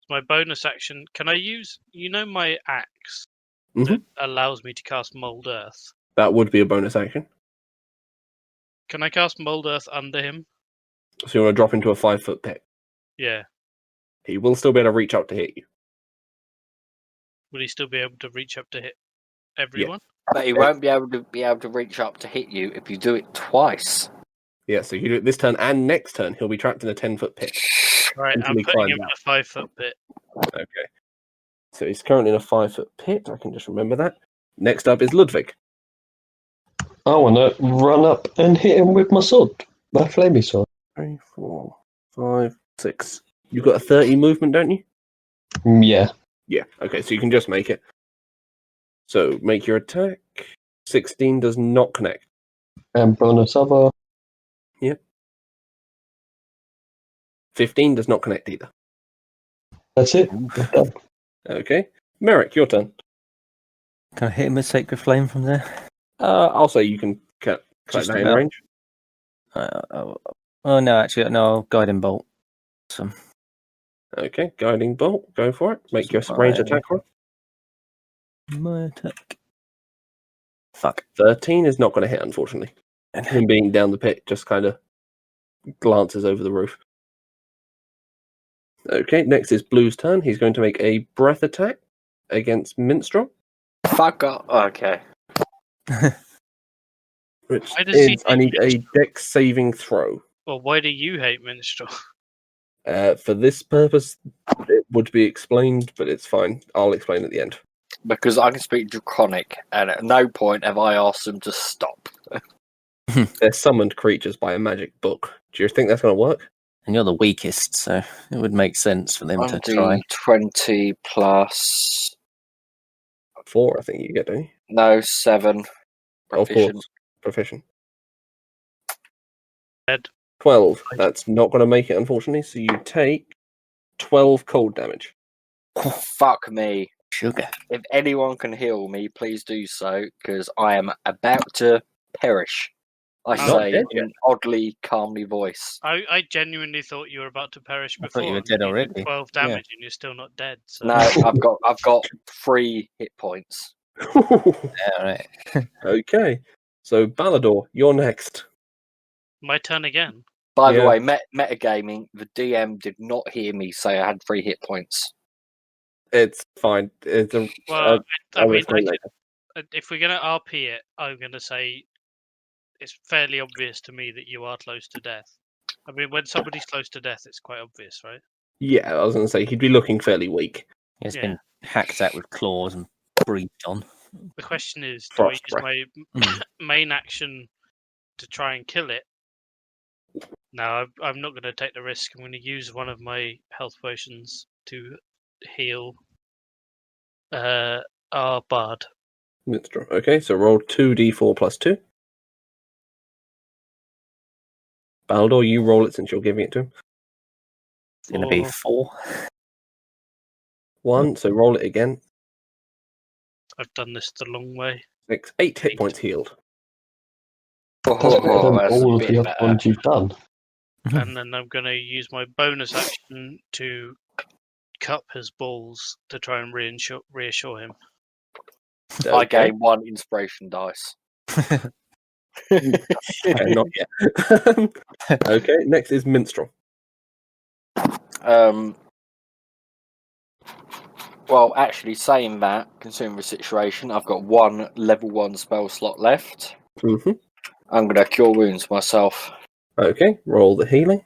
My bonus action. Can I use? My axe that Mhm. allows me to cast Mold Earth. That would be a bonus action. Can I cast Mold Earth under him? So you want to drop into a 5-foot pit. Yeah. He will still be able to reach out to hit you. Would he still be able to reach up to hit everyone? But he won't be able to reach up to hit you if you do it twice. Yeah, so you do it this turn and next turn. He'll be trapped in a 10-foot pit. Right. Until I'm he putting him climbs in a 5-foot pit. Okay. So he's currently in a 5-foot pit. I can just remember that. Next up is Ludwig. I want to run up and hit him with my sword, my flamey sword. 3, 4, 5, 6. You've got a 30 movement, don't you? Yeah. Yeah. Okay, so you can just make it. So make your attack. 16 does not connect. And bonus other. 15 does not connect either. That's it. Done. Okay. Merrick, your turn. Can I hit him with Sacred Flame from there? I'll say you can collect Just that in about. range. Oh no, actually, no. I'll Guiding Bolt. Awesome. Okay, guiding bolt. Go for it. Make your Just range fire. attack roll. My attack. Fuck. 13 is not going to hit, unfortunately. Him being down the pit just kind of glances over the roof. Okay, next is Blue's turn. He's going to make a breath attack against Minstrel, Fuck off. Okay. which Why does he is I need a dex saving throw. Well, why do you hate Minstrel? For this purpose, it would be explained, but it's fine. I'll explain at the end. Because I can speak Draconic, and at no point have I asked them to stop. They're summoned creatures by a magic book. Do you think that's going to work? And you're the weakest, so it would make sense for them to try. 1d20 plus 4, I think you get, don't you? no 7. Of Proficient. course. Proficient. Dead. 12. That's not going to make it, unfortunately. So you take 12 cold damage. Fuck me. Sugar. If anyone can heal me, please do so, because I am about to perish. I I'm not say dead in an oddly calmly voice. I genuinely thought you were about to perish I before. thought you were and dead did already. 12 Yeah. damage, and you're still not dead. So. No, I've got 3 hit points. Yeah, right. Okay. So, Balador, you're next. My turn again. By the Yeah. way, metagaming, the DM did not hear me say I had 3 hit points. It's fine. It's a, Well, I I'll mean, explain later. if we're going to RP it, I'm going to say it's fairly obvious to me that you are close to death. I mean, when somebody's close to death, it's quite obvious, right? Yeah, I was going to say he'd be looking fairly weak. It's Yeah. been hacked at with claws and breathed on. The question is, do I use Frost my Mm. main action to try and kill it? No, I'm not going to take the risk. I'm going to use one of my health potions to heal our bard. Minstrel. Okay, so roll 2d4 plus 2. Baldor, you roll it since you're giving it to him. It's going to be Or 4. 1, so roll it again. I've done this the long way. 6, 8 hit points healed. That's better than that's a all of bit the other better. ones you've done. And then I'm going to use my bonus action to cup his balls to try and reassure him. I Okay. gain 1 inspiration dice. Not yet. Okay, next is Minstrel. Well, actually, saying that, considering the situation, I've got 1 level 1 spell slot left. Mm-hmm. I'm going to cure wounds myself, Okay, roll the healing.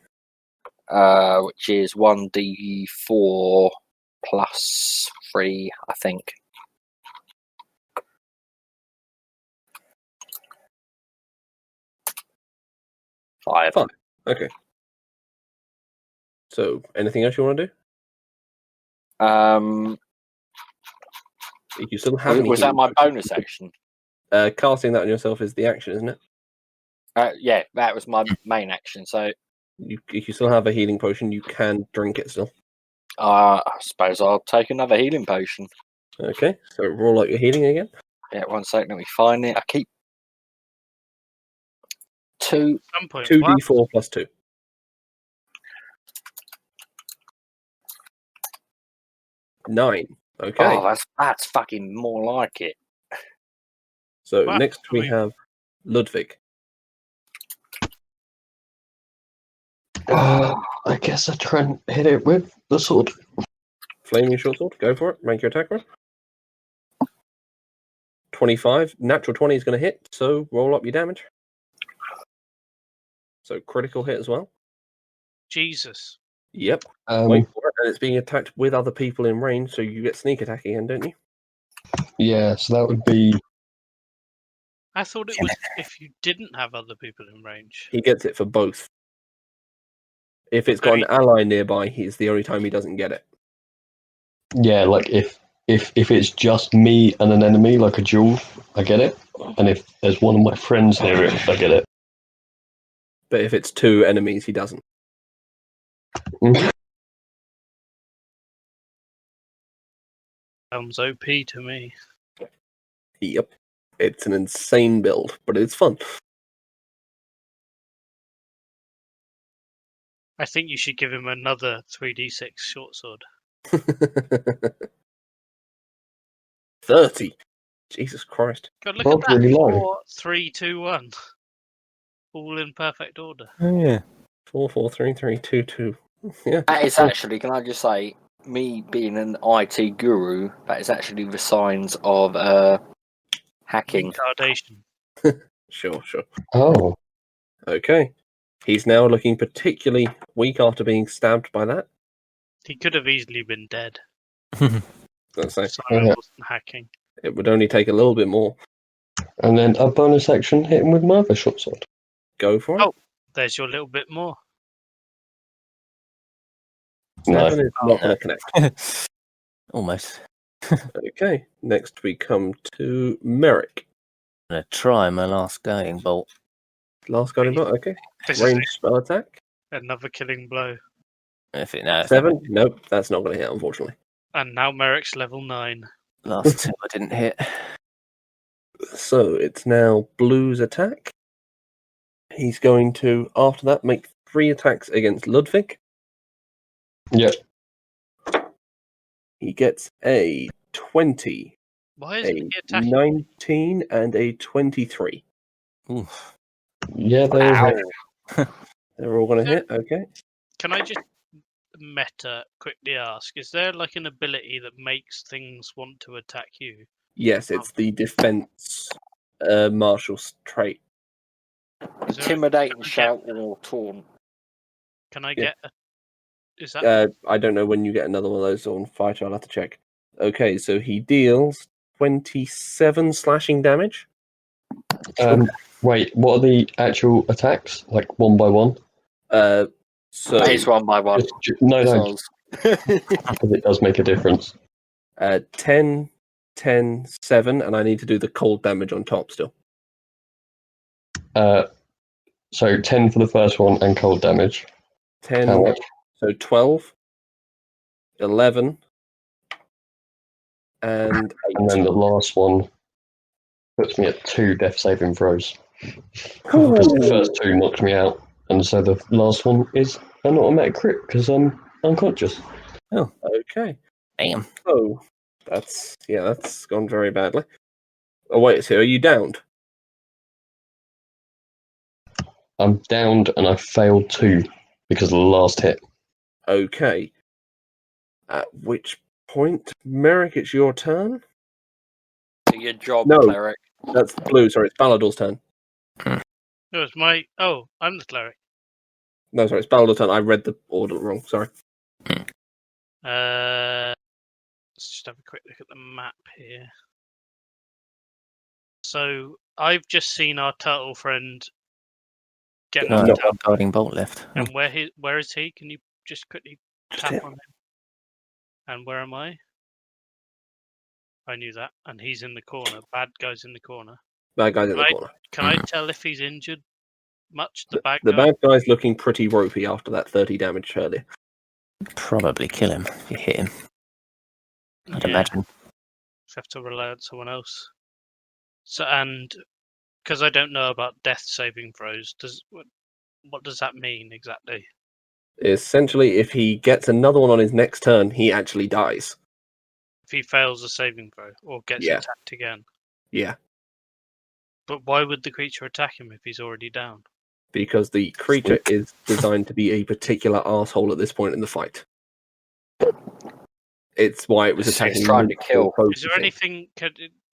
which is 1d4 plus 3, I think. Five. Okay. So, anything else you want to do? You still have any Was that healing my potions. bonus action? Casting that on yourself is the action, isn't it? Yeah, that was my main action. So If you still have a healing potion, you can drink it still. I suppose I'll take another healing potion. Okay, so roll out your healing again. Yeah, 1 second, let me find it. I keep 2. At some point, what? 2d4 plus 2. Nine. Okay. Oh, that's fucking more like it. So Wow. next we have Ludwig. I guess I try and hit it with the sword. Flaming short sword. Go for it. Make your attack roll. 25. Natural 20 is going to hit, so roll up your damage. So critical hit as well. Jesus. Yep. Um, Wait for it. And it's being attacked with other people in range, so you get sneak attack again, don't you? yeah, so that would be I thought it was if you didn't have other people in range. He gets it for both. If it's got an ally nearby, it's the only time he doesn't get it. yeah. Like if it's just me and an enemy, like a duel, I get it. And if there's one of my friends near it, I get it. But if it's 2 enemies, he doesn't. Sounds OP to me. Yep. It's an insane build, but it's fun. I think you should give him another 3d6 short sword. 30. Jesus Christ. God, look That's at that. really low. 4, 3, 2, 1. All in perfect order. Oh, yeah. 4, 4, 3, 3, 2, 2. Yeah. That is actually, can I just say, me being an IT guru, that is actually the signs of hacking. Retardation. Sure. Oh, Okay. He's now looking particularly weak after being stabbed by that. He could have easily been dead. Let's say So it wasn't hacking. it would only take a little bit more. and then a bonus action hit him with my other short sword. Go for it. Oh. There's your little bit more. 7 No. is not going to connect. Almost. Okay. Next we come to Merrick. I'm going to try my last guiding bolt. Last guiding bolt. Okay. This Range spell attack. is another killing blow. If it now 7. Nope, that's not going to hit, unfortunately. And now Merrick's level 9. last 2 I didn't hit. So it's now Blue's attack. He's going to, after that, make 3 attacks against Ludwig. Yep. He gets a 20, Why isn't a he attacking? 19, and a 23. Oof. Yeah, they Ow. They're all going to hit, okay. Can I just meta quickly ask, is there like an ability that makes things want to attack you? Yes, it's the defense marshal's trait. Is there Intimidate can and I shout or taunt. Can I Yeah. get Is that I don't know when you get another one of those on fighter. I'll have to check. Okay, so he deals 27 slashing damage. Wait, what are the actual attacks? Like one by one? So It's one by one. No, Soz. because it does make a difference. 10, 10, 7, and I need to do the cold damage on top still. So 10 for the first one and cold damage. 10, How much? so 12, 11, and 8. And then the last one puts me at 2 death saving throws. Because the first 2 knocked me out, and so the last one is an automatic crit because I'm unconscious. Okay. Damn. Oh, that's gone very badly. Oh wait, so are you downed? I'm downed and I failed 2 because of the last hit. Okay. At which point, Merrick, it's your turn. Do your job, No. cleric. That's blue. Sorry, it's Ballador's turn. No, it's my. Oh, I'm the cleric. No, sorry, it's Ballador's turn. I read the order wrong. Sorry. Let's just have a quick look at the map here. So I've just seen our turtle friend get No, knocked I've out. got guarding bolt left. And where is he? Can you just quickly Just tap hit. on him? And where am I? I knew that. And he's in the corner. Bad guy's in the corner. Bad guy's in the Right. corner. Can I tell if he's injured much? The bad The guy. bad guy's looking pretty ropey after that 30 damage earlier. Probably kill him if you hit him. I'd Yeah. imagine. Just have to rely on someone else. So, and because I don't know about death saving throws, what does that mean exactly? Essentially, if he gets another one on his next turn, he actually dies. If he fails a saving throw or gets Yeah. attacked again. Yeah, But why would the creature attack him if he's already down? because the creature is designed to be a particular asshole at this point in the fight. It's why it was It's attacking. trying to kill. multiple Is there focuses. anything?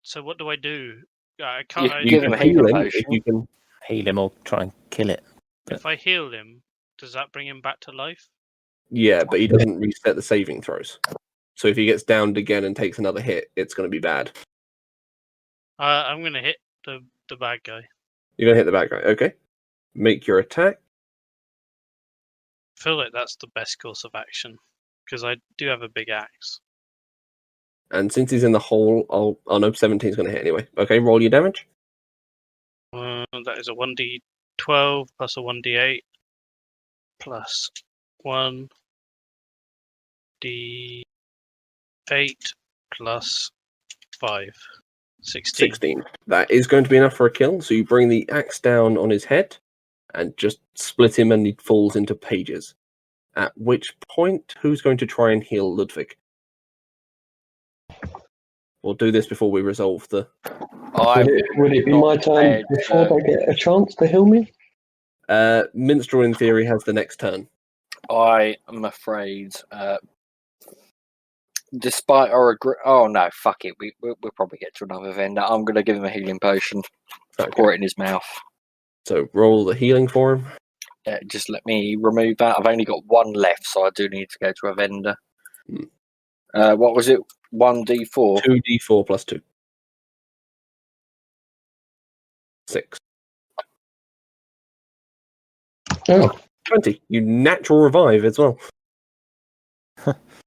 So what do I do? I can't. You I, give him can a healing heal him potion. if you can. Heal him or try and kill it. if I heal him, does that bring him back to life? Yeah, but he doesn't reset the saving throws. So if he gets downed again and takes another hit, it's going to be bad. I'm going to hit the bad guy. You're going to hit the bad guy. Okay. Make your attack. I feel like that's the best course of action because I do have a big axe. And since he's in the hole, oh no, 17 is going to hit anyway. Okay, roll your damage. That is a 1d12 plus a 1d8 plus 1d8 plus 5. 16. 16. That is going to be enough for a kill. So you bring the axe down on his head and just split him and he falls into pages. At which point, who's going to try and heal Ludwig? We'll do this before we resolve the... Would it be my turn before they get a chance to heal me? Minstrel, in theory, has the next turn. I am afraid, despite our oh no, fuck it, we'll probably get to another vendor. I'm going to give him a healing potion, pour it in his mouth. So roll the healing for him. Just let me remove that. I've only got one left, so I do need to go to a vendor. What was it? 1d4? 2d4 plus 2. 6. Oh, 20. You natural revive as well.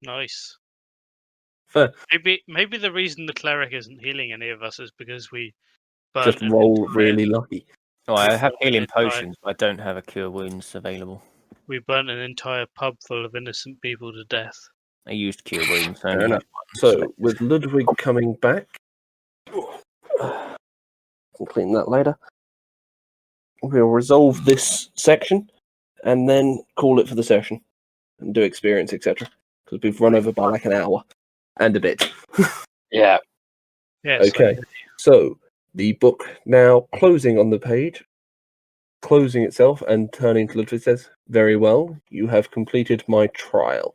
Nice. Fair. Maybe the reason the cleric isn't healing any of us is because we Just roll really lucky. Oh, I have healing Entire- potions, but I don't have a cure wounds available. We burnt an entire pub full of innocent people to death. I used cure wounds. I Fair only enough. used one, So, with Ludwig coming back, can clean that later. We'll resolve this section and then call it for the session and do experience, etc. Because we've run over by like an hour and a bit. Yeah. Yes. Okay. So, the book now closing on the page, closing itself and turning to Ludwig says, "Very well, you have completed my trial."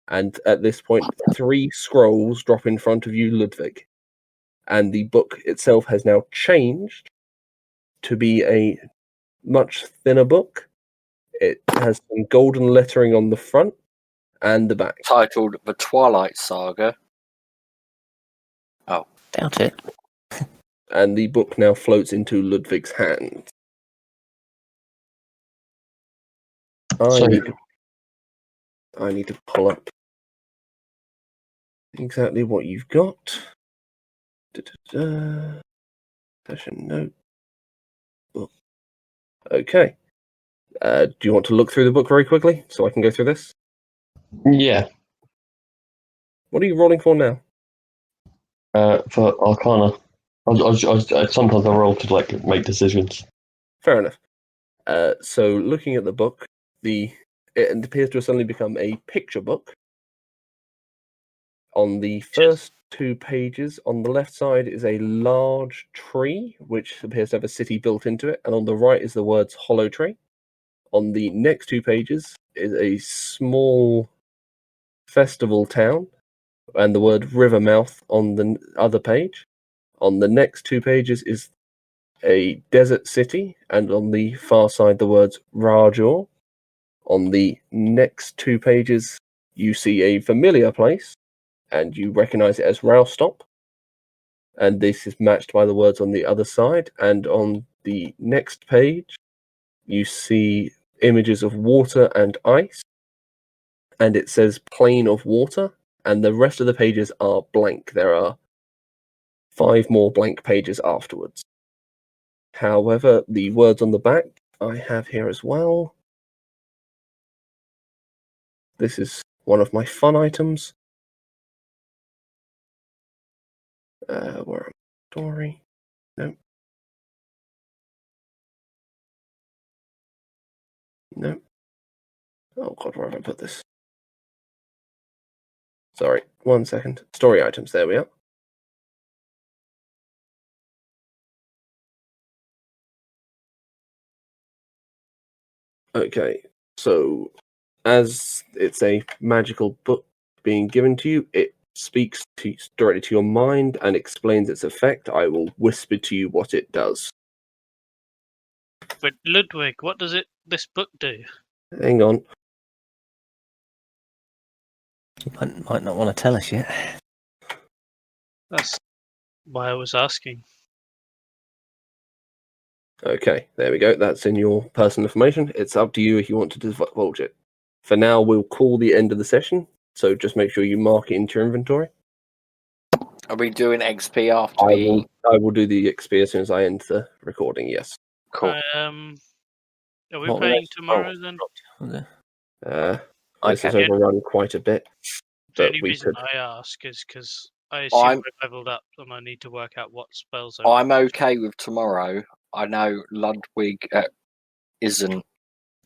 And at this point, 3 scrolls drop in front of you, Ludwig. And the book itself has now changed to be a much thinner book. It has some golden lettering on the front, and the back. Titled The Twilight Saga. Doubt it. And the book now floats into Ludwig's hand. So- I need to pull up exactly what you've got. Session note. Book. Okay. Do you want to look through the book very quickly so I can go through this? Yeah. What are you rolling for now? For Arcana. Sometimes I roll to like make decisions. Fair enough. So looking at the book, it appears to have suddenly become a picture book. On the first 2 pages, on the left side is a large tree, which appears to have a city built into it, and on the right is the words Hollow Tree. On the next 2 pages is a small festival town, and the word Rivermouth on the other page. On the next 2 pages is a desert city, and on the far side the words Rajor. On the next 2 pages you see a familiar place, and you recognize it as Roustop. And this is matched by the words on the other side. And on the next page you see images of water and ice, and it says Plain of Water, and the rest of the pages are blank. There are 5 more blank pages afterwards. However, the words on the back I have here as well. This is one of my fun items. Where am I? Story? No. No. Oh god, where have I put this? Sorry, 1 second. Story items, there we are. Okay, so as it's a magical book being given to you, it speaks directly to your mind and explains its effect. I will whisper to you what it does. But Ludwig, what does this book do? Hang on. You might not want to tell us yet. That's why I was asking. Okay, there we go. That's in your personal information. It's up to you if you want to divulge it. For now, we'll call the end of the session, so just make sure you mark it into your inventory. Are we doing XP after we... I will do the XP as soon as I end the recording, yes. Cool. Are we What playing was- tomorrow then? Was it? This has Okay. overrun quite a bit. The But only we reason could. I ask is because I assume I'm- I've leveled up and I need to work out what spells I'm okay with tomorrow. I know Ludwig isn't,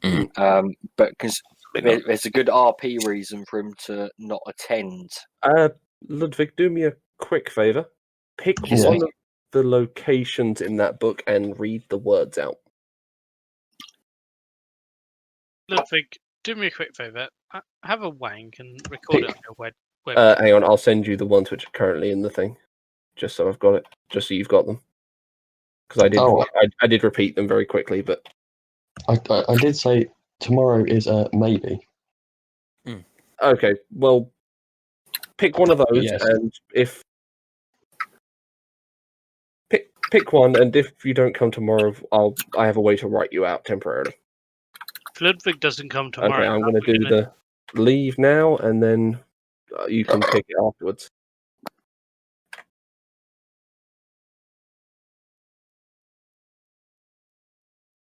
but because there's a good RP reason for him to not attend. Ludwig, do me a quick favour. Pick Yeah. one of the locations in that book and read the words out. Ludwig, do me a quick favour. Have a wank and record it on your web. Hang on, I'll send you the ones which are currently in the thing, just so I've got it, just so you've got them. Because I did repeat them very quickly, but I did say tomorrow is a maybe. okay. Well, pick one of those, Yes. and if pick one, and if you don't come tomorrow, I have a way to write you out temporarily. If Ludwig doesn't come tomorrow, Okay, I'm how going to are we do gonna- the leave now, and then you can pick it afterwards.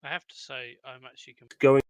I have to say, I'm actually Going